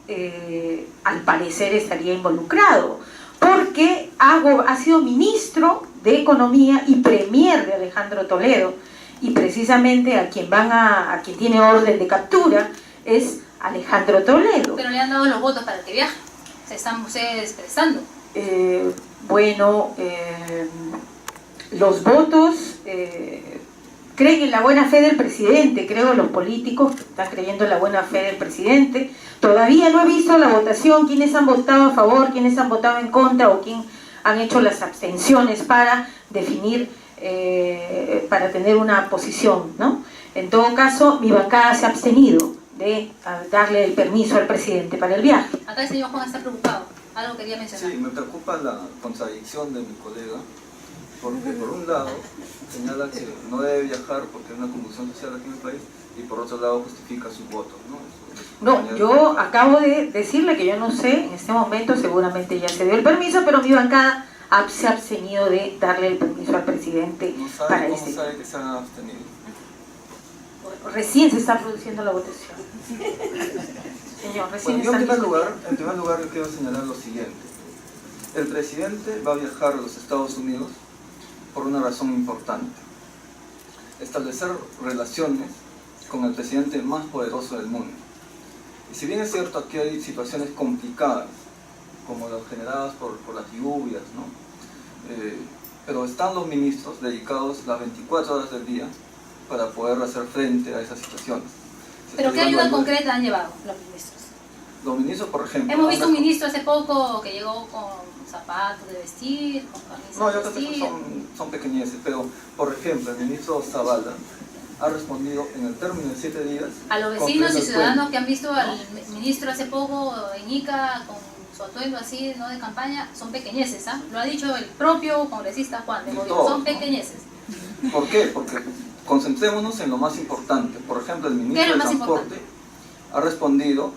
al parecer estaría involucrado, porque ha sido ministro de Economía y premier de Alejandro Toledo, y precisamente a quien tiene orden de captura es Alejandro Toledo. Pero le han dado los votos para que viaje. Se están ustedes prestando. Los votos creen en la buena fe del presidente. Creo los políticos están creyendo en la buena fe del presidente. Todavía no he visto la votación, quiénes han votado a favor, quiénes han votado en contra o quién han hecho las abstenciones para definir, para tener una posición, ¿no? En todo caso, mi bancada se ha abstenido de darle el permiso al presidente para el viaje. Acá el señor Juan está preocupado. Algo quería mencionar. Sí, me preocupa la contradicción de mi colega, porque por un lado señala que no debe viajar porque hay una convulsión social aquí en el país, y por otro lado justifica sus votos, ¿no? No, yo acabo de decirle que yo no sé, en este momento seguramente ya se dio el permiso, pero mi bancada se ha abstenido de darle el permiso al presidente para ¿Cómo este. sabe que se han abstenido? Recién se está produciendo la votación. Señor, recién Bueno, yo está en primer lugar yo quiero señalar lo siguiente. El presidente va a viajar a los Estados Unidos por una razón importante: establecer relaciones con el presidente más poderoso del mundo. Y si bien es cierto, aquí hay situaciones complicadas, como las generadas por las lluvias, ¿no? pero están los ministros dedicados las 24 horas del día para poder hacer frente a esas situaciones. ¿Pero qué ayuda concreta han llevado los ministros? Los ministros, por ejemplo... Hemos visto un ministro hace poco que llegó con zapatos de vestir, con camisas No, yo de creo que vestir. son pequeñeces, pero por ejemplo, el ministro Zavala ha respondido en el término de 7 días... A los con vecinos y pleno ciudadanos que han visto al ministro hace poco en Ica con su atuendo así, ¿no?, de campaña, son pequeñeces, ¿ah? Lo ha dicho el propio congresista Juan de Gobierno, son pequeñeces. ¿Por qué? Porque concentrémonos en lo más importante. Por ejemplo, el ¿Qué es ministro lo de más Transporte ha respondido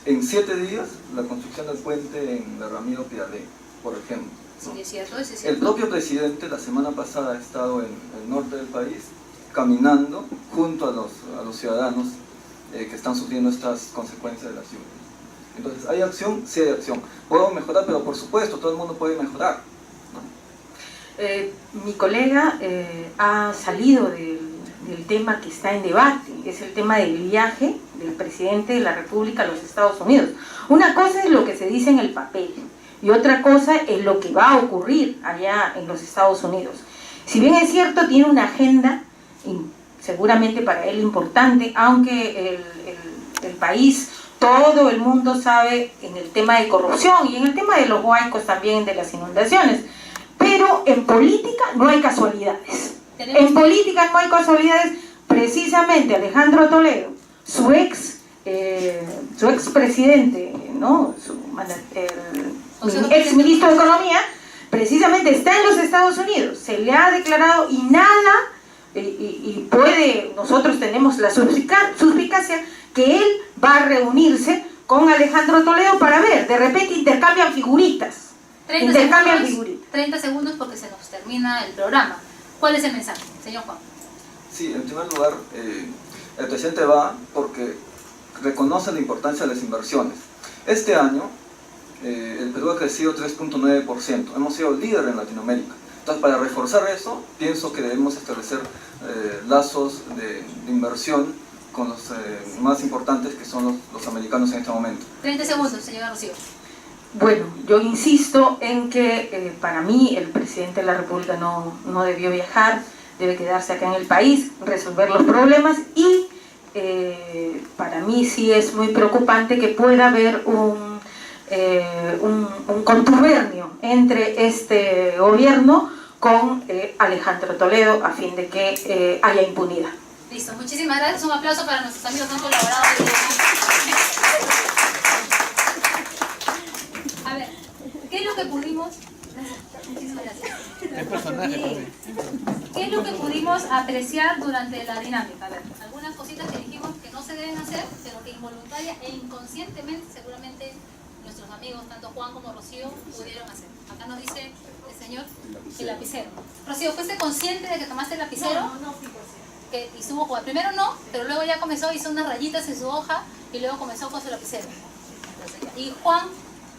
en 7 días la construcción del puente en la Ramiro Pialé, por ejemplo, ¿no? Sí, es cierto, eso es El cierto. propio presidente la semana pasada ha estado en el norte del país caminando junto a los ciudadanos que están sufriendo estas consecuencias de las lluvias. Entonces, ¿hay acción? Sí hay acción. ¿Puedo mejorar? Pero por supuesto, todo el mundo puede mejorar, ¿no? Mi colega ha salido del tema que está en debate, es el tema del viaje del presidente de la República a los Estados Unidos. Una cosa es lo que se dice en el papel y otra cosa es lo que va a ocurrir allá en los Estados Unidos. Si bien es cierto, tiene una agenda seguramente para él importante, aunque el país, todo el mundo sabe en el tema de corrupción y en el tema de los huaicos también, de las inundaciones. Pero en política no hay casualidades. En política no hay casualidades. Precisamente Alejandro Toledo, su ex presidente, ¿no?, el ex ministro de Economía, precisamente está en los Estados Unidos. Se le ha declarado y nada, y puede, nosotros tenemos la suspicacia que él va a reunirse con Alejandro Toledo para ver, de repente intercambian figuritas. 30 segundos porque se nos termina el programa. ¿Cuál es el mensaje, señor Juan? Sí, en primer lugar, el presidente va porque reconoce la importancia de las inversiones. Este año, el Perú ha crecido 3.9%. Hemos sido líder en Latinoamérica. Entonces, para reforzar eso, pienso que debemos establecer lazos de inversión con los más importantes, que son los americanos en este momento. 30 segundos, señora Rocío. Bueno, yo insisto en que para mí el presidente de la República no debió viajar, debe quedarse acá en el país, resolver los problemas y para mí sí es muy preocupante que pueda haber un contubernio entre este gobierno con Alejandro Toledo a fin de que haya impunidad. Listo, muchísimas gracias. Un aplauso para nuestros amigos que han colaborado. A ver, ¿qué es lo que pudimos? Muchísimas gracias. El personaje también. ¿Qué es lo que pudimos apreciar durante la dinámica? A ver, algunas cositas que dijimos que no se deben hacer, pero que involuntaria e inconscientemente seguramente nuestros amigos, tanto Juan como Rocío, pudieron hacer. Acá nos dice el señor el lapicero. Rocío, ¿fuiste consciente de que tomaste el lapicero? No fui consciente. Que estuvo, primero no, pero luego ya comenzó, hizo unas rayitas en su hoja y luego comenzó con su lapicero. Y Juan,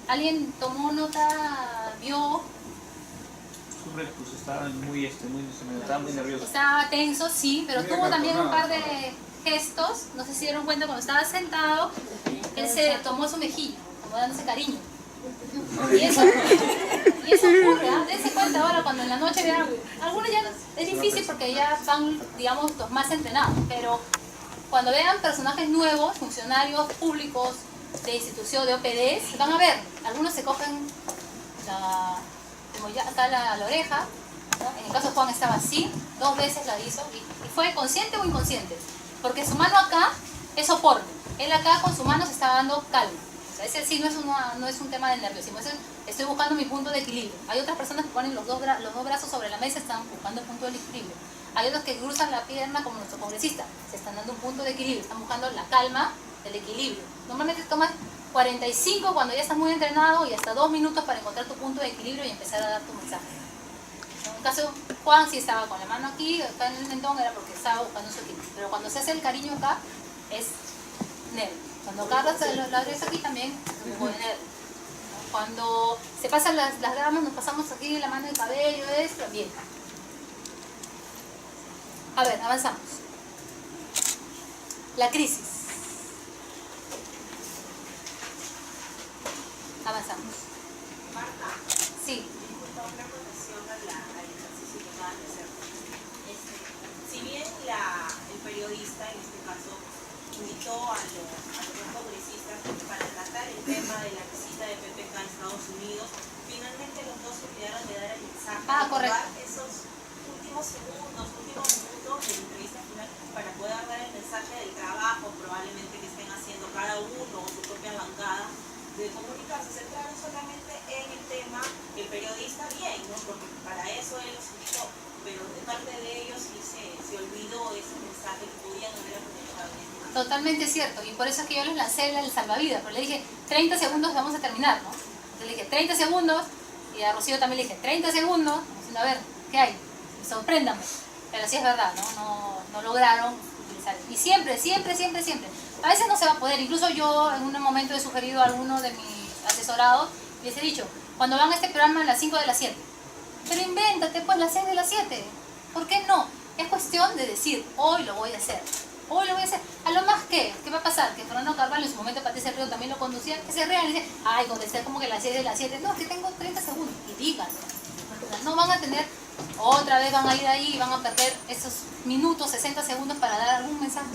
¿alguien tomó nota, vio? Pues estaba estaba muy nervioso. Estaba tenso, sí, pero Muy tuvo también un par acartonado. de gestos, no sé si dieron cuenta cuando estaba sentado, él se tomó su mejilla, como dándose cariño. Y eso ocurre, ¿ah? Dense cuenta ahora cuando en la noche vean, algunos ya es difícil porque ya van, digamos, los más entrenados, pero cuando vean personajes nuevos, funcionarios públicos de institución, de OPDs, van a ver, algunos se cogen como ya acá la oreja, ¿no? En el caso de Juan estaba así, 2 veces la hizo, y fue consciente o inconsciente, porque su mano acá es soporte, él acá con su mano se estaba dando calma. O sea, ese sí no es un tema del nerviosismo, estoy buscando mi punto de equilibrio. Hay otras personas que ponen los dos brazos sobre la mesa, están buscando el punto de equilibrio. Hay otros que cruzan la pierna como nuestro congresista, se están dando un punto de equilibrio, están buscando la calma, el equilibrio. Normalmente tomas 45 cuando ya estás muy entrenado y hasta 2 minutos para encontrar tu punto de equilibrio y empezar a dar tu mensaje. En el caso de Juan sí estaba con la mano aquí, acá en el mentón era porque estaba buscando su equilibrio. Pero cuando se hace el cariño acá es nervio. Cuando agarras la oreja aquí también es un poco de nervio. Cuando se pasan las gramas, nos pasamos aquí la mano del cabello, es también. A ver, avanzamos. La crisis. Avanzamos. Marta, Sí. disculpa, una acotación a la puedan hacer. Si bien el periodista, en este caso, invitó a los congresistas para tratar el tema de la visita de PPK a Estados Unidos, finalmente los dos se olvidaron de dar el mensaje, correcto. esos últimos segundos, últimos minutos de la entrevista final para poder dar el mensaje del trabajo probablemente que estén haciendo cada uno o su propia bancada de comunicarse. Se centraron solamente en el tema, el periodista bien, ¿no? Porque para eso él los invitó, pero de parte de ellos sí se olvidó ese mensaje que podían haber aprovechado. Totalmente cierto, y por eso es que yo les lancé el salvavidas, porque le dije 30 segundos vamos a terminar, ¿no? Entonces le dije 30 segundos, y a Rocío también le dije 30 segundos, diciendo, a ver, ¿qué hay? Sorpréndame. Pero sí es verdad, no lograron utilizar. Y siempre, a veces no se va a poder, incluso yo en un momento he sugerido a alguno de mis asesorados, les he dicho, cuando van a este programa a las 5 de las 7, pero invéntate pues las 6 de las 7, ¿por qué no? Es cuestión de decir, hoy lo voy a hacer. Hoy lo voy a hacer. A lo más que, ¿qué va a pasar? Que Fernando Carvalho en su momento Patricia Río también lo conducía, que se rean y dicen, ay, contesté como que las 6 de las 7. No, que tengo 30 segundos. Y díganlo. No van a tener, otra vez van a ir ahí y van a perder esos minutos, 60 segundos para dar algún mensaje.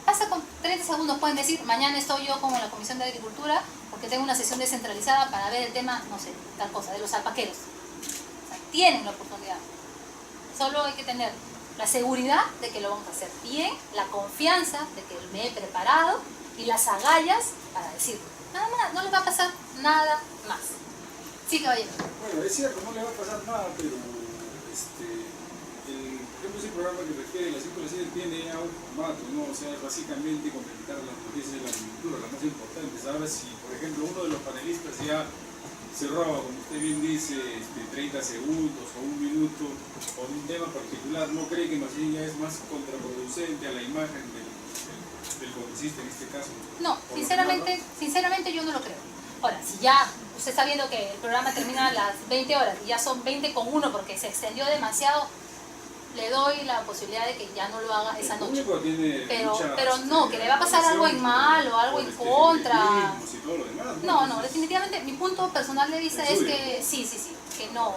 Pasa con 30 segundos, pueden decir, mañana estoy yo con la Comisión de Agricultura porque tengo una sesión descentralizada para ver el tema, no sé, tal cosa, de los alpaqueros. O sea, tienen la oportunidad. Solo hay que tener la seguridad de que lo vamos a hacer bien, la confianza de que me he preparado y las agallas para decirlo. Nada más, no les va a pasar nada más. Sí, caballero. Bueno, es cierto, no le va a pasar nada, pero ese programa que refiere a las 5 de la 7 tiene ya un formato, ¿no? O sea, básicamente complementar las noticias de la agricultura, las más importantes. Ahora, si por ejemplo uno de los panelistas ya se roba, como usted bien dice, 30 segundos o un minuto por un tema particular, ¿no cree que más bien ya es más contraproducente a la imagen del congresista en este caso? No, sinceramente yo no lo creo. Ahora, si ya usted está viendo que el programa termina a las 20 horas y ya son 20 con 1 porque se extendió demasiado, le doy la posibilidad de que ya no lo haga esa noche. Pero no, que le va a pasar algo en mal o algo en contra. No, definitivamente mi punto personal de vista es que sí, que no.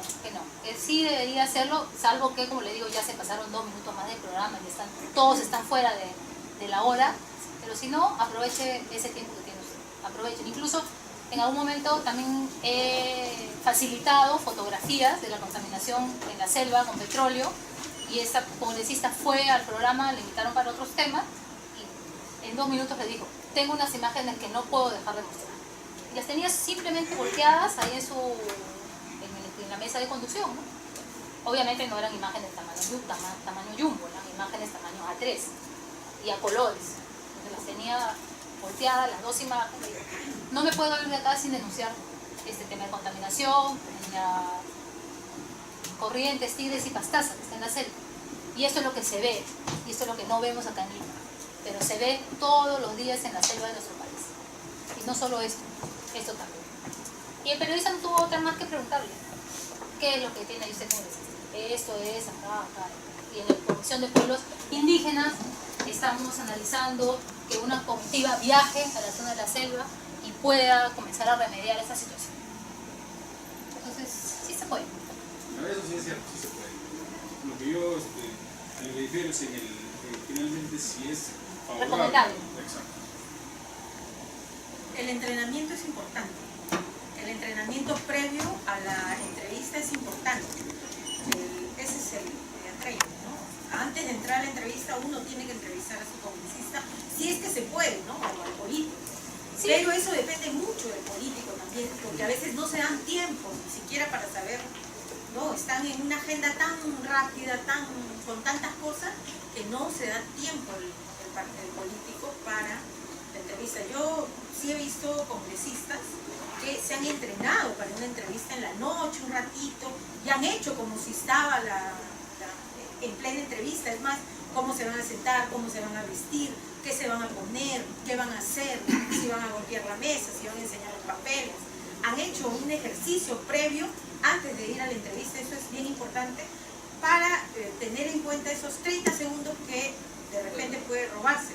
Que sí debería hacerlo, salvo que, como le digo, ya se pasaron 2 minutos más del programa y todos están fuera de la hora. Pero si no, aproveche ese tiempo que tiene usted. Aprovechen. Incluso en algún momento también he facilitado fotografías de la contaminación en la selva con petróleo. Y esta congresista fue al programa, le invitaron para otros temas y en 2 minutos le dijo, tengo unas imágenes que no puedo dejar de mostrar. Y las tenía simplemente volteadas ahí en la mesa de conducción, ¿no? Obviamente no eran imágenes tamaño jumbo, eran imágenes tamaño A3 y a colores. Entonces las tenía volteadas las 2 imágenes. No me puedo ir de acá sin denunciar este tema de contaminación, Corrientes, Tigres y Pastaza, que está en la selva. Y esto es lo que se ve, y esto es lo que no vemos acá en Lima. Pero se ve todos los días en la selva de nuestro país. Y no solo esto también. Y el periodista no tuvo otra más que preguntarle, ¿qué es lo que tiene ahí usted congresista? Esto es, acá. Y en la Comisión de Pueblos Indígenas estamos analizando que una comitiva viaje a la zona de la selva y pueda comenzar a remediar esa situación. Entonces, sí se puede. Eso sí es cierto, sí se puede. Lo que yo me refiero es finalmente si es favorable. Recomendable. Exacto. El entrenamiento es importante. El entrenamiento previo a la entrevista es importante. Ese es el training, ¿no? Antes de entrar a la entrevista uno tiene que entrevistar a su congresista, si es que se puede, ¿no? O al político. Sí. Pero eso depende mucho del político también, porque a veces no se dan tiempo ni siquiera para saber. No, están en una agenda tan rápida, con tantas cosas, que no se da tiempo el político para la entrevista. Yo sí he visto congresistas que se han entrenado para una entrevista en la noche, un ratito, y han hecho como si estaba en plena entrevista. Es más, cómo se van a sentar, cómo se van a vestir, qué se van a poner, qué van a hacer, si van a golpear la mesa, si van a enseñar los papeles. Han hecho un ejercicio previo antes de ir a la entrevista. Eso es bien importante para tener en cuenta esos 30 segundos que de repente puede robarse,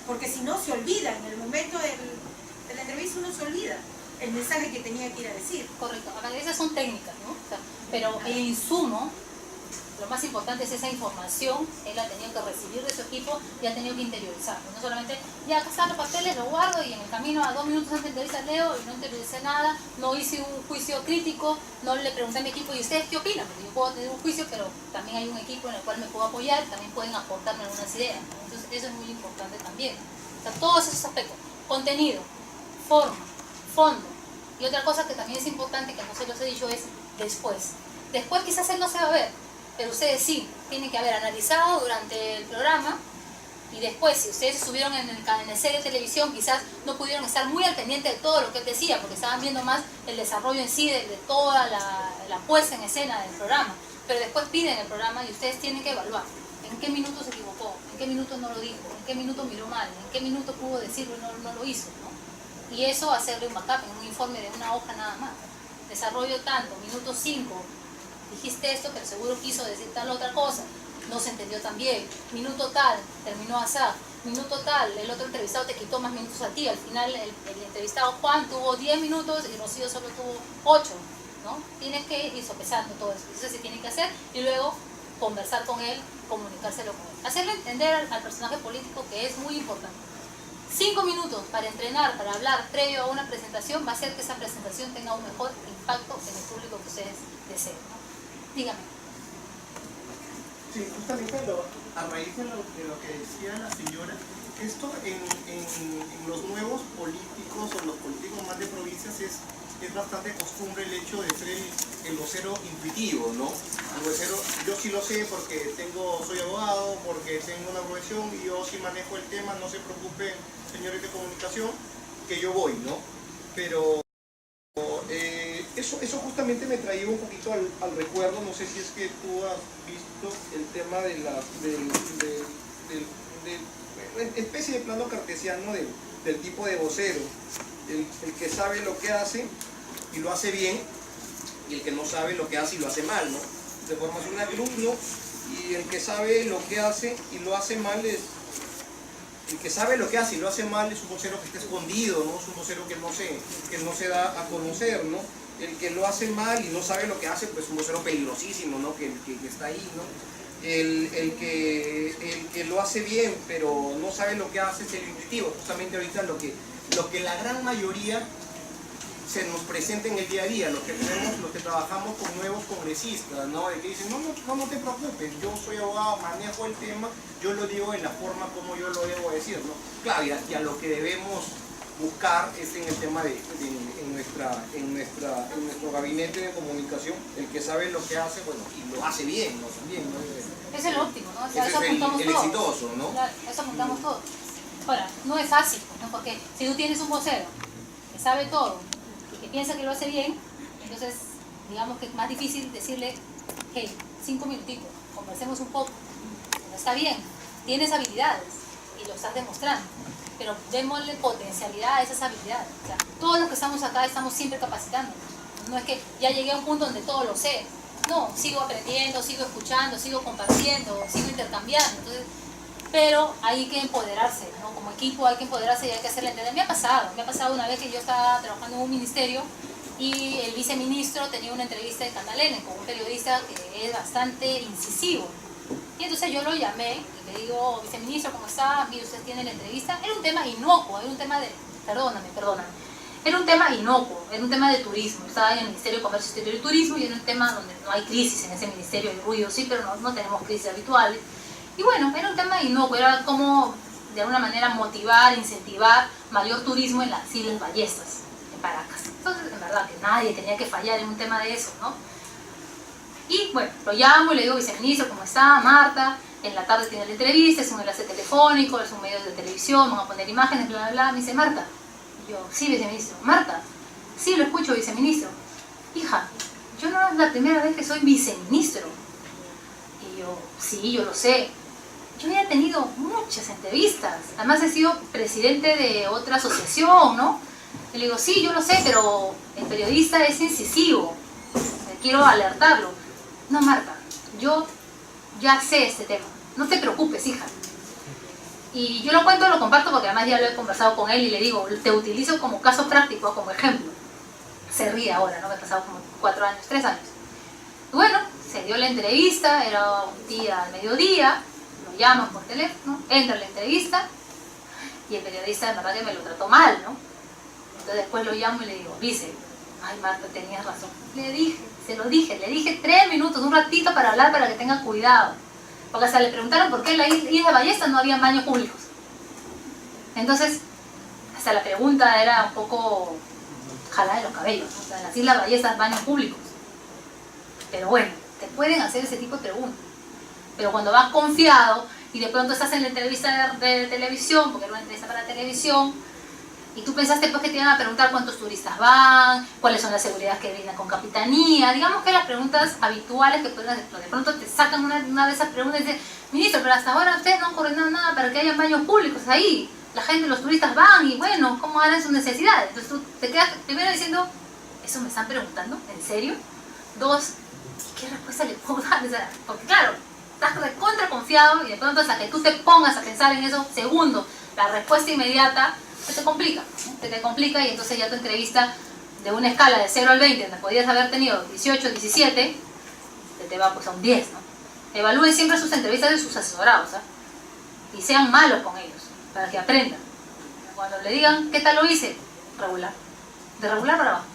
porque si no se olvida, en el momento de la entrevista uno se olvida el mensaje que tenía que ir a decir. Correcto, esas son técnicas, ¿no? O sea, pero el insumo Lo más importante es esa información, él ha tenido que recibir de su equipo y ha tenido que interiorizarlo. No solamente, ya acá están los papeles, los guardo y en el camino a 2 minutos antes de entrevista leo y no interioricé nada, no hice un juicio crítico, no le pregunté a mi equipo, ¿y ustedes qué opinan? Porque yo puedo tener un juicio, pero también hay un equipo en el cual me puedo apoyar, también pueden aportarme algunas ideas. Entonces eso es muy importante también. O sea, todos esos aspectos, contenido, forma, fondo. Y otra cosa que también es importante, que no se los he dicho, es después. Después quizás él no se va a ver, pero ustedes sí, tienen que haber analizado durante el programa y después, si ustedes estuvieron en el serie de televisión, quizás no pudieron estar muy al pendiente de todo lo que él decía, porque estaban viendo más el desarrollo en sí de toda la puesta en escena del programa, pero después piden el programa y ustedes tienen que evaluar en qué minuto se equivocó, en qué minuto no lo dijo, en qué minuto miró mal, en qué minuto pudo decirlo y no lo hizo, ¿no? Y eso hacerle un backup en un informe de una hoja nada más. Desarrollo tanto, minuto 5, dijiste esto, pero seguro quiso decir tal otra cosa, no se entendió tan bien, minuto tal, terminó así, minuto tal, el otro entrevistado te quitó más minutos a ti, al final el entrevistado Juan tuvo 10 minutos y Rocío solo tuvo 8, ¿no? Tienes que ir sopesando todo eso, eso se tiene que hacer y luego conversar con él, comunicárselo con él, hacerle entender al personaje político que es muy importante. 5 minutos para entrenar, para hablar previo a una presentación va a hacer que esa presentación tenga un mejor impacto en el público que ustedes deseen, ¿no? Dígame. Sí, justamente a raíz de lo que decía la señora, esto en los nuevos políticos o los políticos más de provincias es bastante costumbre el hecho de ser el vocero intuitivo, ¿no? El vocero, yo sí lo sé porque soy abogado, porque tengo una profesión y yo sí manejo el tema, no se preocupen, señores de comunicación, que yo voy, ¿no? Pero eso justamente me traía un poquito al recuerdo, no sé si es que tú has visto el tema de especie de plano cartesiano del tipo de vocero, el que sabe lo que hace y lo hace bien, y el que no sabe lo que hace y lo hace mal, ¿no? De formación de alumno, y el que sabe lo que hace y lo hace mal el que sabe lo que hace y lo hace mal es un vocero que está escondido, ¿no? Es un vocero que no se da a conocer, ¿no? El que lo hace mal y no sabe lo que hace, pues es un vocero peligrosísimo, ¿no? Que está ahí, ¿no? El que lo hace bien, pero no sabe lo que hace es el intuitivo. Justamente ahorita lo que la gran mayoría se nos presenta en el día a día, los que trabajamos con nuevos congresistas, ¿no? De que dicen, no te preocupes, yo soy abogado, manejo el tema, yo lo digo en la forma como yo lo debo decir, ¿no? Claro, y a lo que debemos buscar es en el tema en nuestro gabinete de comunicación, el que sabe lo que hace, bueno, y lo hace bien, ¿no? También, ¿no? Es el óptimo, ¿no? O sea, ese eso es apuntamos el todos. exitoso, ¿no? Claro, eso apuntamos todos. Ahora, no es fácil, ¿no? Porque si tú tienes un vocero que sabe todo y que piensa que lo hace bien, entonces digamos que es más difícil decirle, hey, 5 minutitos, conversemos un poco. Pero está bien, tienes habilidades y lo estás demostrando, pero démosle potencialidad a esas habilidades. O sea, todos los que estamos acá estamos siempre capacitando. No es que ya llegué a un punto donde todo lo sé. No, sigo aprendiendo, sigo escuchando, sigo compartiendo, sigo intercambiando. Entonces, pero hay que empoderarse, ¿no? Como equipo hay que empoderarse y hay que hacerle entender. Me ha pasado una vez que yo estaba trabajando en un ministerio y el viceministro tenía una entrevista de Canal N con un periodista que es bastante incisivo. Y entonces yo lo llamé y le digo, viceministro, ¿cómo está? Mire, usted tiene la entrevista. Era un tema inocuo, era un tema de... Perdóname. Era un tema inocuo, era un tema de turismo. Estaba en el Ministerio de Comercio Exterior y Turismo y era un tema donde no hay crisis en ese ministerio, hay ruido, sí, pero no tenemos crisis habituales. Y bueno, era un tema inocuo, era como de alguna manera motivar, incentivar mayor turismo en las Islas Ballestas, en Paracas. Entonces, en verdad, que nadie tenía que fallar en un tema de eso, ¿no? Y bueno, lo llamo y le digo, viceministro, ¿cómo está? Marta, en la tarde tiene la entrevista, es un enlace telefónico, es un medio de televisión, vamos a poner imágenes, bla, bla, bla. Me dice, Marta. Y yo, sí, viceministro. Marta, sí, lo escucho, viceministro. Hija, yo no es la primera vez que soy viceministro. Y yo, sí, yo lo sé. Yo ya he tenido muchas entrevistas. Además he sido presidente de otra asociación, ¿no? Y le digo, sí, yo lo sé, pero el periodista es incisivo. Quiero alertarlo. No, Marta, yo ya sé este tema. No te preocupes, hija. Y yo lo cuento, lo comparto porque además ya lo he conversado con él y le digo, te utilizo como caso práctico, como ejemplo. Se ríe ahora, ¿no? Me he pasado como 4 años, 3 años. Y bueno, se dio la entrevista, era un día al mediodía, lo llaman por teléfono, entra a la entrevista y el periodista de verdad que me lo trató mal, ¿no? Entonces después lo llamo y le digo, Vice, ay Marta, tenías razón. Le dije 3 minutos, un ratito para hablar para que tenga cuidado. Porque hasta le preguntaron por qué en la isla Ballesta no había baños públicos. Entonces, hasta la pregunta era un poco jalada de los cabellos, ¿no? O sea, en las Islas Ballestas baños públicos. Pero bueno, te pueden hacer ese tipo de preguntas. Pero cuando vas confiado y de pronto estás en la entrevista de televisión, porque era una entrevista para televisión, y tú pensaste pues que te iban a preguntar cuántos turistas van, cuáles son las seguridades que brindan con capitanía, digamos que las preguntas habituales que pueden hacer, de pronto te sacan una de esas preguntas y dicen, ministro, pero hasta ahora ustedes no han coordinado nada para que haya baños públicos ahí, la gente, los turistas van y bueno, ¿cómo harán sus necesidades? Entonces tú te quedas primero diciendo, ¿eso me están preguntando? ¿En serio? 2, ¿qué respuesta le puedo dar? O sea, porque claro, estás recontra confiado y de pronto hasta que tú te pongas a pensar en eso, segundo, la respuesta inmediata, se te complica, ¿no? Se te complica y entonces ya tu entrevista de una escala de 0 al 20, donde podías haber tenido 18, 17, se te va pues a un 10, ¿no? Evalúen siempre sus entrevistas de sus asesorados, ¿eh? Y sean malos con ellos, para que aprendan. Cuando le digan, ¿qué tal lo hice? Regular. De regular para abajo.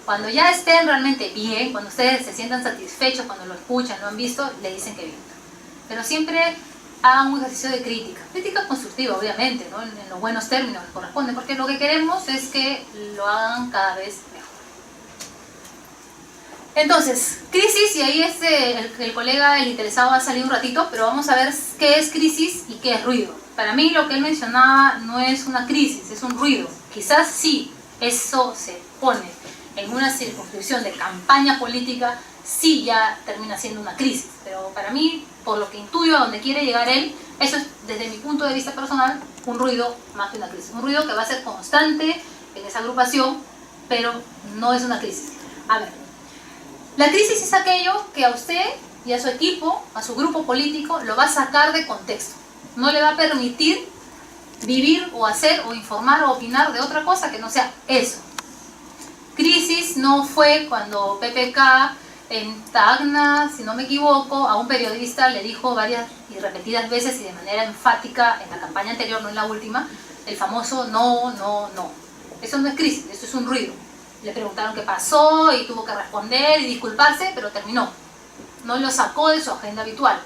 Cuando ya estén realmente bien, cuando ustedes se sientan satisfechos, cuando lo escuchan, lo han visto, le dicen que bien. Pero siempre hagan un ejercicio de crítica constructiva, obviamente, ¿no? En los buenos términos que corresponden, porque lo que queremos es que lo hagan cada vez mejor. Entonces, crisis, y ahí el colega, el interesado, va a salir un ratito, pero vamos a ver qué es crisis y qué es ruido. Para mí lo que él mencionaba no es una crisis, es un ruido. Quizás sí, eso se pone en una circunscripción de campaña política, sí ya termina siendo una crisis, pero para mí, por lo que intuyo a donde quiere llegar él, eso es desde mi punto de vista personal un ruido más que una crisis, un ruido que va a ser constante en esa agrupación, pero no es una crisis. A ver, la crisis es aquello que a usted y a su equipo, a su grupo político, lo va a sacar de contexto, no le va a permitir vivir o hacer o informar o opinar de otra cosa que no sea eso. Crisis no fue cuando PPK en Tacna, si no me equivoco, a un periodista le dijo varias y repetidas veces y de manera enfática en la campaña anterior, no en la última, el famoso no, no, no. Eso no es crisis, eso es un ruido. Le preguntaron qué pasó y tuvo que responder y disculparse, pero terminó. No lo sacó de su agenda habitual.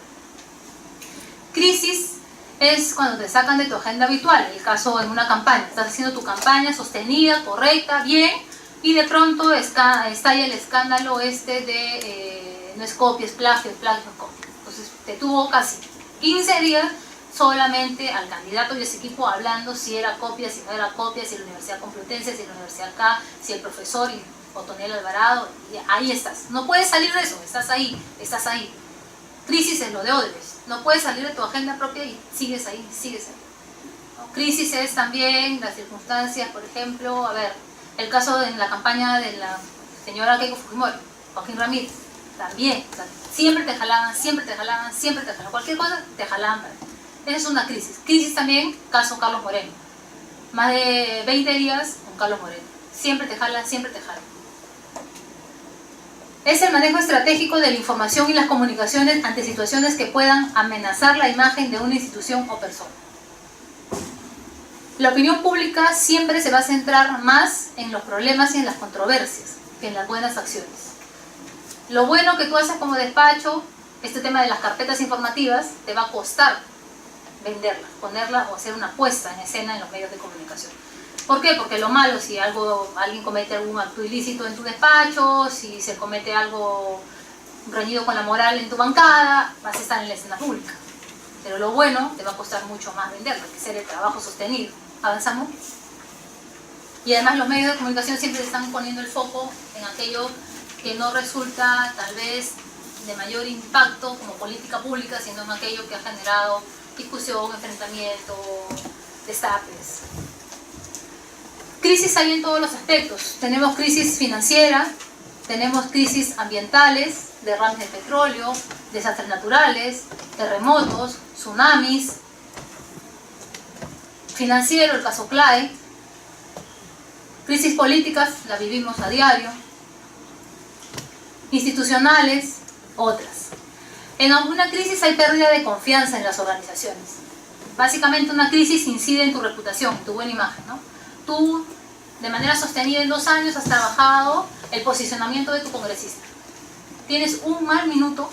Crisis es cuando te sacan de tu agenda habitual, el caso en una campaña. Estás haciendo tu campaña sostenida, correcta, bien, y de pronto estalla el escándalo no es copia, es plagio, es copia. Entonces te tuvo casi 15 días solamente al candidato y ese equipo hablando si era copia, si no era copia, si la Universidad Complutense, si la Universidad acá, si el profesor y Otoniel Alvarado, y ahí estás. No puedes salir de eso, estás ahí, estás ahí. Crisis es lo de Odebrecht, no puedes salir de tu agenda propia y sigues ahí, sigues ahí. ¿No? Crisis es también las circunstancias, por ejemplo, a ver, el caso en la campaña de la señora Keiko Fujimori, Joaquín Ramírez, también, o sea, siempre te jalaban, cualquier cosa te jalaban. Esa es una crisis. Crisis también, caso Carlos Moreno. Más de 20 días con Carlos Moreno. Siempre te jalan, siempre te jalan. Es el manejo estratégico de la información y las comunicaciones ante situaciones que puedan amenazar la imagen de una institución o persona. La opinión pública siempre se va a centrar más en los problemas y en las controversias que en las buenas acciones. Lo bueno que tú haces como despacho, este tema de las carpetas informativas, te va a costar venderlas, ponerlas o hacer una puesta en escena en los medios de comunicación. ¿Por qué? Porque lo malo, si alguien comete algún acto ilícito en tu despacho, si se comete algo reñido con la moral en tu bancada, vas a estar en la escena pública. Pero lo bueno, te va a costar mucho más venderlo, que ser el trabajo sostenido. ¿Avanzamos? Y además los medios de comunicación siempre están poniendo el foco en aquello que no resulta tal vez de mayor impacto como política pública, sino en aquello que ha generado discusión, enfrentamiento, destapes. Crisis hay en todos los aspectos. Tenemos crisis financiera, tenemos crisis ambientales, derrames de petróleo, desastres naturales, terremotos, tsunamis. Financiero, el caso CLAE. Crisis políticas, la vivimos a diario. Institucionales, Otras. En alguna crisis hay pérdida de confianza en las organizaciones. Básicamente una crisis incide en tu reputación, en tu buena imagen, ¿no? Tú, de manera sostenida en 2 años, has trabajado el posicionamiento de tu congresista. Tienes un mal minuto,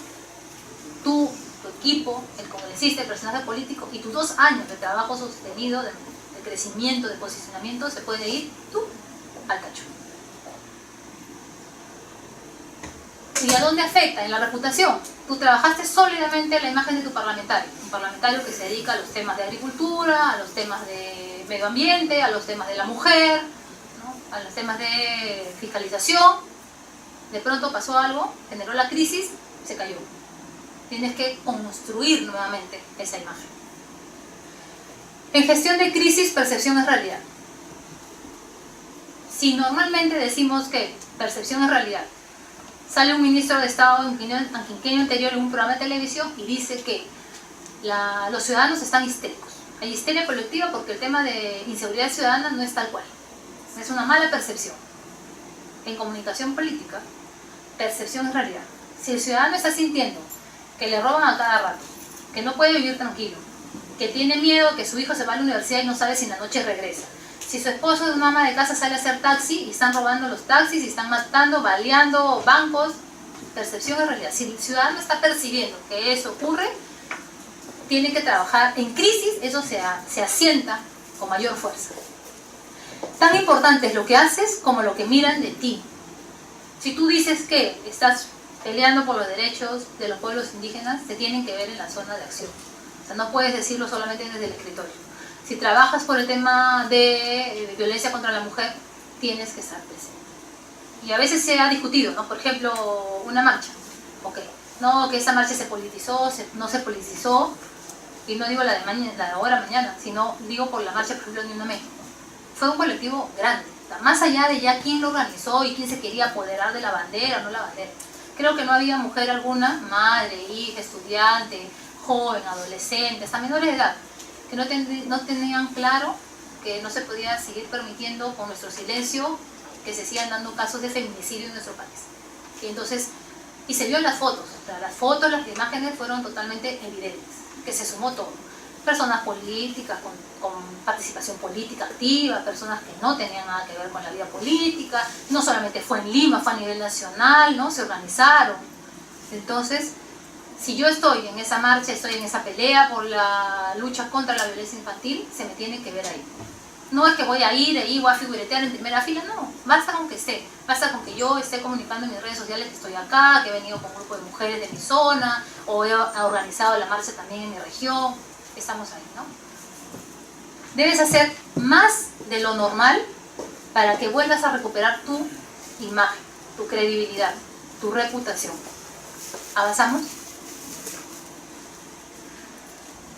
tú, tu equipo, el congresista, el personaje político, y tus 2 años de trabajo sostenido, de crecimiento, de posicionamiento, se puede ir tú al cacho. ¿Y a dónde afecta? En la reputación. Tú trabajaste sólidamente la imagen de tu parlamentario. Un parlamentario que se dedica a los temas de agricultura, a los temas de medio ambiente, a los temas de la mujer, ¿no? A los temas de fiscalización. De pronto pasó algo, generó la crisis, se cayó. Tienes que construir nuevamente esa imagen. En gestión de crisis, percepción es realidad. Si normalmente decimos que percepción es realidad, sale un ministro de Estado en quinquenio anterior en un programa de televisión y dice que los ciudadanos están histéricos. Hay histeria colectiva porque el tema de inseguridad ciudadana no es tal cual. Es una mala percepción. En comunicación política, percepción es realidad. Si el ciudadano está sintiendo que le roban a cada rato, que no puede vivir tranquilo, que tiene miedo que su hijo se va a la universidad y no sabe si en la noche regresa, si su esposo de una ama de casa sale a hacer taxi y están robando los taxis y están matando, baleando bancos, percepción es realidad. Si el ciudadano está percibiendo que eso ocurre, tiene que trabajar en crisis, eso se asienta con mayor fuerza. Tan importante es lo que haces como lo que miran de ti. Si tú dices que estás peleando por los derechos de los pueblos indígenas, se tienen que ver en la zona de acción. O sea, no puedes decirlo solamente desde el escritorio. Si trabajas por el tema de violencia contra la mujer, tienes que estar presente. Y a veces se ha discutido, ¿no? Por ejemplo, una marcha. Ok, no, que esa marcha se politizó, no se politizó, y no digo la de ahora mañana, sino digo por la marcha, por ejemplo, de Ni Una México. Fue un colectivo grande, más allá de ya quién lo organizó y quién se quería apoderar de la bandera o no la bandera. Creo que no había mujer alguna, madre, hija, estudiante, joven, adolescente, hasta menores de edad, que no tenían claro que no se podía seguir permitiendo con nuestro silencio que se sigan dando casos de feminicidio en nuestro país. Y entonces, y se vio en las fotos, o sea, las fotos, las imágenes fueron totalmente evidentes, que se sumó todo. Personas políticas con participación política activa, personas que no tenían nada que ver con la vida política, no solamente fue en Lima, fue a nivel nacional, ¿no? Se organizaron. Entonces, si yo estoy en esa marcha, estoy en esa pelea por la lucha contra la violencia infantil, se me tiene que ver ahí. No es que voy a ir ahí, voy a figuretear en primera fila, no. Basta con que esté, basta con que yo esté comunicando en mis redes sociales que estoy acá, que he venido con un grupo de mujeres de mi zona, o he organizado la marcha también en mi región. Estamos ahí, ¿no? Debes hacer más de lo normal para que vuelvas a recuperar tu imagen, tu credibilidad, tu reputación. ¿Avanzamos?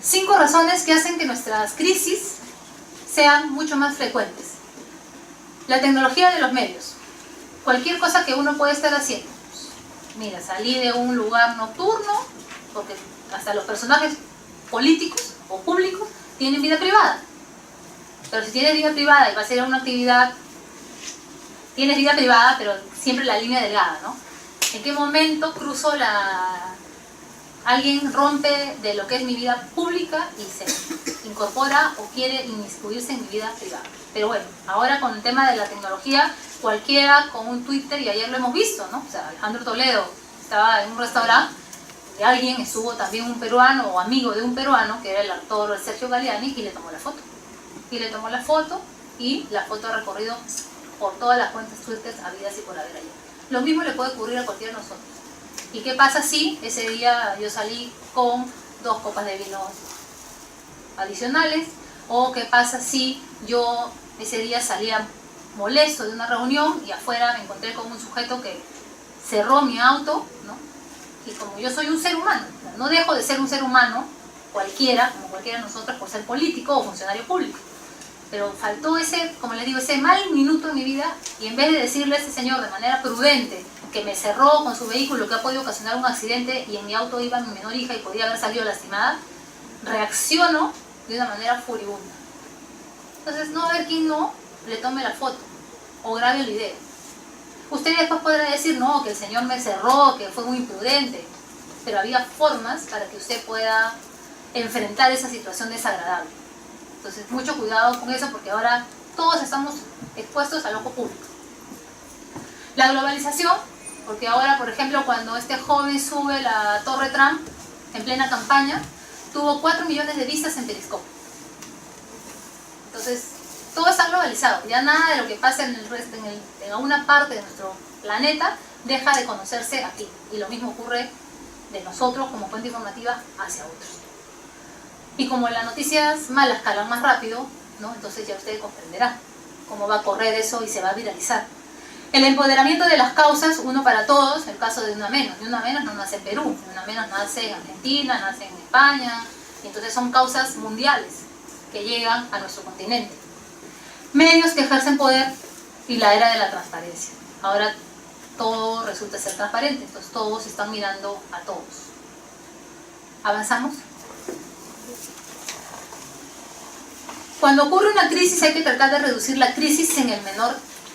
5 razones que hacen que nuestras crisis sean mucho más frecuentes. La tecnología de los medios. Cualquier cosa que uno puede estar haciendo. Mira, salí de un lugar nocturno, porque hasta los personajes políticos o públicos tienen vida privada. Pero si tienes vida privada y vas a ir a una actividad, tienes vida privada, pero siempre la línea delgada, ¿no? ¿En qué momento cruzo alguien rompe de lo que es mi vida pública y se incorpora o quiere inmiscuirse en mi vida privada? Pero bueno, ahora con el tema de la tecnología, cualquiera con un Twitter, y ayer lo hemos visto, ¿no? O sea, Alejandro Toledo estaba en un restaurante y alguien estuvo también un peruano o amigo de un peruano, que era el actor Sergio Galeani, y le tomó la foto. Y le tomó la foto y la foto ha recorrido por todas las cuentas Twitter habidas y por haber allá. Lo mismo le puede ocurrir a cualquiera de nosotros. ¿Y qué pasa si ese día yo salí con 2 copas de vino adicionales? ¿O qué pasa si yo ese día salía molesto de una reunión y afuera me encontré con un sujeto que cerró mi auto, ¿no? Y como yo soy un ser humano, no dejo de ser un ser humano cualquiera, como cualquiera de nosotros, por ser político o funcionario público. Pero faltó ese, como les digo, ese mal minuto en mi vida, y en vez de decirle a ese señor de manera prudente que me cerró con su vehículo, que ha podido ocasionar un accidente y en mi auto iba mi menor hija y podía haber salido lastimada, reacciono de una manera furibunda. Entonces no va a haber quien no le tome la foto o grabe el video. Usted después podrá decir, no, que el señor me cerró, que fue muy imprudente, pero había formas para que usted pueda enfrentar esa situación desagradable. Entonces, mucho cuidado con eso, porque ahora todos estamos expuestos al ojo público. La globalización, porque ahora, por ejemplo, cuando este joven sube la Torre Trump en plena campaña, tuvo 4 millones de vistas en Periscope. Entonces, todo está globalizado. Ya nada de lo que pasa en el resto, en alguna parte de nuestro planeta deja de conocerse aquí. Y lo mismo ocurre de nosotros como fuente informativa hacia otros. Y como las noticias malas calan más rápido, ¿no? Entonces ya usted comprenderá cómo va a correr eso y se va a viralizar. El empoderamiento de las causas, uno para todos, el caso de Ni Una Menos. Ni Una Menos no nace en Perú, Ni Una Menos nace en Argentina, nace en España, y entonces son causas mundiales que llegan a nuestro continente. Medios que ejercen poder y la era de la transparencia. Ahora todo resulta ser transparente, entonces todos están mirando a todos. ¿Avanzamos? Cuando ocurre una crisis hay que tratar de reducir la crisis en el menor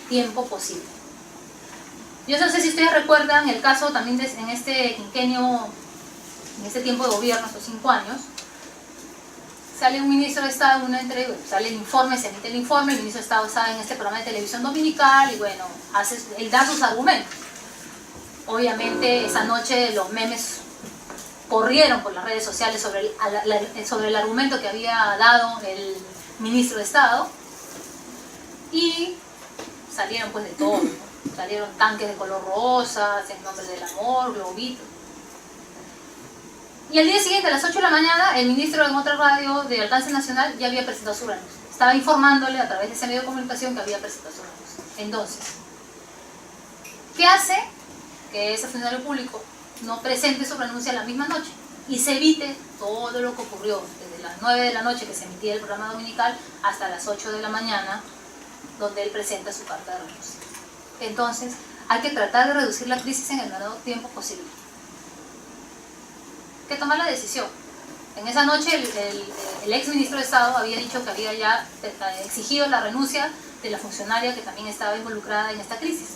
tiempo posible. Yo no sé si ustedes recuerdan el caso también en este quinquenio, en este tiempo de gobierno, estos 5 años, sale un ministro de Estado, sale el informe, se emite el informe, el ministro de Estado está en este programa de televisión dominical y bueno, él da sus argumentos. Obviamente esa noche los memes corrieron por las redes sociales sobre el argumento que había dado el ministro de Estado y salieron pues de todo, ¿no? Salieron tanques de color rosa, en nombre del amor, globitos. Y al día siguiente, a las 8 de la mañana, el ministro en otra radio de alcance nacional ya había presentado su renuncia. Estaba informándole a través de ese medio de comunicación que había presentado su renuncia. Entonces, ¿qué hace? Que ese funcionario público no presente su renuncia la misma noche y se evite todo lo que ocurrió desde las 9 de la noche que se emitía el programa dominical hasta las 8 de la mañana, donde él presenta su carta de renuncia. Entonces, hay que tratar de reducir la crisis en el menor tiempo posible. Hay que tomar la decisión. En esa noche el ex ministro de Estado había dicho que había ya exigido la renuncia de la funcionaria que también estaba involucrada en esta crisis.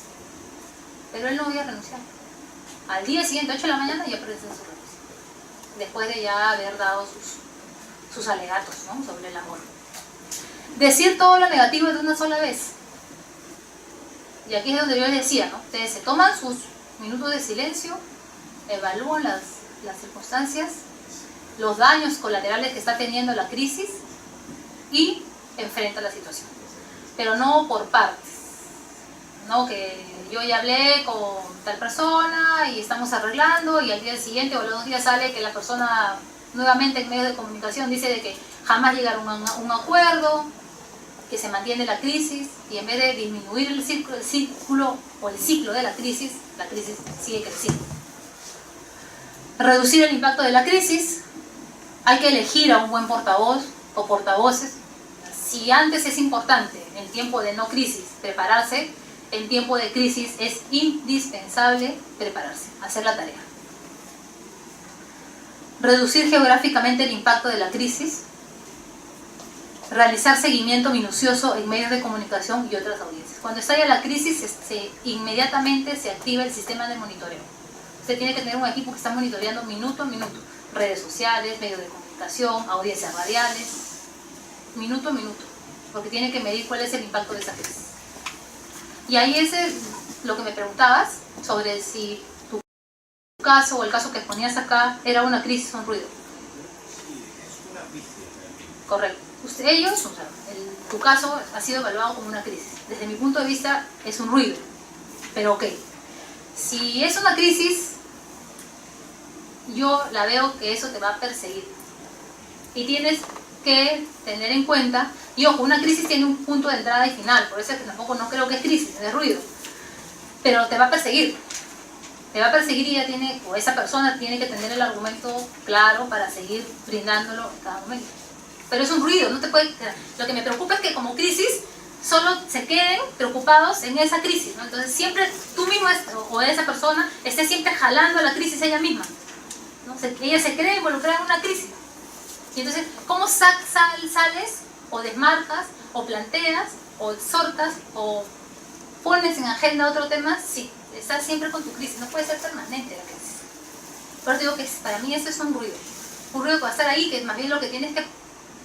Pero él no había renunciado. Al día siguiente, 8 de la mañana, ya presentó su renuncia. Después de ya haber dado sus alegatos, ¿no? Sobre el amor. Decir todo lo negativo de una sola vez. Y aquí es donde yo les decía, ¿no? Ustedes se toman sus minutos de silencio, evalúan las circunstancias, los daños colaterales que está teniendo la crisis y enfrentan la situación. Pero no por partes. No que yo ya hablé con tal persona y estamos arreglando y al día siguiente o los 2 días sale que la persona nuevamente en medios de comunicación dice de que jamás llegaron a un acuerdo, que se mantiene la crisis y en vez de disminuir el ciclo o el ciclo de la crisis sigue creciendo. Reducir el impacto de la crisis, hay que elegir a un buen portavoz o portavoces. Si antes es importante en tiempo de no crisis prepararse, en tiempo de crisis es indispensable prepararse, hacer la tarea. Reducir geográficamente el impacto de la crisis, realizar seguimiento minucioso en medios de comunicación y otras audiencias. Cuando estalla la crisis, inmediatamente se activa el sistema de monitoreo. Usted tiene que tener un equipo que está monitoreando minuto a minuto, redes sociales, medios de comunicación, audiencias radiales, minuto a minuto, porque tiene que medir cuál es el impacto de esa crisis. Y ahí es lo que me preguntabas, sobre si tu caso o el caso que exponías acá era una crisis o un ruido. Sí, es una crisis. Correcto. Tu caso ha sido evaluado como una crisis. Desde mi punto de vista es un ruido, pero ok. Si es una crisis, yo la veo que eso te va a perseguir. Y tienes que tener en cuenta, y ojo, una crisis tiene un punto de entrada y final, por eso es que tampoco no creo que es crisis, es ruido. Pero te va a perseguir. Te va a perseguir y esa persona tiene que tener el argumento claro para seguir brindándolo en cada momento. Pero es un ruido, no te puede. Lo que me preocupa es que como crisis solo se queden preocupados en esa crisis, ¿no? Entonces siempre tú mismo o esa persona esté siempre jalando la crisis ella misma, ¿no? Ella se cree involucrada en una crisis. Y entonces, ¿cómo sales o desmarcas o planteas o exhortas o pones en agenda otro tema, sí, estás siempre con tu crisis, no puede ser permanente la crisis. Por eso digo que para mí eso es un ruido que va a estar ahí, que más bien lo que tienes que,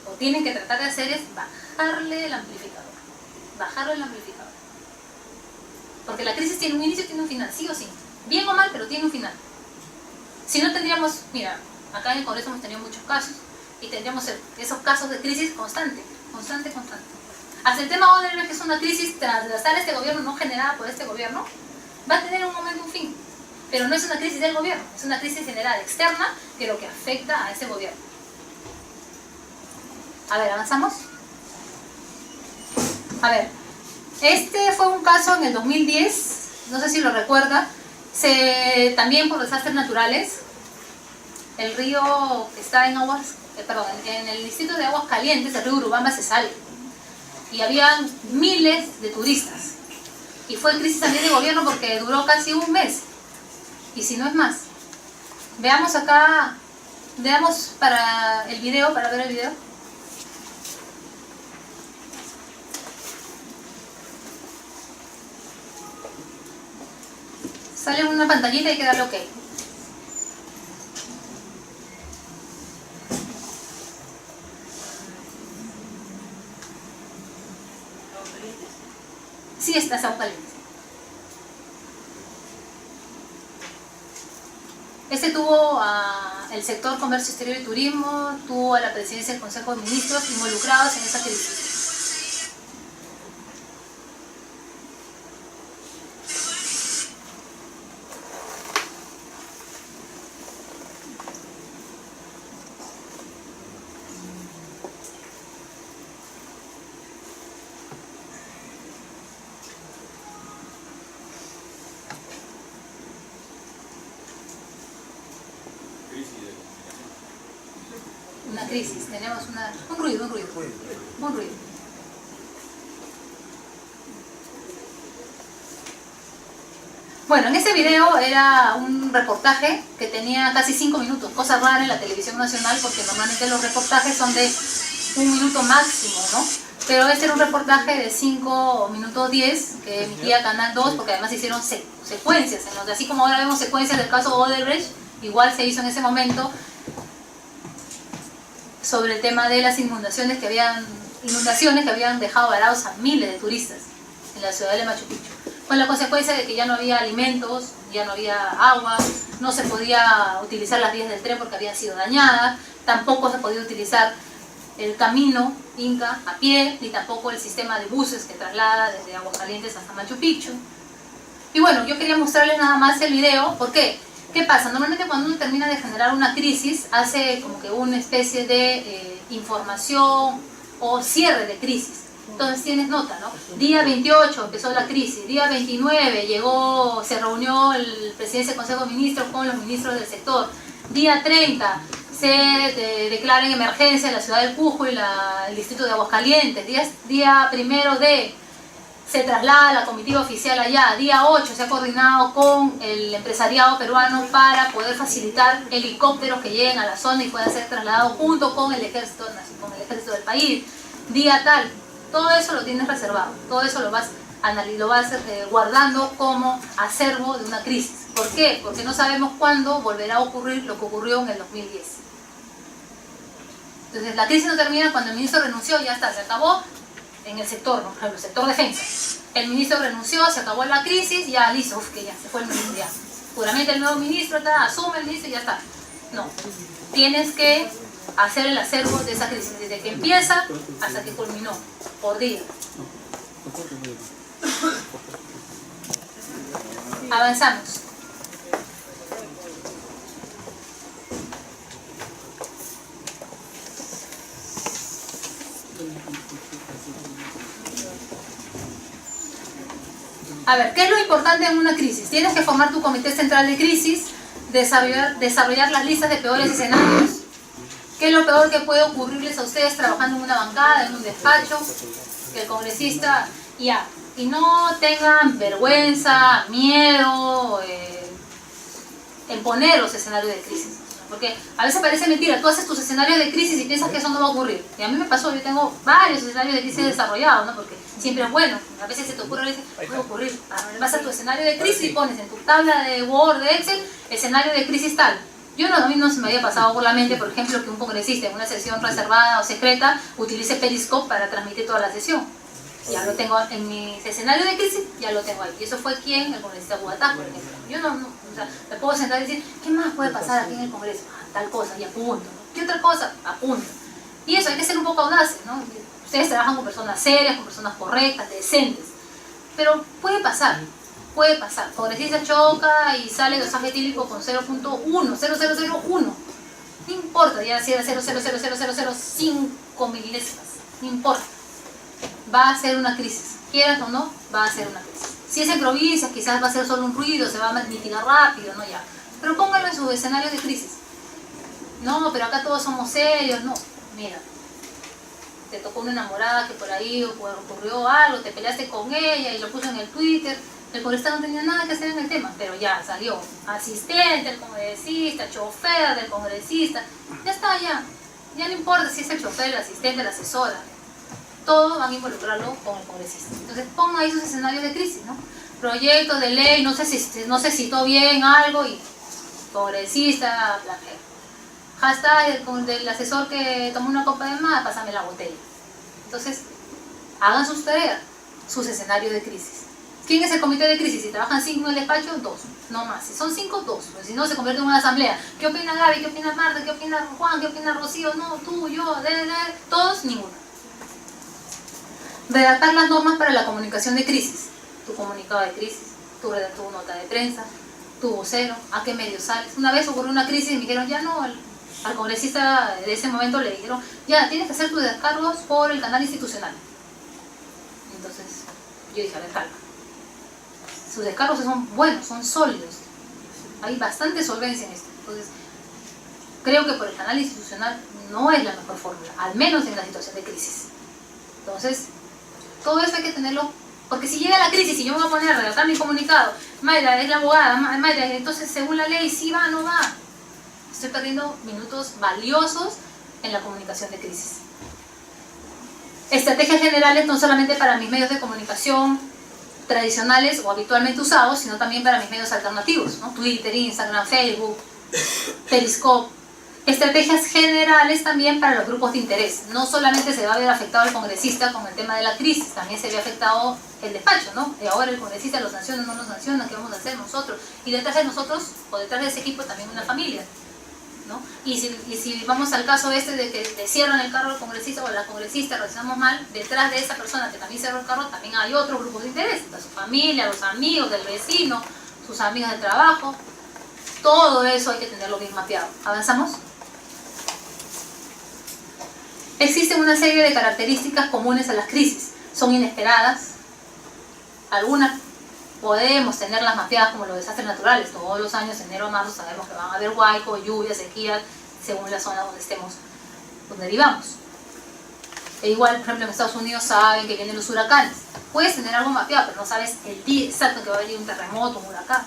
o tienen que tratar de hacer es bajarle el amplificador. Porque la crisis tiene un inicio y tiene un final, sí o sí. Bien o mal, pero tiene un final. Si no tendríamos, mira, acá en el Congreso hemos tenido muchos casos y tendríamos esos casos de crisis constante. Hasta el tema Odebrecht, que es una crisis transversal a este gobierno, no generada por este gobierno, va a tener un momento un fin. Pero no es una crisis del gobierno, es una crisis general externa de lo que afecta a ese gobierno. A ver, avanzamos. A ver, este fue un caso en el 2010, no sé si lo recuerda, también por desastres naturales. El río que está en en el distrito de Aguascalientes, el río Urubamba se sale. Y había miles de turistas. Y fue crisis también de gobierno porque duró casi un mes. Y si no es más. Veamos acá, veamos para ver el video. Sale una pantallita y hay que darle OK. Sí, está Aguascalientes. Este tuvo el sector comercio exterior y turismo, tuvo a la presidencia del Consejo de Ministros involucrados en esa crisis. Una crisis, tenemos un ruido. Bueno, en ese video era un reportaje que tenía casi 5 minutos, cosa rara en la televisión nacional porque normalmente los reportajes son de 1 minuto máximo, ¿no? Pero este era un reportaje de 5 minutos 10 que emitía Canal 2 porque además hicieron secuencias, en donde así como ahora vemos secuencias del caso Odebrecht, igual se hizo en ese momento sobre el tema de las inundaciones que habían dejado varados a miles de turistas en la ciudad de Machu Picchu, con la consecuencia de que ya no había alimentos, ya no había agua, no se podía utilizar las vías del tren porque habían sido dañadas, tampoco se podía utilizar el camino Inca a pie, ni tampoco el sistema de buses que traslada desde Aguascalientes hasta Machu Picchu. Y bueno, yo quería mostrarles nada más el video. ¿Por qué? ¿Qué pasa? Normalmente cuando uno termina de generar una crisis, hace como que una especie de información o cierre de crisis. Entonces tienes nota, ¿no? Día 28 empezó la crisis, día 29 se reunió el presidente del Consejo de Ministros con los ministros del sector, día 30 se declara en emergencia la ciudad del Cusco y el distrito de Aguascalientes, día 1 se traslada la comitiva oficial allá. Día 8 se ha coordinado con el empresariado peruano para poder facilitar helicópteros que lleguen a la zona y puedan ser trasladados junto con el ejército del país. Día tal, todo eso lo tienes reservado, todo eso lo vas guardando como acervo de una crisis. ¿Por qué? Porque no sabemos cuándo volverá a ocurrir lo que ocurrió en el 2010. Entonces la crisis no termina cuando el ministro renunció, ya está, se acabó. En el sector, ¿no? Por ejemplo, el sector defensa. El ministro renunció, se acabó la crisis, ya listo, que ya se fue el ministro, ya. Puramente el nuevo ministro asume el ministro y ya está. No, tienes que hacer el acervo de esa crisis, desde que empieza hasta que culminó, por día. Avanzamos. A ver, ¿qué es lo importante en una crisis? Tienes que formar tu comité central de crisis, desarrollar las listas de peores escenarios. ¿Qué es lo peor que puede ocurrirles a ustedes trabajando en una bancada, en un despacho? Que el congresista, y no tengan vergüenza, miedo en poner los escenarios de crisis. Porque a veces parece mentira, tú haces tus escenarios de crisis y piensas que eso no va a ocurrir. Y a mí me pasó, yo tengo varios escenarios de crisis desarrollados, ¿no? Porque Siempre es bueno. A veces se te ocurre, puede ocurrir. Vas a tu escenario de crisis y pones en tu tabla de Word, de Excel, escenario de crisis tal. A mí no se me había pasado por la mente, por ejemplo, que un congresista en una sesión reservada o secreta utilice Periscope para transmitir toda la sesión. Ya lo tengo en mi escenario de crisis, ya lo tengo ahí. Y eso fue el congresista Bogotá, por ejemplo. Yo o sea, me puedo sentar y decir, ¿qué más puede pasar aquí en el Congreso? Tal cosa, y apunto. ¿Qué otra cosa? Apunto. Y eso, hay que ser un poco audaces, ¿no? Ustedes trabajan con personas serias, con personas correctas, decentes. Pero puede pasar. Puede pasar. Congresista choca y sale dosaje etílico con 0.1. No importa, ya si era 0.00005 milésimas. No importa. Va a ser una crisis. Quieras o no, va a ser una crisis. Si es en provincias, quizás va a ser solo un ruido, se va a mitigar rápido, ¿no? Ya. Pero póngalo en su escenario de crisis. No, pero acá todos somos serios. No, mira. Te tocó una enamorada que por ahí ocurrió algo, te peleaste con ella y lo puso en el Twitter. El congresista no tenía nada que hacer en el tema, pero ya salió asistente del congresista, chofer del congresista, ya está, ya no importa si es el chofer, el asistente, la asesora, todos van a involucrarlo con el congresista. Entonces ponga ahí sus escenarios de crisis, ¿no? Proyectos de ley, no se citó bien algo y congresista, plagio. Hashtag del asesor que tomó una copa de más, pásame la botella. Entonces, hagan sus tareas, sus escenarios de crisis. ¿Quién es el comité de crisis? Si trabajan 5 en el despacho, 2, no más. Si son 5, 2. Pues si no, se convierte en una asamblea. ¿Qué opina Gaby? ¿Qué opina Marta? ¿Qué opina Juan? ¿Qué opina Rocío? No, tú, yo, todos, ninguno. Redactar las normas para la comunicación de crisis. Tu comunicado de crisis, tu nota de prensa, tu vocero, a qué medio sales. Una vez ocurrió una crisis y me dijeron, ya no, al congresista de ese momento le dijeron, ya, tienes que hacer tus descargos por el canal institucional. Entonces, yo dije, a ver, calma. Sus descargos son buenos, son sólidos. Hay bastante solvencia en esto. Entonces, creo que por el canal institucional no es la mejor fórmula, al menos en la situación de crisis. Entonces, todo eso hay que tenerlo, porque si llega la crisis y yo me voy a poner a redactar mi comunicado, Mayra es la abogada, Mayra, entonces según la ley, sí va, no va. Estoy perdiendo minutos valiosos en la comunicación de crisis. Estrategias generales no solamente para mis medios de comunicación tradicionales o habitualmente usados, sino también para mis medios alternativos, ¿no? Twitter, Instagram, Facebook, Periscope. Estrategias generales también para los grupos de interés. No solamente se va a ver afectado el congresista con el tema de la crisis, también se ve afectado el despacho, ¿no? Y ahora el congresista lo sanciona, no lo sanciona, ¿qué vamos a hacer nosotros? Y detrás de nosotros, o detrás de ese equipo, también una familia, ¿no? Y si vamos al caso de que le cierran el carro al congresista o a la congresista, reaccionamos mal, detrás de esa persona que también cerró el carro, también hay otros grupos de interés, su familia, los amigos del vecino, sus amigos de trabajo. Todo eso hay que tenerlo bien mapeado. ¿Avanzamos? Existen una serie de características comunes a las crisis. Son inesperadas. Algunas podemos tenerlas mapeadas como los desastres naturales. Todos los años, enero a marzo, sabemos que van a haber huaicos, lluvias, sequías, según la zona donde estemos, donde vivamos. E igual, por ejemplo, en Estados Unidos saben que vienen los huracanes. Puedes tener algo mapeado, pero no sabes el día exacto que va a venir un terremoto, un huracán.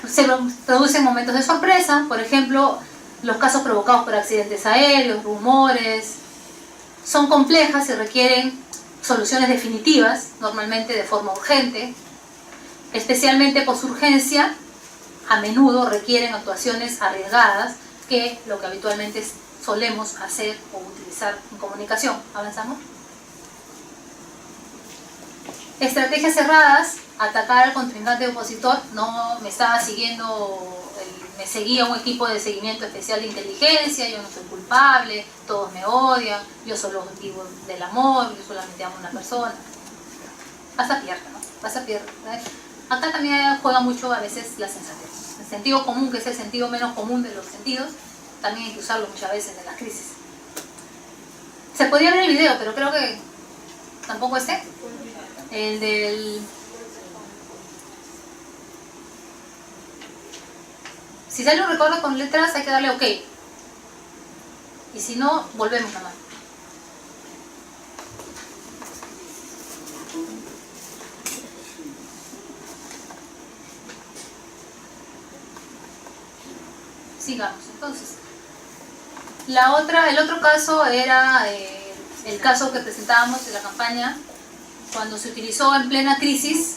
Se producen momentos de sorpresa, por ejemplo, los casos provocados por accidentes aéreos, rumores, son complejas y requieren soluciones definitivas, normalmente de forma urgente, especialmente por su urgencia, a menudo requieren actuaciones arriesgadas que lo que habitualmente solemos hacer o utilizar en comunicación. ¿Avanzamos? Estrategias cerradas, atacar al contrincante opositor. No me estaba siguiendo, me seguía un equipo de seguimiento especial de inteligencia, yo no soy culpable, todos me odian, yo solo vivo del amor, yo solamente amo a una persona. Vas a pierder, ¿no? Vas a pierder. Acá también juega mucho a veces la sensatez. El sentido común, que es el sentido menos común de los sentidos, también hay que usarlo muchas veces en las crisis. Se podría ver el video, pero creo que tampoco esté. El del... Si sale un recuerdo con letras, hay que darle OK. Y si no, volvemos a mano. Sigamos, entonces. El otro caso era el caso que presentábamos en la campaña cuando se utilizó en plena crisis,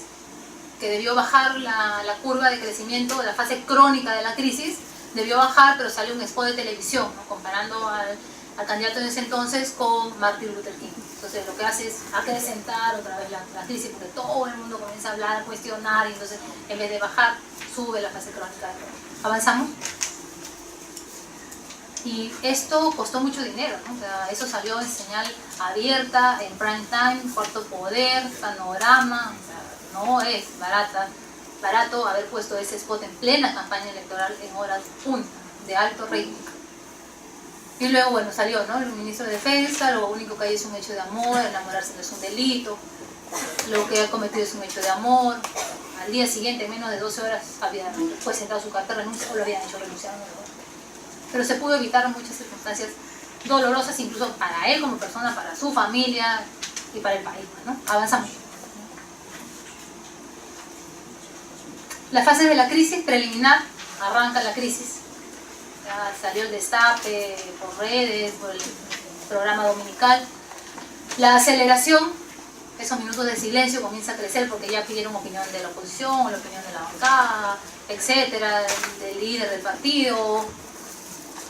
que debió bajar la curva de crecimiento, la fase crónica de la crisis, debió bajar, pero salió un spot de televisión, ¿no? Comparando al candidato en ese entonces con Martin Luther King. Entonces lo que hace es acrecentar otra vez la crisis, porque todo el mundo comienza a hablar, a cuestionar, y entonces en vez de bajar, sube la fase crónica. ¿Avanzamos? Y esto costó mucho dinero, ¿no? O sea, eso salió en señal abierta, en prime time, Cuarto Poder, Panorama. O sea, no es barato haber puesto ese spot en plena campaña electoral en horas punta, de alto rating. Y luego, bueno, salió, ¿no? El ministro de Defensa, lo único que hay es un hecho de amor, enamorarse no es un delito, lo que ha cometido es un hecho de amor. Al día siguiente, en menos de 12 horas, había presentado su carta de renuncia o lo habían hecho renunciar, ¿no? Pero se pudo evitar muchas circunstancias dolorosas, incluso para él como persona, para su familia y para el país, ¿no? Avanzamos. La fase de la crisis preliminar, arranca la crisis. Ya salió el destape por redes, por el programa dominical. La aceleración, esos minutos de silencio comienza a crecer porque ya pidieron opinión de la oposición, la opinión de la bancada, etcétera, del líder del partido.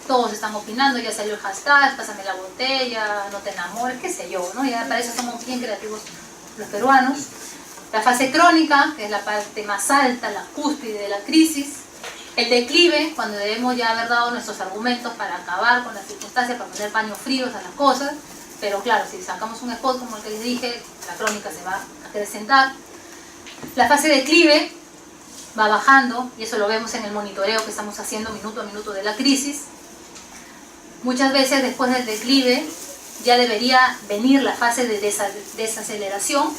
Todos están opinando, ya salió el hashtag, pásame la botella, no te enamores, qué sé yo, ¿no? Ya para eso somos bien creativos los peruanos. La fase crónica, que es la parte más alta, la cúspide de la crisis. El declive, cuando debemos ya haber dado nuestros argumentos para acabar con las circunstancias, para poner paños fríos a las cosas. Pero claro, si sacamos un spot como el que les dije, la crónica se va a acrecentar. La fase de declive va bajando, y eso lo vemos en el monitoreo que estamos haciendo minuto a minuto de la crisis. Muchas veces después del declive ya debería venir la fase de desaceleración,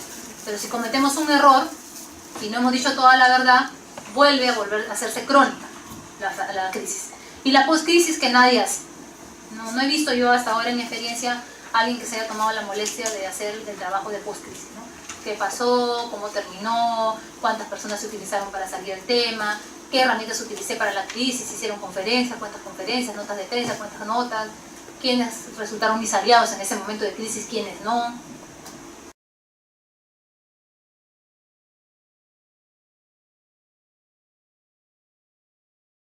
pero si cometemos un error y no hemos dicho toda la verdad, vuelve a hacerse crónica la crisis. Y la post-crisis que nadie hace. No he visto yo hasta ahora en mi experiencia alguien que se haya tomado la molestia de hacer el trabajo de post-crisis, ¿no? ¿Qué pasó? ¿Cómo terminó? ¿Cuántas personas se utilizaron para salir del tema? ¿Qué herramientas utilicé para la crisis? ¿Hicieron conferencias? ¿Cuántas conferencias? ¿Notas de prensa? ¿Cuántas notas? ¿Quiénes resultaron mis aliados en ese momento de crisis? ¿Quiénes no?